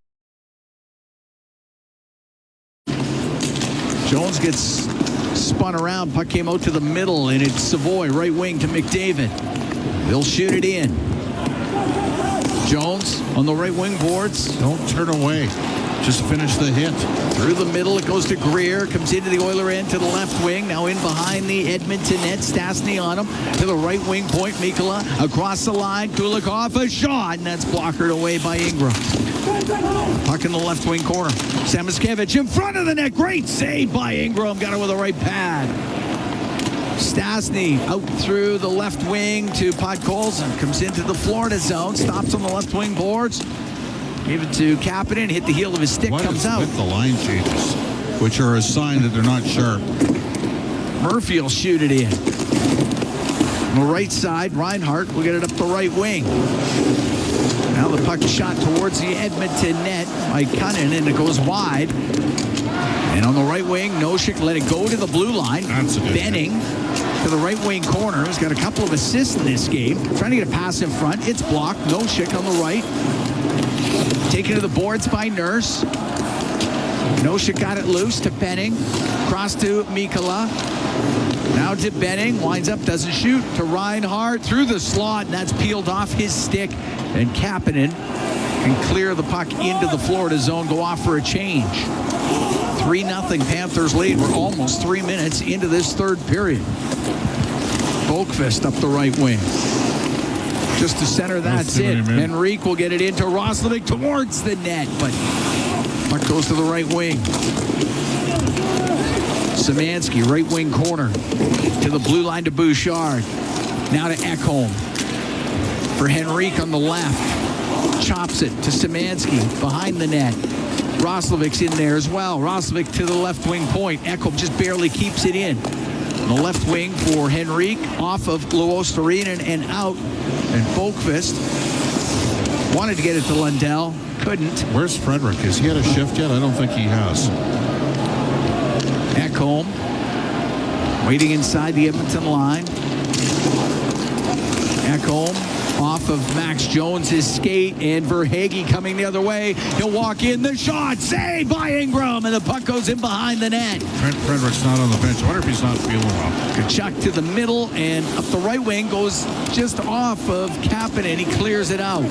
Jones gets spun around. Puck came out to the middle, and it's Savoy, right wing to McDavid. They'll shoot it in. Jones on the right wing boards. Don't turn away. Just finish the hit. Through the middle, it goes to Greer. Comes into the Oiler end to the left wing. Now in behind the Edmonton net. Stastny on him. To the right wing point. Mikula across the line. Kulikov, a shot. And that's blockered away by Ingram. Puck in the left wing corner. Samoskevich in front of the net. Great save by Ingram. Got it with the right pad. Stastny out through the left wing to Podkolzin. Comes into the Florida zone. Stops on the left wing boards. Gave it to Kapanen. Hit the heel of his stick. What comes out. With the line changes, which are a sign that they're not sharp. Murphy will shoot it in. On the right side, Reinhart will get it up the right wing. Now the puck shot towards the Edmonton net by Cunnin, and it goes wide. And on the right wing, Noshik let it go to the blue line. Benning to the right wing corner. He's got a couple of assists in this game. Trying to get a pass in front. It's blocked. Noshik on the right. Taken to the boards by Nurse. Noshik got it loose to Benning. Cross to Mikala. Now to Benning. Winds up, doesn't shoot. To Reinhardt through the slot, and that's peeled off his stick. And Kapanen can clear the puck into the Florida zone, go off for a change. 3-0 Panthers lead. We're almost 3 minutes into this third period. Bolkvist up the right wing. Just to center, that's it. Henrique will get it into Roslovic towards the net, but puck goes to the right wing. Szymanski, right wing corner. To the blue line to Bouchard. Now to Ekholm. For Henrique on the left. Chops it to Szymanski behind the net. Roslovic's in there as well. Roslovic to the left wing point. Ekholm just barely keeps it in. On the left wing for Henrique, off of Luostarinen and out. And Bolkvist wanted to get it to Lundell. Couldn't. Where's Frederick? Has he had a shift yet? I don't think he has. Ekholm waiting inside the Edmonton line. Ekholm off of Max Jones' skate, and Verhaeghe coming the other way. He'll walk in, the shot, saved by Ingram, and the puck goes in behind the net. Trent Frederick's not on the bench. I wonder if he's not feeling well. Kachuk to the middle, and up the right wing, goes just off of Kapanen. He clears it out.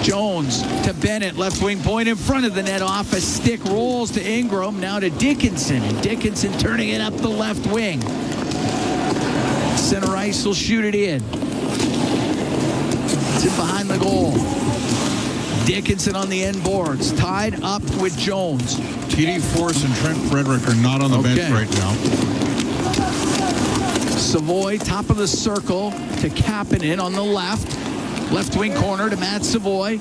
Jones to Bennett, left wing point in front of the net, off a stick, rolls to Ingram, now to Dickinson, and Dickinson turning it up the left wing. Center ice will shoot it in. It's in behind the goal. Dickinson on the end boards, tied up with Jones. TD Force and Trent Frederick are not on the bench right now. Savoy, top of the circle to Kapanen on the left. Left wing corner to Matt Savoy.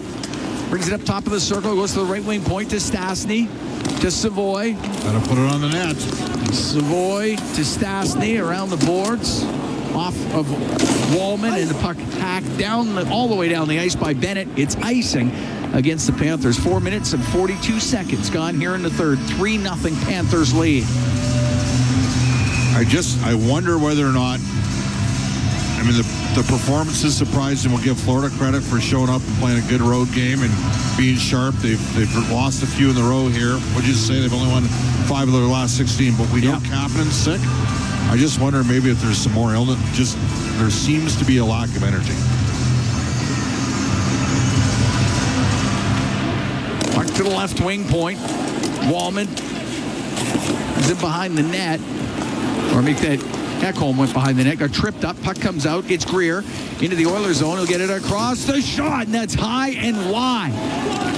Brings it up top of the circle, goes to the right wing point to Stastny. To Savoy. Gotta put it on the net. Savoy to Stastny around the boards. Off of Wallman, and the puck hacked down all the way down the ice by Bennett. It's icing against the Panthers. 4 minutes and 42 seconds gone here in the third. 3-0 Panthers lead. I wonder whether or not, I mean, the performance is surprising. We'll give Florida credit for showing up and playing a good road game and being sharp. They've lost a few in the row here. What'd you say? They've only won 5 of their last 16, but we know Kapanen's sick. I just wonder maybe if there's some more illness. Just there seems to be a lack of energy. Puck to the left wing point. Wallman is in behind the net. Or make that Ekholm went behind the net, got tripped up. Puck comes out. It's Greer into the Oilers zone. He'll get it across the shot, and that's high and wide.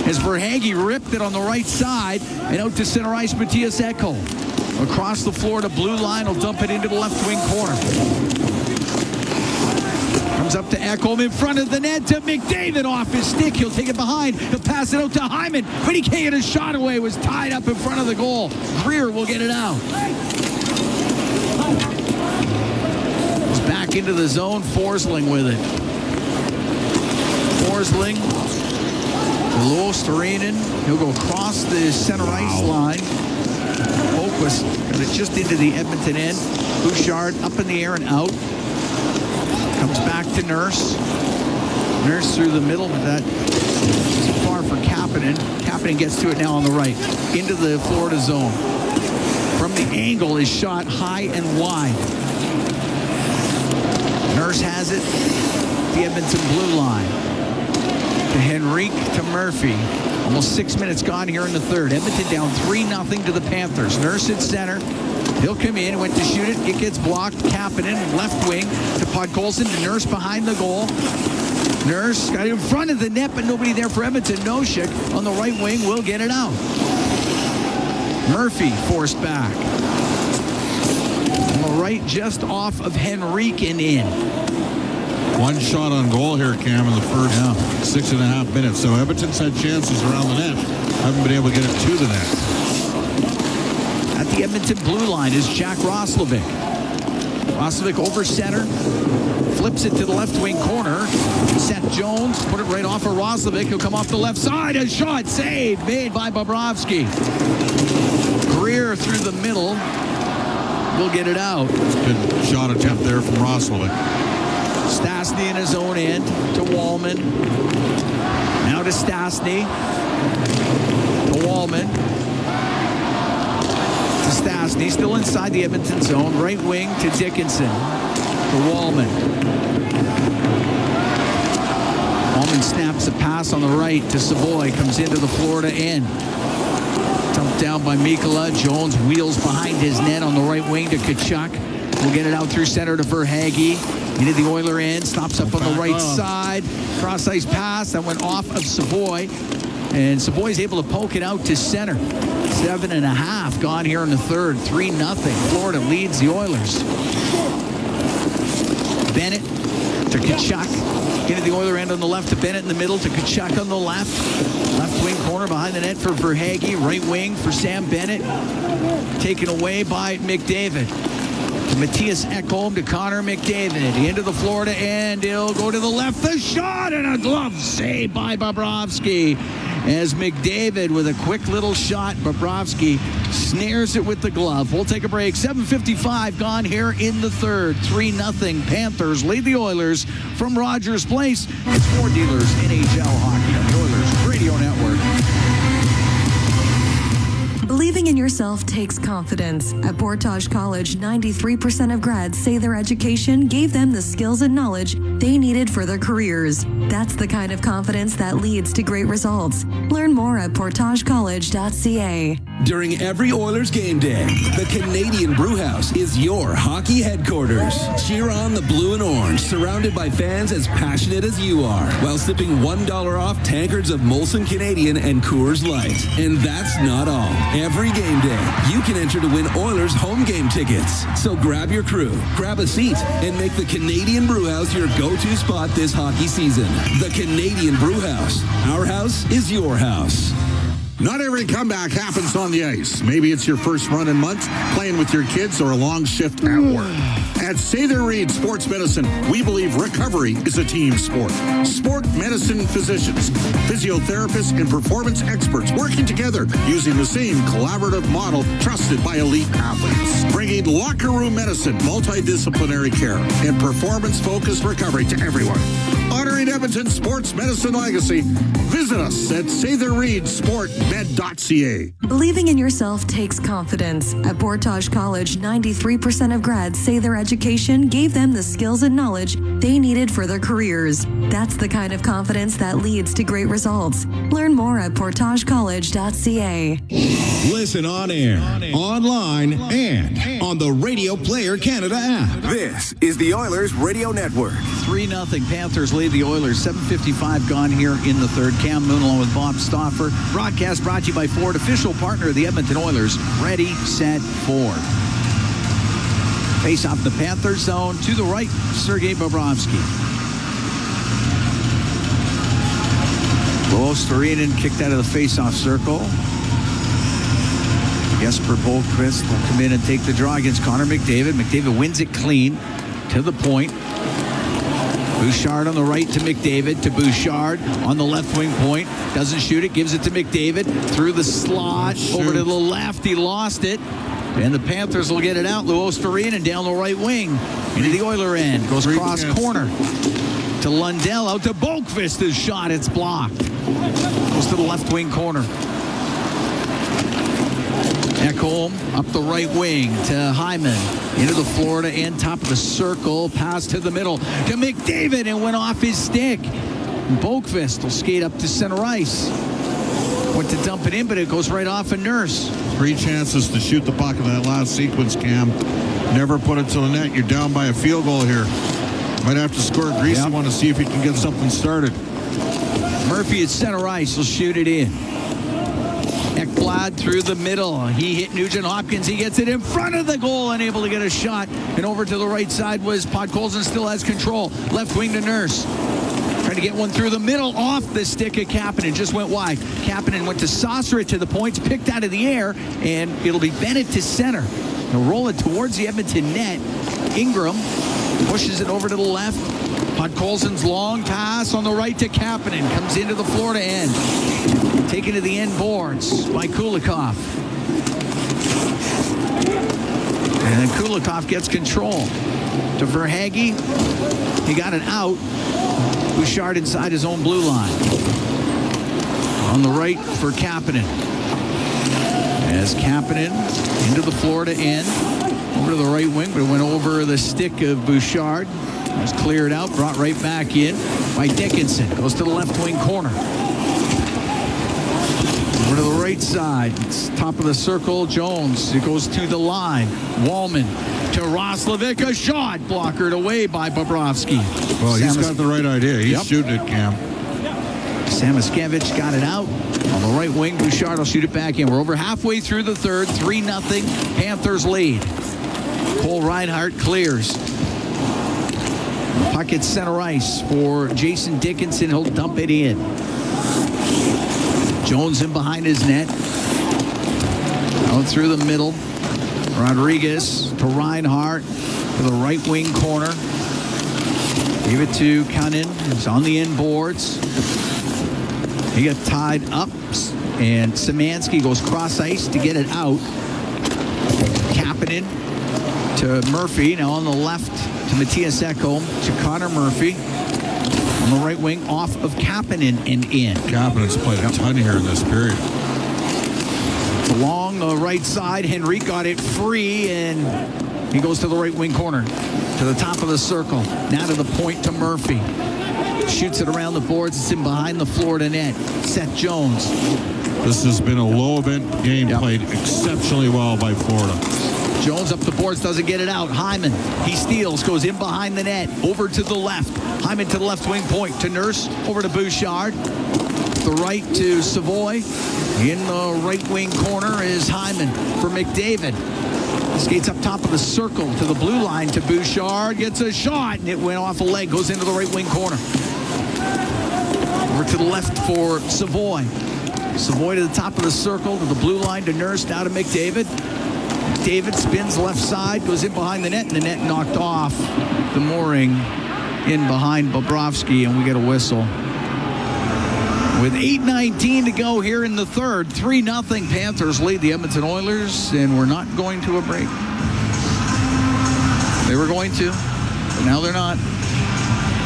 As Verhaeghe ripped it on the right side and out to center ice, Matthias Ekholm. Across the Florida blue line, will dump it into the left wing corner. Comes up to Ekholm in front of the net to McDavid off his stick. He'll take it behind. He'll pass it out to Hyman, but he can't get his shot away. It was tied up in front of the goal. Greer will get it out. It's back into the zone. Forsling with it. Forsling to Luostarinen. He'll go across the center ice line. Boquist got it just into the Edmonton end. Bouchard up in the air and out. Comes back to Nurse. Nurse through the middle, but that is far for Kapanen. Kapanen gets to it now on the right. Into the Florida zone. From the angle is shot high and wide. Nurse has it. The Edmonton blue line. To Henrique, to Murphy. Almost 6 minutes gone here in the third. Edmonton down 3-0 to the Panthers. Nurse at center. He'll come in, went to shoot it. It gets blocked. Kapanen, left wing to Podkolzin. To Nurse behind the goal. Nurse got in front of the net, but nobody there for Edmonton. Noshik on the right wing will get it out. Murphy forced back. On the right, just off of Henrique and in. One shot on goal here, Cam, in the first 6.5 minutes. So Edmonton's had chances around the net. Haven't been able to get it to the net. At the Edmonton blue line is Jack Roslovic. Roslovic over center. Flips it to the left wing corner. Seth Jones. Put it right off of Roslovic. He'll come off the left side. A shot saved. Made by Bobrovsky. Greer through the middle. We'll get it out. Good shot attempt there from Roslovic. Stastny in his own end to Wallman. Now to Stastny. To Wallman. To Stastny. Still inside the Edmonton zone. Right wing to Dickinson. To Wallman. Wallman snaps a pass on the right to Savoy. Comes into the Florida end. Dumped down by Mikkola. Jones wheels behind his net on the right wing to Tkachuk. We'll get it out through center to Verhaeghe. Into the Oiler end. Stops up on the right side. Cross-ice pass that went off of Savoy. And Savoy's able to poke it out to center. 7.5 gone here in the third. 3-0. Florida leads the Oilers. Bennett to Tkachuk. Into the Oiler end on the left to Bennett in the middle to Tkachuk on the left. Left wing corner behind the net for Verhaeghe. Right wing for Sam Bennett. Taken away by McDavid. Matthias Ekholm to Connor McDavid. Into the Florida end. He'll go to the left. The shot and a glove save by Bobrovsky. As McDavid with a quick little shot. Bobrovsky snares it with the glove. We'll take a break. 7:55 gone here in the third. 3-0. Panthers lead the Oilers from Rogers Place. It's Ford Dealers NHL Hockey on the Oilers Radio Network. Believing in yourself takes confidence. At Portage College, 93% of grads say their education gave them the skills and knowledge they needed for their careers. That's the kind of confidence that leads to great results. Learn more at portagecollege.ca. During every Oilers game day, the Canadian Brewhouse is your hockey headquarters. Cheer on the blue and orange, surrounded by fans as passionate as you are, while sipping $1 off tankards of Molson Canadian and Coors Light. And that's not all. Every game day, you can enter to win Oilers home game tickets. So grab your crew, grab a seat, and make the Canadian Brewhouse your go-to spot this hockey season. The Canadian Brewhouse. Our house is your house. Not every comeback happens on the ice. Maybe it's your first run in months, playing with your kids, or a long shift at work. At Sather Reed Sports Medicine, we believe recovery is a team sport. Sport medicine physicians, physiotherapists, and performance experts working together using the same collaborative model trusted by elite athletes. Bringing locker room medicine, multidisciplinary care, and performance-focused recovery to everyone. Honoring Edmonton's sports medicine legacy, visit us at SatherReedSportMed.ca. Believing in yourself takes confidence. At Portage College, 93% of grads say their education gave them the skills and knowledge they needed for their careers. That's the kind of confidence that leads to great results. Learn more at portagecollege.ca. Listen on air, online, and on the Radio Player Canada app. This is the Oilers Radio Network. 3-0. Panthers lead the Oilers. 7:55 gone here in the third. Cam Moon along with Bob Stauffer. Broadcast brought to you by Ford, official partner of the Edmonton Oilers. Ready, set, Ford. Face off the Panthers zone to the right, Sergei Bobrovsky. Luostarinen kicked out of the face-off circle. Jesper Bohlqvist will come in and take the draw against Connor McDavid. McDavid wins it clean to the point. Bouchard on the right to McDavid, to Bouchard on the left wing point. Doesn't shoot it, gives it to McDavid. Through the slot, over to the left. He lost it. And the Panthers will get it out. Luostarinen down the right wing. Into the Oiler end. Goes cross corner to Lundell. Out to Bohlqvist. His shot. It's blocked. Goes to the left wing corner. Ekholm up the right wing to Hyman. Into the Florida end. Top of the circle. Pass to the middle to McDavid. And went off his stick. Bohlqvist will skate up to center ice. Went to dump it in, but it goes right off a Nurse. 3 chances to shoot the puck in that last sequence, Cam. Never put it to the net. You're down by a field goal here. Might have to score a greasy one to see if you can get something started. Murphy at center ice will shoot it in. Ekblad through the middle. He hit Nugent Hopkins. He gets it in front of the goal, unable to get a shot. And over to the right side was Podkolzin, still has control. Left wing to Nurse. Trying to get one through the middle off the stick of Kapanen. Just went wide. Kapanen went to saucer it to the points, picked out of the air, and it'll be Bennett to center. They'll roll it towards the Edmonton net. Ingram Pushes it over to the left. Podkolzin's long pass on the right to Kapanen. Comes into the Florida end. Taken to the end boards by Kulikov. And then Kulikov gets control. To Verhaeghe. He got it out. Bouchard inside his own blue line. On the right for Kapanen. As Kapanen into the Florida end. Over to the right wing, but it went over the stick of Bouchard. It was cleared out, brought right back in by Dickinson. Goes to the left wing corner. Over to the right side. It's top of the circle. Jones. It goes to the line. Wallman to Roslovic. A shot blockered away by Bobrovsky. Well, he's got the right idea. He's shooting it, Cam. Samoskevich got it out. On the right wing, Bouchard will shoot it back in. We're over halfway through the third. 3-0. Panthers lead. Cole Reinhardt clears. Puck at center ice for Jason Dickinson. He'll dump it in. Jones in behind his net. Out through the middle. Rodriguez to Reinhardt to the right wing corner. Gave it to Cunnin. He's on the end boards. He got tied up. And Szymanski goes cross ice to get it out. Kapanen to Murphy. Now on the left to Matthias Ekholm. To Connor Murphy. On the right wing off of Kapanen and in. Kapanen's played a ton here in this period. Along the right side, Henrique got it free, and he goes to the right wing corner. To the top of the circle. Now to the point to Murphy. Shoots it around the boards. It's in behind the Florida net. Seth Jones. This has been a low event game played exceptionally well by Florida. Jones up the boards, doesn't get it out. Hyman, he steals, goes in behind the net, over to the left. Hyman to the left wing point, to Nurse, over to Bouchard. The right to Savoy. In the right wing corner is Hyman for McDavid. Skates up top of the circle to the blue line to Bouchard. Gets a shot, and it went off a leg, goes into the right wing corner. Over to the left for Savoy. Savoy to the top of the circle, to the blue line to Nurse, now to McDavid. David spins left side, goes in behind the net, and the net knocked off the mooring in behind Bobrovsky, and we get a whistle. With 8:19 to go here in the third, 3-0 Panthers lead the Edmonton Oilers, and we're not going to a break. They were going to, but now they're not.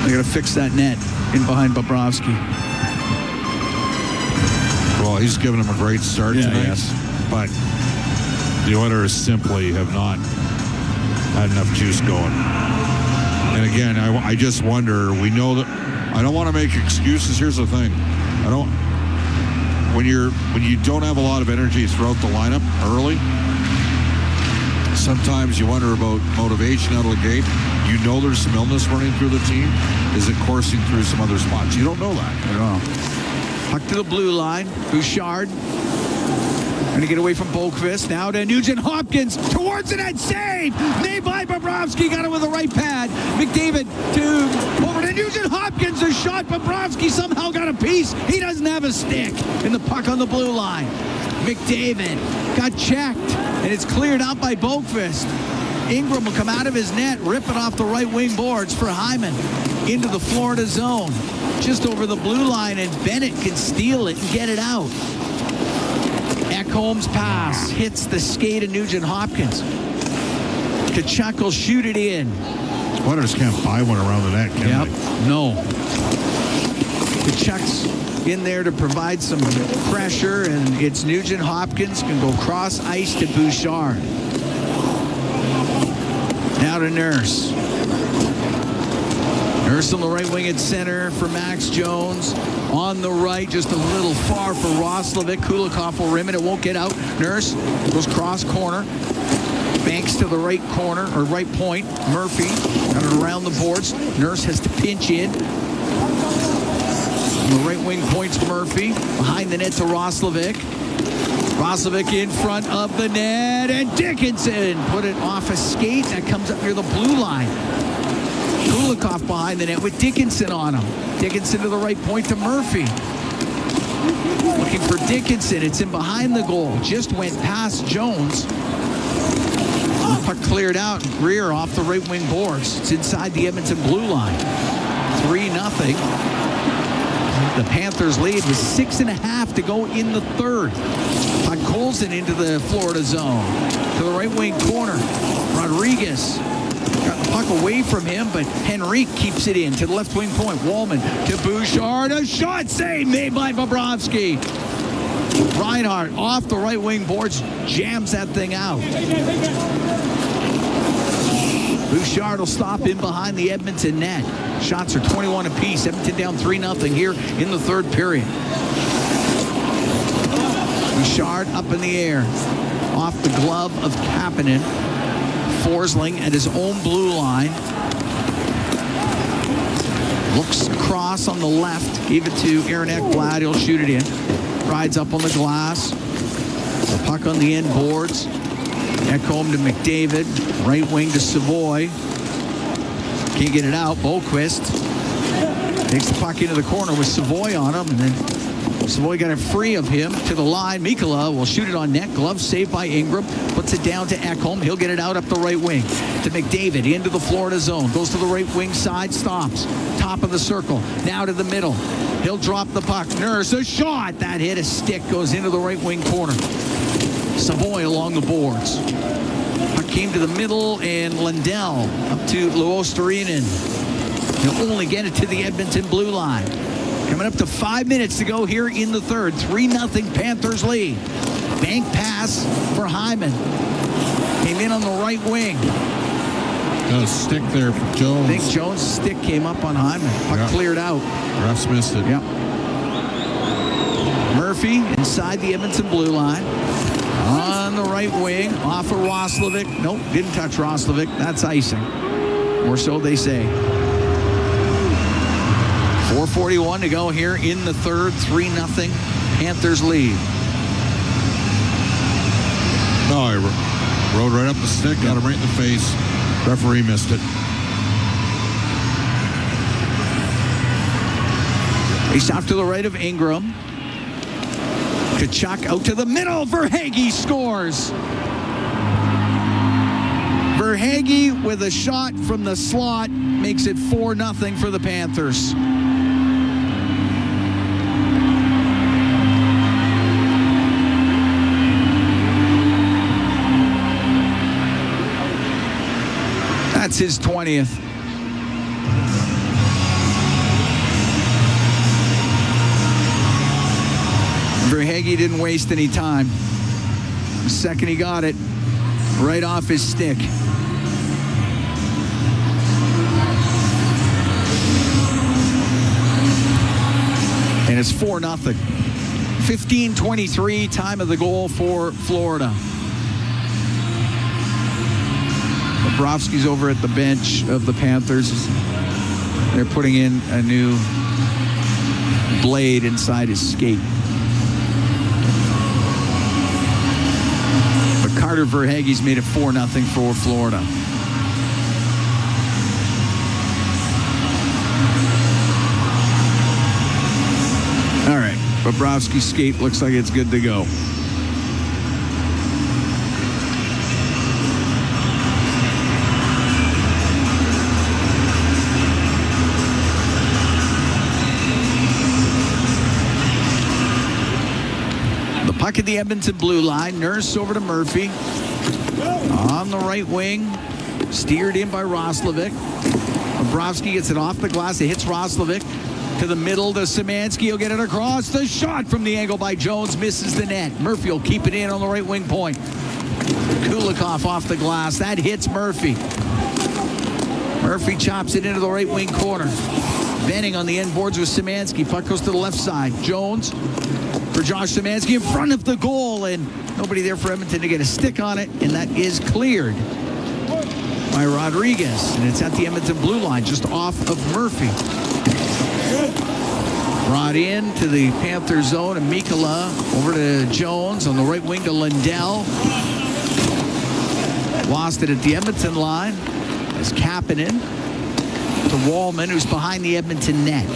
They got to fix that net in behind Bobrovsky. Well, he's given him a great start tonight, but the Oilers simply have not had enough juice going. And again, I just wonder, we know that I don't want to make excuses. Here's the thing. When you don't have a lot of energy throughout the lineup early, sometimes you wonder about motivation out of the gate. You know there's some illness running through the team. Is it coursing through some other spots? You don't know that. I don't know. Puck to the blue line. Bouchard. Trying to get away from Boqvist. Now to Nugent Hopkins. Towards the net. Save! Made by Bobrovsky. Got it with the right pad. McDavid over to Nugent Hopkins. A shot. Bobrovsky somehow got a piece. He doesn't have a stick. And the puck on the blue line. McDavid got checked. And it's cleared out by Boqvist. Ingram will come out of his net. Rip it off the right wing boards for Hyman. Into the Florida zone. Just over the blue line. And Bennett can steal it and get it out. Ekholm's pass hits the skate of Nugent Hopkins. Tkachuk will shoot it in. Oilers can't buy one around the net, can they? No. Tkachuk's in there to provide some pressure, and it's Nugent Hopkins can go cross ice to Bouchard. Now to Nurse. Nurse on the right wing at center for Max Jones. On the right, just a little far for Roslovic. Kulikov will rim it. It won't get out. Nurse goes cross corner. Banks to the right corner, or right point. Murphy got it around the boards. Nurse has to pinch in. On the right wing points Murphy. Behind the net to Roslovic. Roslovic in front of the net. And Dickinson put it off a skate. That comes up near the blue line. Kulikov behind the net with Dickinson on him. Dickinson to the right point to Murphy. Looking for Dickinson. It's in behind the goal. Just went past Jones. The puck cleared out. Greer off the right wing boards. It's inside the Edmonton blue line. 3-0. The Panthers lead with 6.5 to go in the third. Puck Colson into the Florida zone. To the right wing corner. Rodriguez got the puck away from him, but Henrique keeps it in to the left wing point. Wallman to Bouchard. A shot save made by Bobrovsky. Reinhart off the right wing boards, jams that thing out. Bouchard will stop in behind the Edmonton net. Shots are 21 apiece. Edmonton down 3-0 here in the third period. Bouchard up in the air. Off the glove of Kapanen. Forsling at his own blue line. Looks across on the left. Gave it to Aaron Ekblad. He'll shoot it in. Rides up on the glass. The puck on the end boards. Ekholm to McDavid. Right wing to Savoy. Can't get it out. Boquist takes the puck into the corner with Savoy on him. And then Savoy got it free of him to the line. Mikkola will shoot it on net. Glove saved by Ingram. Puts it down to Ekholm. He'll get it out up the right wing to McDavid into the Florida zone. Goes to the right wing side. Stops. Top of the circle. Now to the middle. He'll drop the puck. Nurse, a shot. That hit a stick. Goes into the right wing corner. Savoy along the boards. Puck came to the middle, and Lundell up to Luostarinen. He'll only get it to the Edmonton blue line. Coming up to 5 minutes to go here in the third. 3-0 Panthers lead. Bank pass for Hyman. Came in on the right wing. Got a stick there for Jones. I think Jones' stick came up on Hyman. Puck cleared out. Refs missed it. Yep. Murphy inside the Edmonton blue line. On the right wing, off of Roslovic. Nope, didn't touch Roslovic. That's icing. Or so they say. 4:41 to go here in the third. 3-0 Panthers lead. No, he rode right up the stick, got him right in the face. Referee missed it. He's off to the right of Ingram. Tkachuk out to the middle. Verhaeghe scores. Verhaeghe with a shot from the slot makes it 4-0 for the Panthers. That's his 20th. Verhaeghe didn't waste any time. The second he got it, right off his stick. And it's 4-0. 15:23, time of the goal for Florida. Bobrovsky's over at the bench of the Panthers. They're putting in a new blade inside his skate. But Carter Verhaeghe's made it 4-0 for Florida. All right, Bobrovsky's skate looks like it's good to go. Puck at the Edmonton blue line. Nurse over to Murphy. On the right wing. Steered in by Roslovic. Bobrovsky gets it off the glass. It hits Roslovic. To the middle to Szymanski. He'll get it across. The shot from the angle by Jones misses the net. Murphy will keep it in on the right wing point. Kulikov off the glass. That hits Murphy. Murphy chops it into the right wing corner. Benning on the end boards with Szymanski. Puck goes to the left side. Jones for Josh Szymanski in front of the goal, and nobody there for Edmonton to get a stick on it, and that is cleared by Rodriguez, and it's at the Edmonton blue line, just off of Murphy. Brought in to the Panther zone, and Mikkola over to Jones on the right wing to Lundell. Lost it at the Edmonton line as Kapanen to Wallman, who's behind the Edmonton net.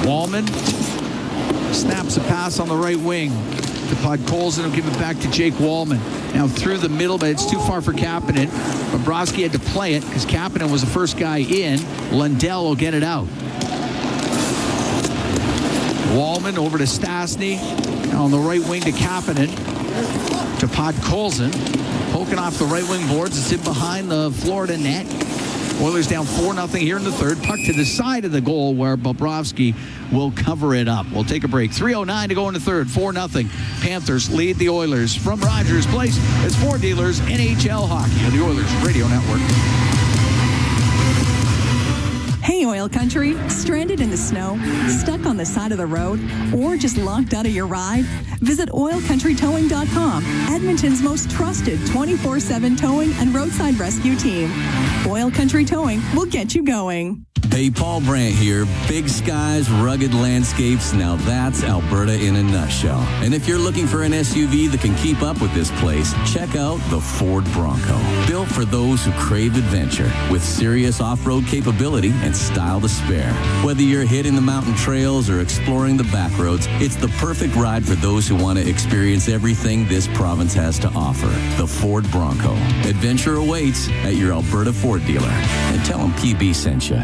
Wallman snaps a pass on the right wing to Podkolzin. He'll give it back to Jake Wallman. Now through the middle, but it's too far for Kapanen. Bobrovsky had to play it because Kapanen was the first guy in. Lundell will get it out. Wallman over to Stastny. Now on the right wing to Kapanen. To Podkolzin. Poking off the right wing boards. It's in behind the Florida net. Oilers down 4-0 here in the third. Puck to the side of the goal where Bobrovsky will cover it up. We'll take a break. 3:09 to go in the third. 4-0. Panthers lead the Oilers from Rogers Place. It's Ford Dealers NHL Hockey on the Oilers Radio Network. Hey, Oil Country. Stranded in the snow? Stuck on the side of the road? Or just locked out of your ride? Visit OilCountryTowing.com, Edmonton's most trusted 24/7 towing and roadside rescue team. Oil Country Towing will get you going. Hey, Paul Brandt here. Big skies, rugged landscapes. Now that's Alberta in a nutshell. And if you're looking for an SUV that can keep up with this place, check out the Ford Bronco. Built for those who crave adventure, with serious off-road capability and style to spare. Whether you're hitting the mountain trails or exploring the back roads, it's the perfect ride for those who want to experience everything this province has to offer. The Ford Bronco. Adventure awaits at your Alberta Ford dealer. And tell them PB sent you.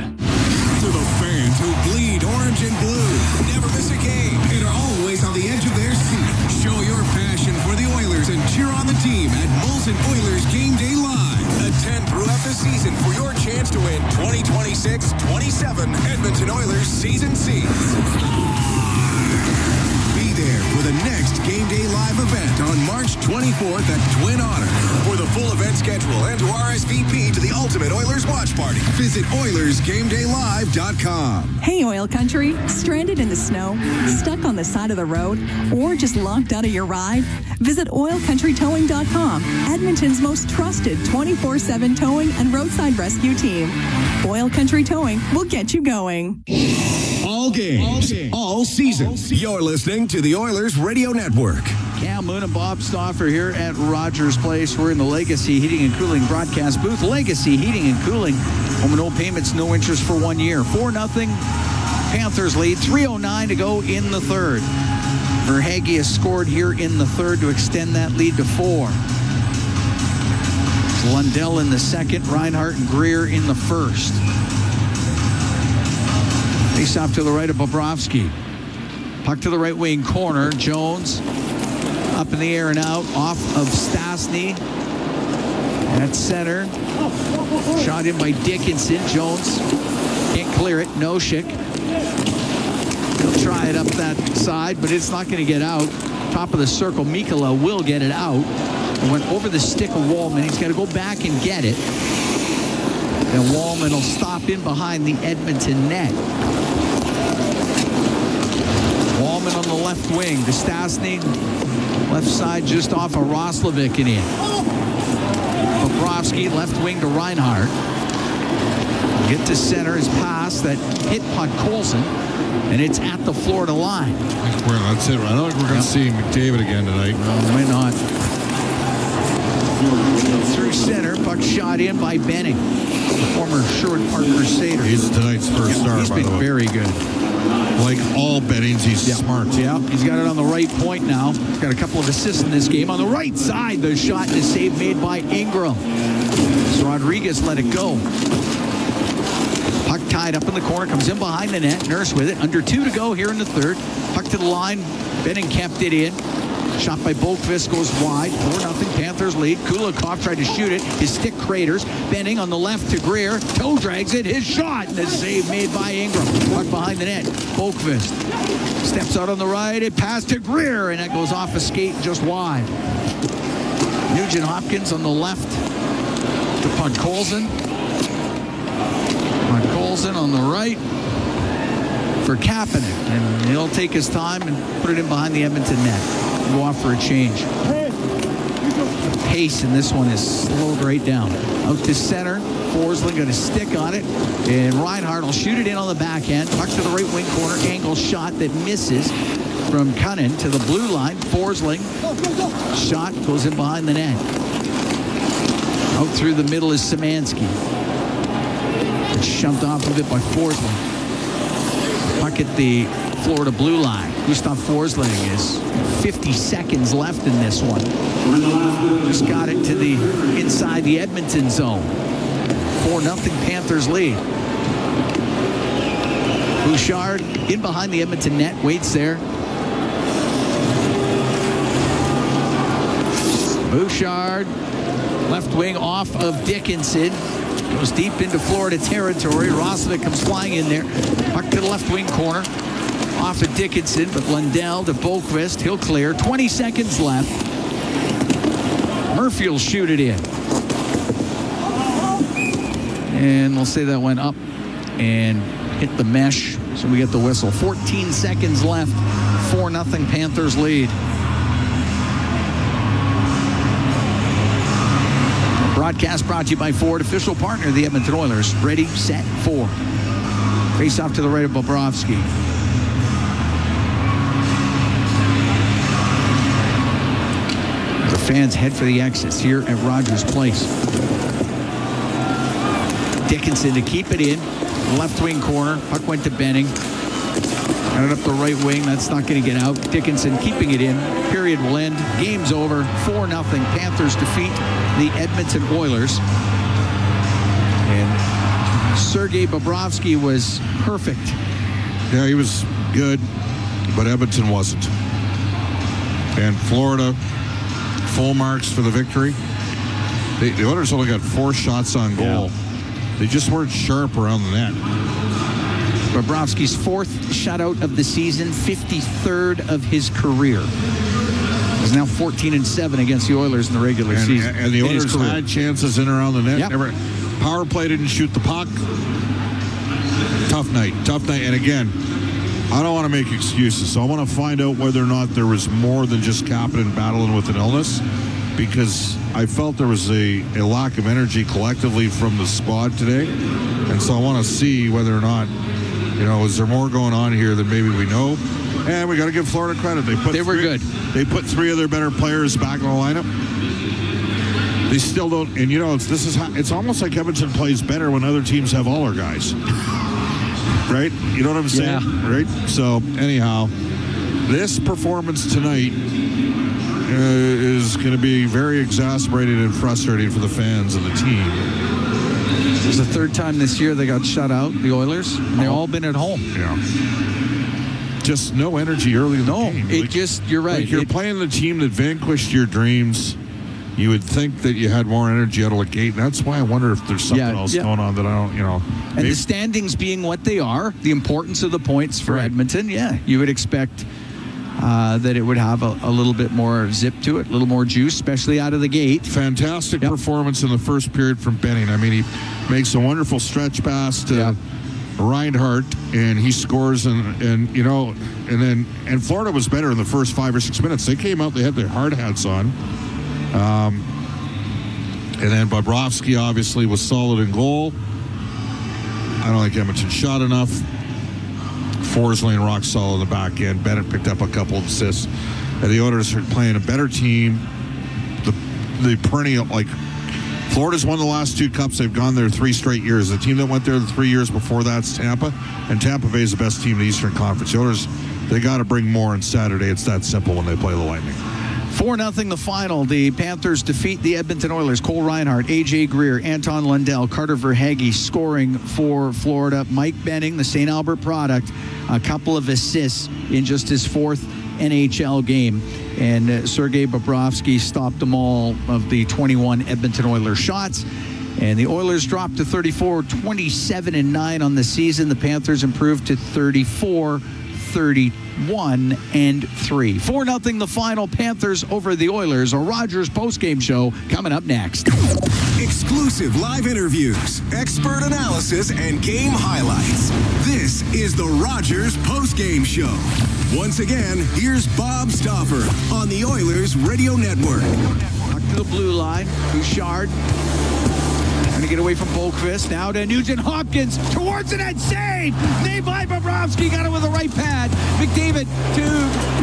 To the fans who bleed orange and blue, never miss a game, and are always on the edge of their seat. Show your passion for the Oilers and cheer on the team at Molson Oilers Game Day Live. Attend throughout the season for your chance to win 2026-27 Edmonton Oilers season seats. Be there for the next Game Day Live event on March 24th at Twin Otter. For the full event schedule and to RSVP to the Ultimate Oilers Watch Party, visit OilersGameDayLive.com. Hey, Oil Country. Stranded in the snow? Stuck on the side of the road? Or just locked out of your ride? Visit OilCountryTowing.com, Edmonton's most trusted 24/7 towing and roadside rescue team. Oil Country Towing will get you going. All games, all season. You're listening to the Oilers Radio Network. Cam Moon and Bob Stauffer here at Rogers Place. We're in the Legacy Heating and Cooling broadcast booth. Legacy Heating and Cooling. Home and no payments, no interest for 1 year. 4-0. Panthers lead. 3:09 to go in the third. Verhaeghe has scored here in the third to extend that lead to 4. It's Lundell in the second. Reinhart and Greer in the first. Face off to the right of Bobrovsky. Puck to the right wing corner. Jones up in the air and out. Off of Stastny. At center. Shot in by Dickinson. Jones can't clear it. Noshik. He'll try it up that side, but it's not going to get out. Top of the circle. Mikkola will get it out. It went over the stick of Wallman. He's got to go back and get it. And Wallman will stop in behind the Edmonton net. Wallman on the left wing to Stastny. Left side just off of Roslovic and in. Bobrovsky left wing to Reinhart. Get to center. His pass that hit Podkolzin. And it's at the Florida line. That's it. I don't think we're going to see McDavid again tonight. No, why not? Through center. Puck shot in by Benning. The former Sherwood Park Crusader. He's tonight's first star, he's by the way. been very good. Like all Bennings, he's smart. Yeah, he's got it on the right point now. He's got a couple of assists in this game. On the right side, the shot and the save made by Ingram. So Rodriguez let it go. Puck tied up in the corner, comes in behind the net. Nurse with it. Under 2 to go here in the third. Puck to the line. Benning kept it in. Shot by Boqvist goes wide. 4-0 Panthers lead. Kulikov tried to shoot it. His stick craters. Benning on the left to Greer. Toe drags it. His shot. And the save made by Ingram. Puck behind the net. Boqvist steps out on the right. It passed to Greer. And that goes off a skate just wide. Nugent Hopkins on the left to Podkolzin. Podkolzin on the right for Kapanen. And he'll take his time and put it in behind the Edmonton net. Go off for a change. The pace in this one is slowed right down. Out to center. Forsling got a stick on it. And Reinhart will shoot it in on the backhand. Puck to the right wing corner. Angle shot that misses from Cunnin to the blue line. Forsling. Shot goes in behind the net. Out through the middle is Szymanski. It's shoved off of it by Forsling. Puck at the Florida blue line. Gustav Forsling is 50 seconds left in this one. Just got it to the inside the Edmonton zone. 4-0 Panthers lead. Bouchard in behind the Edmonton net, waits there. Bouchard, left wing off of Dickinson. Goes deep into Florida territory. Roslovic comes flying in there. Puck to the left wing corner. Off of Dickinson, but Lundell to Boqvist. He'll clear. 20 seconds left. Murphy will shoot it in. And we'll say that went up and hit the mesh. So we get the whistle. 14 seconds left. 4-0 Panthers lead. Broadcast brought to you by Ford, official partner of the Edmonton Oilers. Ready, set, 4. Face off to the right of Bobrovsky. The fans head for the exits here at Rogers Place. Dickinson to keep it in. Left wing corner. Puck went to Benning. Got it up the right wing. That's not going to get out. Dickinson keeping it in. Period will end. Game's over. 4-0. Panthers defeat the Edmonton Oilers. And Sergei Bobrovsky was perfect. Yeah, he was good, but Edmonton wasn't. And Florida, full marks for the victory. The Oilers only got 4 shots on goal. Yeah. They just weren't sharp around the net. Bobrovsky's 4th shutout of the season, 53rd of his career. He's now 14-7 against the Oilers in the regular season. And the Oilers had chances in around the net. Yep. Never, power play didn't shoot the puck. Tough night. And again, I don't want to make excuses. So I want to find out whether or not there was more than just Kapanen battling with an illness, because I felt there was a lack of energy collectively from the squad today. And so I want to see whether or not, is there more going on here than maybe we know? And we got to give Florida credit. They were good. They put 3 of their better players back in the lineup. They still don't. And it's almost like Edmonton plays better when other teams have all our guys. Right? You know what I'm saying? Yeah. Right? So anyhow, this performance tonight is going to be very exasperating and frustrating for the fans and the team. This is the 3rd time this year they got shut out, the Oilers, and they've all been at home. Yeah. Just no energy early in the game. You're right. Like you're playing the team that vanquished your dreams. You would think that you had more energy out of the gate. And that's why I wonder if there's something else going on that I don't, And the standings being what they are, the importance of the points for Edmonton, you would expect that it would have a little bit more zip to it, a little more juice, especially out of the gate. Fantastic performance in the first period from Benning. I mean, he makes a wonderful stretch pass to Reinhart, and he scores, and Florida was better in the first 5 or 6 minutes. They came out, they had their hard hats on. And then Bobrovsky obviously was solid in goal. I don't think Edmonton shot enough. Forsling rock solid in the back end. Bennett picked up a couple of assists. And the Oilers are playing a better team. The perennial, Florida's won the last 2 cups. They've gone there 3 straight years. The team that went there the 3 years before that's Tampa. And Tampa Bay is the best team in the Eastern Conference. The Oilers, they got to bring more on Saturday. It's that simple when they play the Lightning. 4-0 the final. The Panthers defeat the Edmonton Oilers. Cole Reinhart, A.J. Greer, Anton Lundell, Carter Verhaeghe scoring for Florida. Mike Benning, the St. Albert product, a couple of assists in just his 4th NHL game. And Sergei Bobrovsky stopped them all of the 21 Edmonton Oilers shots. And the Oilers dropped to 34, 27-9 on the season. The Panthers improved to 34, 31-3. 4-0 the final. Panthers over the Oilers. A Rogers postgame show coming up next. Exclusive live interviews, expert analysis, and game highlights. This is the Rogers postgame show. Once again, here's Bob Stauffer on the Oilers Radio Network. Back to the blue line. Bouchard trying to get away from Boqvist. Now to Nugent Hopkins towards the net. Save! Made by Bobrovsky. Got it with the right pad. McDavid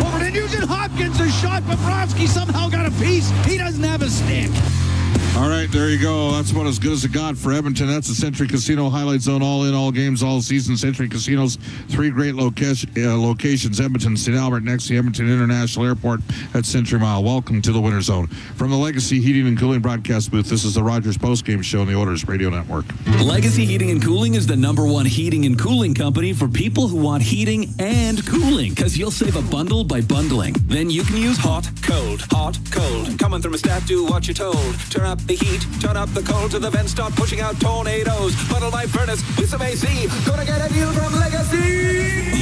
over to Nugent Hopkins. A shot. Bobrovsky somehow got a piece. He doesn't have a stick. All right, there you go. That's about as good as it got for Edmonton. That's the Century Casino Highlight Zone, all in, all games, all season. Century Casinos, 3 great locations. Edmonton, St. Albert, next to Edmonton International Airport at Century Mile. Welcome to the Winter Zone. From the Legacy Heating and Cooling broadcast booth, this is the Rogers Postgame Show on the Oilers Radio Network. Legacy Heating and Cooling is the #1 heating and cooling company for people who want heating and cooling, because you'll save a bundle by bundling. Then you can use hot, cold, coming from a stat, do what you're told. Turn up the heat, turn up the cold, to the vents start pushing out tornadoes. Bundle my furnace with some AC, gonna get a deal from Legacy.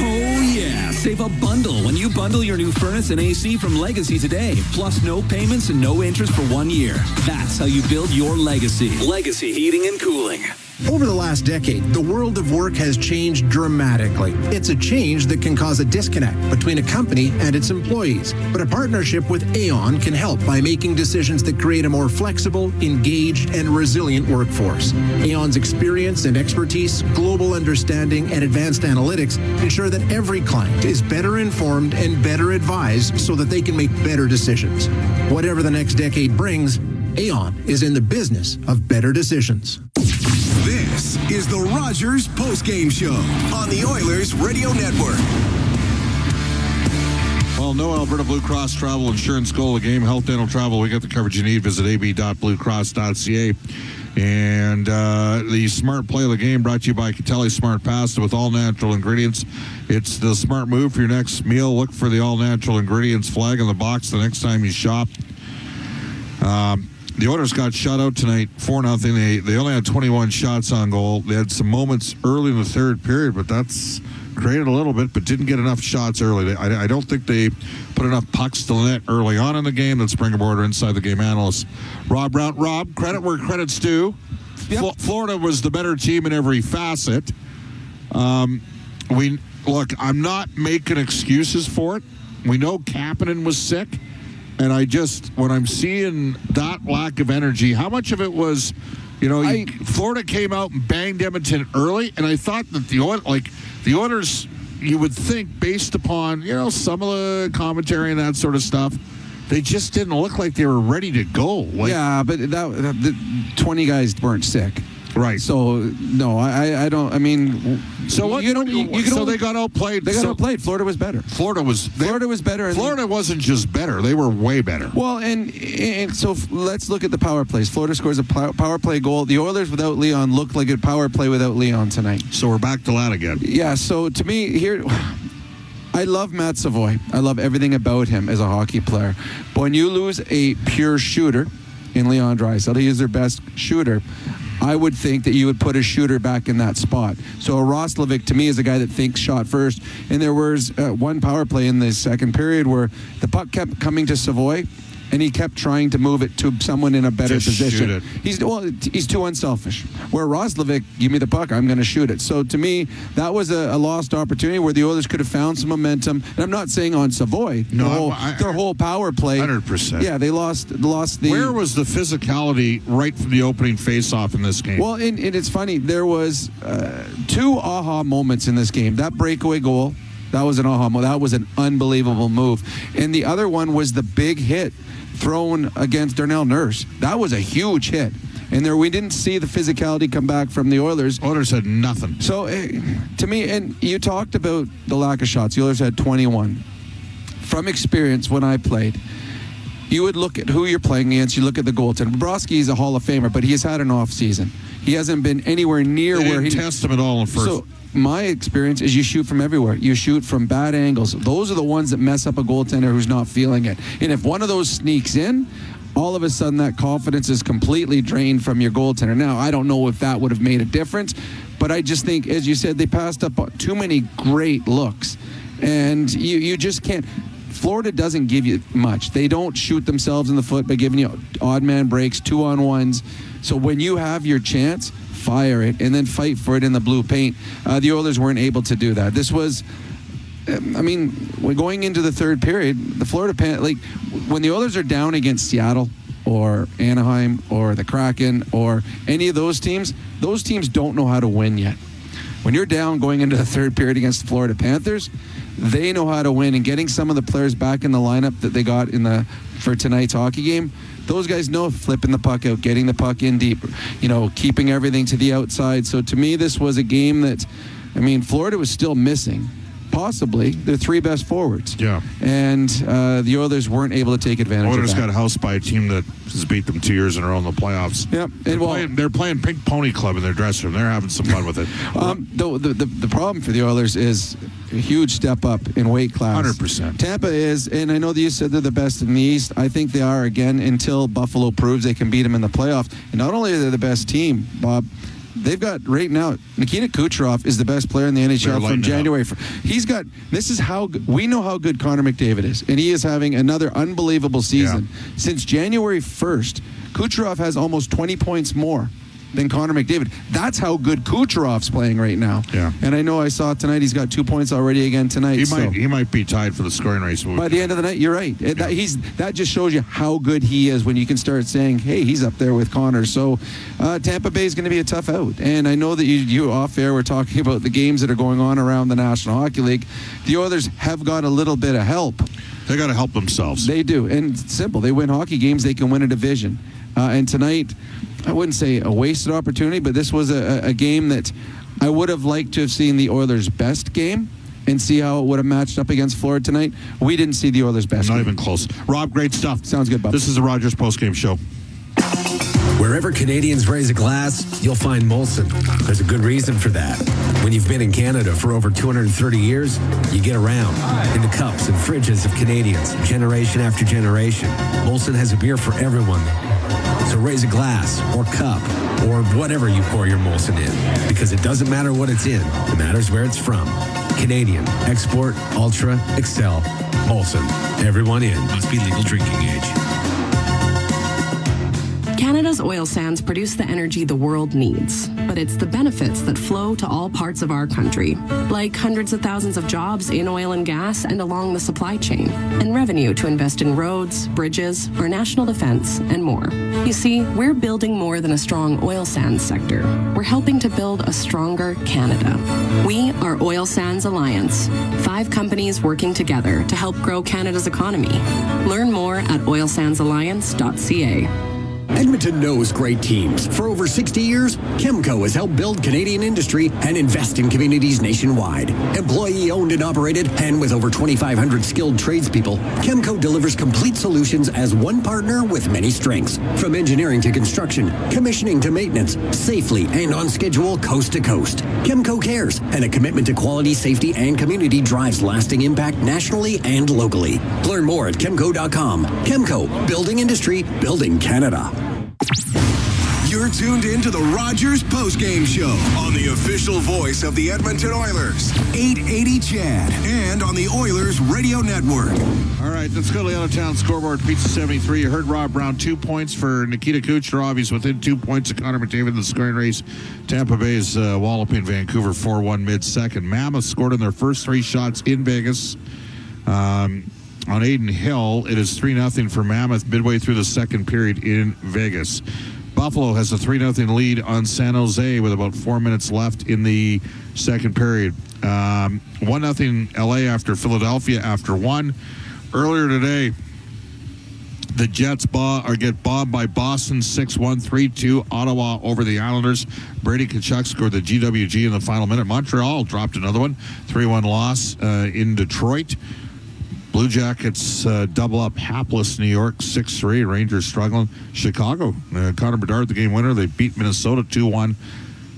Oh yeah, save a bundle when you bundle your new furnace and AC from Legacy today. Plus no payments and no interest for 1 year. That's how you build your legacy. Legacy Heating and Cooling. Over the last decade, the world of work has changed dramatically. It's a change that can cause a disconnect between a company and its employees. But a partnership with Aon can help by making decisions that create a more flexible, engaged, and resilient workforce. Aon's experience and expertise, global understanding, and advanced analytics ensure that every client is better informed and better advised so that they can make better decisions. Whatever the next decade brings, Aon is in the business of better decisions. This is the Rogers Postgame Show on the Oilers Radio Network. Well, no Alberta Blue Cross Travel Insurance goal of the game. Health, dental, travel. We got the coverage you need. Visit ab.bluecross.ca. And the smart play of the game brought to you by Catelli Smart Pasta with all natural ingredients. It's the smart move for your next meal. Look for the all natural ingredients flag on the box the next time you shop. The Oilers got shut out tonight 4-0. They only had 21 shots on goal. They had some moments early in the third period, but that's created a little bit, but didn't get enough shots early. I don't think they put enough pucks to the net early on in the game. Let's bring aboard our Inside the Game analyst, Rob Brown. Rob, credit where credit's due. Yep. Florida was the better team in every facet. I'm not making excuses for it. We know Kapanen was sick. And when I'm seeing that lack of energy, how much of it was, Florida came out and banged Edmonton early, and I thought that the Oilers, you would think, based upon, some of the commentary and that sort of stuff, they just didn't look like they were ready to go. Yeah, but the 20 guys weren't sick. Right. So, no, I don't, I mean... So what? They got outplayed. Outplayed. Florida was better. Florida was better. Florida wasn't just better; they were way better. Well, and so let's look at the power plays. Florida scores a power play goal. The Oilers without Leon looked like a power play without Leon tonight. So we're back to that again. Yeah. So to me, here, I love Matt Savoy. I love everything about him as a hockey player. But when you lose a pure shooter in Leon Draisaitl, he is their best shooter. I would think that you would put a shooter back in that spot. So Roslovic, to me, is a guy that thinks shot first. And there was one power play in the second period where the puck kept coming to Savoy, and he kept trying to move it to someone in a better position. Shoot it. He's too unselfish. Where Roslovic, give me the puck, I'm going to shoot it. So to me, that was a lost opportunity where the Oilers could have found some momentum. And I'm not saying on Savoy. No, their whole power play. 100%. Yeah, they lost the... Where was the physicality right from the opening face-off in this game? Well, and it's funny. There was 2 aha moments in this game. That breakaway goal, that was an aha moment. That was an unbelievable move. And the other one was the big hit thrown against Darnell Nurse. That was a huge hit. And we didn't see the physicality come back from the Oilers. Oilers had nothing. So, to me, and you talked about the lack of shots. The Oilers had 21. From experience, when I played, you would look at who you're playing against. You look at the goaltender. Bobrovsky is a Hall of Famer, but he has had an off season. He hasn't been anywhere near where he... test him at all in first. So, my experience is you shoot from everywhere. You shoot from bad angles. Those are the ones that mess up a goaltender who's not feeling it. And if one of those sneaks in, all of a sudden that confidence is completely drained from your goaltender. Now, I don't know if that would have made a difference, but I just think, as you said, they passed up too many great looks. And you just can't... Florida doesn't give you much. They don't shoot themselves in the foot by giving you odd man breaks, 2-on-1s. So when you have your chance, fire it, and then fight for it in the blue paint. The Oilers weren't able to do that. This was, going into the third period, the Florida when the Oilers are down against Seattle or Anaheim or the Kraken or any of those teams don't know how to win yet. when you're down going into the third period against the Florida Panthers, they know how to win. And getting some of the players back in the lineup that they got for tonight's hockey game, those guys know flipping the puck out, getting the puck in deep, keeping everything to the outside. So to me, this was a game that, Florida was still missing possibly their three best forwards. Yeah. And the Oilers weren't able to take advantage Oilers of that. got housed by a team that has beat them 2 years in a row in the playoffs. Yep. They're playing Pink Pony Club in their dressing room. They're having some fun with it. The problem for the Oilers is a huge step up in weight class. 100%. Tampa is, and I know that you said they're the best in the East. I think they are again until Buffalo proves they can beat them in the playoffs. And not only are they the best team, Bob, they've got right now, Nikita Kucherov is the best player in the NHL from January. He's got, this is how, we know how good Connor McDavid is, and he is having another unbelievable season. Yeah. Since January 1st, Kucherov has almost 20 points more than Connor McDavid. That's how good Kucherov's playing right now. Yeah. And I know I saw tonight he's got 2 points already again tonight. He might be tied for the scoring race. By the end of the night, you're right. That just shows you how good he is when you can start saying, hey, he's up there with Connor. So Tampa Bay is going to be a tough out. And I know that you off air were talking about the games that are going on around the National Hockey League. The Oilers have got a little bit of help. They got to help themselves. They do. And it's simple. They win hockey games, they can win a division. And tonight, I wouldn't say a wasted opportunity, but this was a game that I would have liked to have seen the Oilers' best game and see how it would have matched up against Florida tonight. We didn't see the Oilers' best game. Not even close. Rob, great stuff. Sounds good, Bob. This is the Rogers postgame show. Wherever Canadians raise a glass, you'll find Molson. There's a good reason for that. When you've been in Canada for over 230 years, you get around in the cups and fridges of Canadians, generation after generation. Molson has a beer for everyone. So raise a glass or cup or whatever you pour your Molson in, because it doesn't matter what it's in. It matters where it's from. Canadian, export, ultra, excel, Molson. Everyone in. Must be legal drinking age. Canada's oil sands produce the energy the world needs, but it's the benefits that flow to all parts of our country, like hundreds of thousands of jobs in oil and gas and along the supply chain, and revenue to invest in roads, bridges, our national defense, and more. You see, we're building more than a strong oil sands sector. We're helping to build a stronger Canada. We are Oil Sands Alliance, 5 companies working together to help grow Canada's economy. Learn more at oilsandsalliance.ca. Edmonton knows great teams. For over 60 years, Chemco has helped build Canadian industry and invest in communities nationwide. Employee-owned and operated, and with over 2,500 skilled tradespeople, Chemco delivers complete solutions as one partner with many strengths. From engineering to construction, commissioning to maintenance, safely and on schedule coast to coast. Chemco cares, and a commitment to quality, safety, and community drives lasting impact nationally and locally. Learn more at chemco.com. Chemco, building industry, building Canada. You're tuned in to the Rogers postgame show on the official voice of the Edmonton Oilers, 880 CHAD, and on the Oilers Radio Network. All right, let's go to the out-of-town scoreboard. Pizza 73. You heard Rob Brown, 2 points for Nikita Kucherov. He's within 2 points of Connor McDavid in the scoring race. Tampa Bay's walloping Vancouver 4-1 mid-second. Mammoth scored in their first 3 shots in Vegas. On Aiden Hill, it is 3-0 for Mammoth midway through the second period in Vegas. Buffalo has a 3-0 lead on San Jose with about 4 minutes left in the second period. 1-0 LA after Philadelphia after 1. Earlier today, the Jets get bombed by Boston 6-1, 3-2. Ottawa over the Islanders. Brady Tkachuk scored the GWG in the final minute. Montreal dropped another one, 3-1 loss in Detroit. Blue Jackets double up hapless New York 6-3. Rangers struggling. Chicago, Connor Bedard, the game winner. They beat Minnesota 2-1.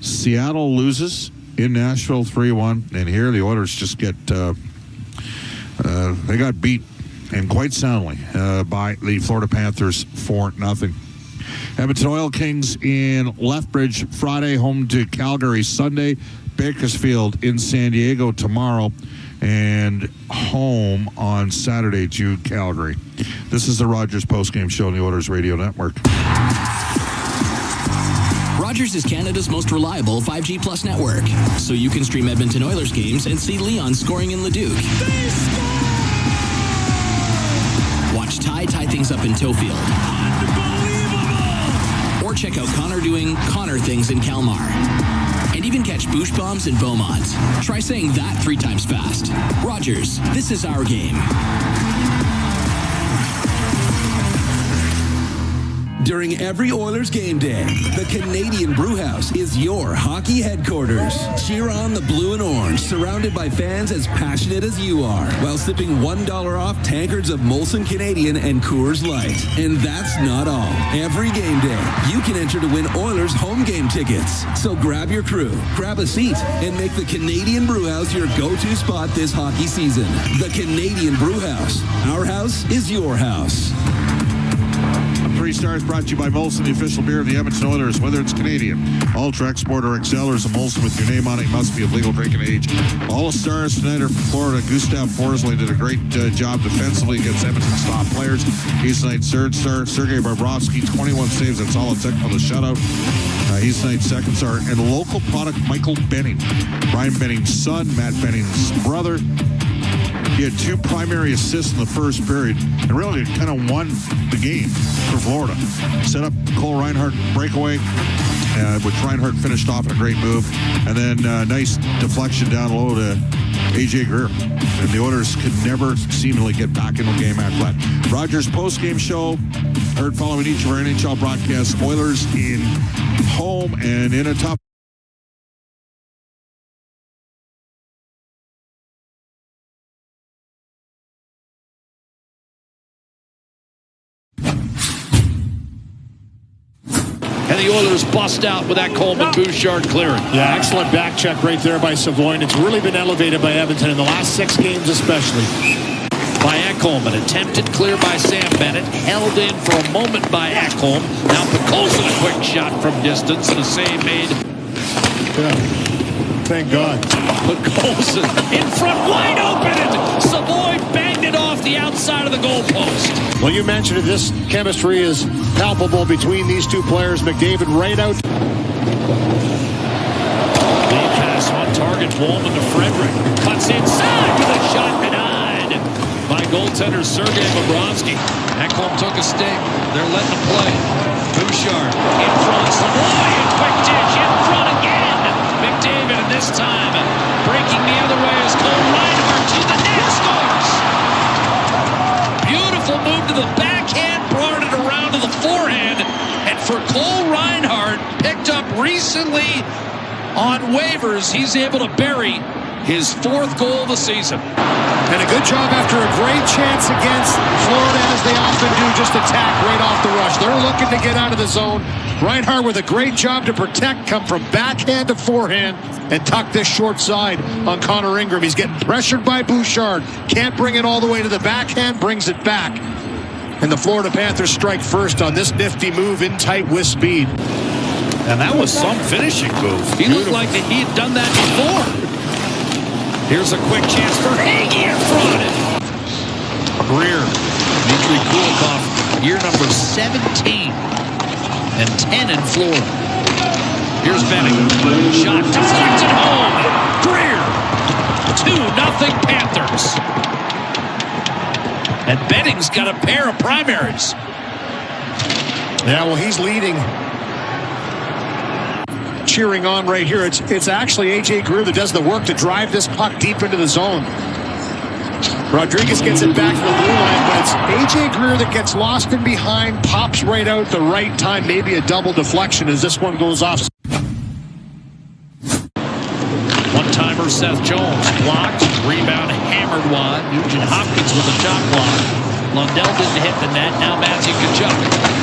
Seattle loses in Nashville 3-1. And here the Oilers just get they got beat, and quite soundly, by the Florida Panthers 4-0. Edmonton Oil Kings in Lethbridge Friday, home to Calgary Sunday. Bakersfield in San Diego tomorrow, and home on Saturday to Calgary. This is the Rogers postgame show on the Oilers Radio Network. Rogers is Canada's most reliable 5G Plus network, so you can stream Edmonton Oilers games and see Leon scoring in Leduc. Watch Ty tie things up in Tofield. Or check out Connor doing Connor things in Kalmar. And even catch boost bombs in Beaumont. Try saying that 3 times fast. Rogers, this is our game. During every Oilers game day, the Canadian Brewhouse is your hockey headquarters. Cheer on the blue and orange, surrounded by fans as passionate as you are, while sipping $1 off tankards of Molson Canadian and Coors Light. And that's not all. Every game day, you can enter to win Oilers home game tickets. So grab your crew, grab a seat, and make the Canadian Brewhouse your go-to spot this hockey season. The Canadian Brewhouse. Our house is your house. 3 stars brought to you by Molson, the official beer of the Edmonton Oilers. Whether it's Canadian, Ultra, Export, or XL, or Molson with your name on it, must be of legal drinking age. All the stars tonight are from Florida. Gustav Forsling did a great job defensively against Edmonton's top players. He's tonight's third star. Sergei Bobrovsky, 21 saves. That's all it took for the shutout. He's tonight's second star. And local product Michael Benning. Brian Benning's son, Matt Benning's brother. He had 2 primary assists in the first period and really kind of won the game for Florida. Set up Cole Reinhardt breakaway, which Reinhardt finished off in a great move. And then nice deflection down low to A.J. Greer. And the Oilers could never seemingly get back in the game after that. Rogers post-game show, heard following each of our NHL broadcasts. Oilers in home and in a tough. And the Oilers bust out with that Coleman Bouchard clearance. Yeah, excellent back check right there by Savoy. It's really been elevated by Edmonton in the last 6 games especially. By Ekholm, an attempted clear by Sam Bennett, held in for a moment by Ekholm. Now Picolson, a quick shot from distance, and a save made. Yeah, thank God. Picolson in front, wide open, and Savoy banged it off the outside of the goalpost. Well, you mentioned it. This chemistry is palpable between these 2 players. McDavid right out. Lead pass on target. Wollman to Frederick. Cuts inside with a shot denied by goaltender Sergei Bobrovsky. Ekholm took a stick. They're letting him play. Bouchard in front. Savoy in quick dish. In front again. McDavid, and this time breaking the other way as Cole Reinhardt to the net scores. Beautiful move to the backhand, brought it around to the forehand, and for Cole Reinhardt, picked up recently on waivers, he's able to bury his 4th goal of the season. And a good job after a great chance against Florida, as they often do, just attack right off the rush. They're looking to get out of the zone. Reinhardt with a great job to protect, come from backhand to forehand, and tuck this short side on Connor Ingram. He's getting pressured by Bouchard. Can't bring it all the way to the backhand, brings it back. And the Florida Panthers strike first on this nifty move in tight with speed. And that was some finishing move. He looked like he had done that before. Here's a quick chance for Hagee in front. Greer, Dmitry Kulikov, year number 17 and 10 in Florida. Here's Benning. Shot deflected home. Greer. 2-0 Panthers. And Benning's got a pair of primaries. Yeah, well, he's leading. Cheering on right here. It's actually A.J. Greer that does the work to drive this puck deep into the zone. Rodriguez gets it back to the blue line, but it's A.J. Greer that gets lost in behind, pops right out the right time, maybe a double deflection as this one goes off. One-timer Seth Jones blocked, rebound hammered wide. Nugent Hopkins with a shot block. Lundell didn't hit the net. Now Matthew Tkachuk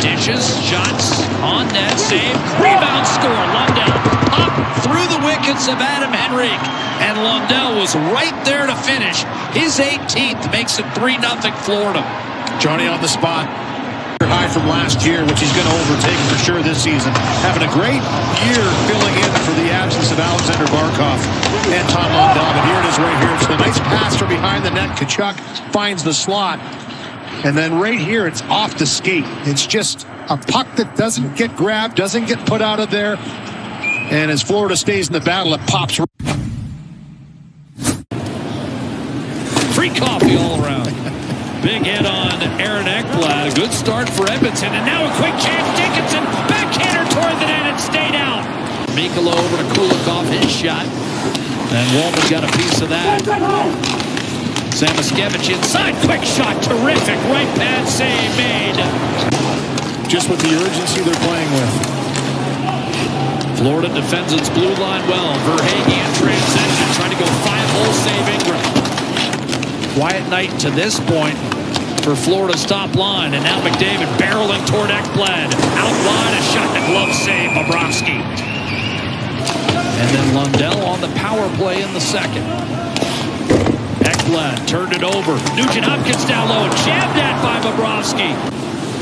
dishes, shots on net, save, rebound, score. Lundell up through the wickets of Adam Henrique, and Lundell was right there to finish. His 18th makes it 3-0 Florida. Johnny on the spot. High from last year, which he's going to overtake for sure this season. Having a great year filling in for the absence of Alexander Barkov and Tom Lundell. But here it is right here. It's the nice pass from behind the net. Tkachuk finds the slot. And then right here, it's off the skate. It's just a puck that doesn't get grabbed, doesn't get put out of there. And as Florida stays in the battle, it pops. Free coffee all around. Big hit on Aaron Ekblad. A good start for Edmonton. And now a quick chance. Dickinson, backhander toward the net and stayed out. Mikula over to Kulikov, his shot. And Wallman got a piece of that. Samoskevich inside, quick shot, terrific, right pad save made. Just with the urgency they're playing with. Florida defends its blue line well. Verhaeghe in transition, trying to go 5-hole save Ingram. Quiet night to this point for Florida's top line, and now McDavid barreling toward Ekblad. Out wide, a shot and glove save, Bobrovsky. And then Lundell on the power play in the second. Ekblad turned it over. Nugent Hopkins down low, jammed at by Bobrovsky.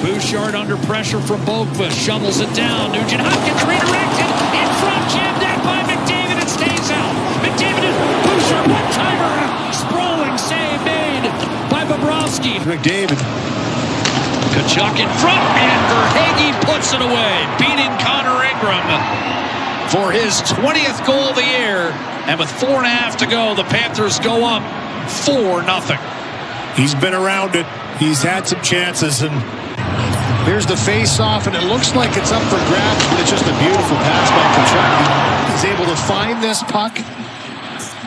Bouchard under pressure from Boqvist, shovels it down. Nugent Hopkins redirected, in front, jammed at by McDavid, and stays out. McDavid and Bouchard, one-timer, sprawling save made by Bobrovsky. McDavid. Tkachuk in front, and Verhaeghe puts it away, beating Connor Ingram for his 20th goal of the year. And with 4.5 to go, the Panthers go up 4-0. He's been around it. He's had some chances, and here's the face-off, and it looks like it's up for grabs, but it's just a beautiful pass by Tkachuk. He's able to find this puck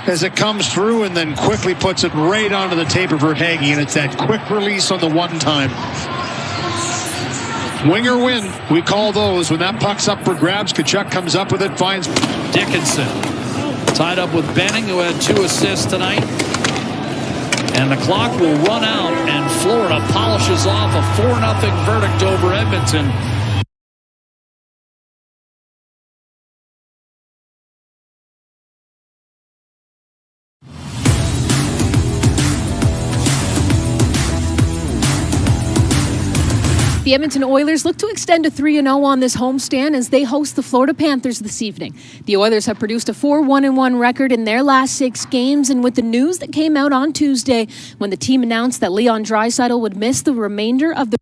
as it comes through and then quickly puts it right onto the tape of Verhaeghe, and it's that quick release on the one-time. Wing or win, we call those. When that puck's up for grabs, Tkachuk comes up with it, finds Dickinson. Tied up with Benning, who had 2 assists tonight. And the clock will run out, and Florida polishes off a 4-0 verdict over Edmonton. The Edmonton Oilers look to extend a 3-0 on this homestand as they host the Florida Panthers this evening. The Oilers have produced a 4-1-1 record in their last 6 games, and with the news that came out on Tuesday when the team announced that Leon Draisaitl would miss the remainder of the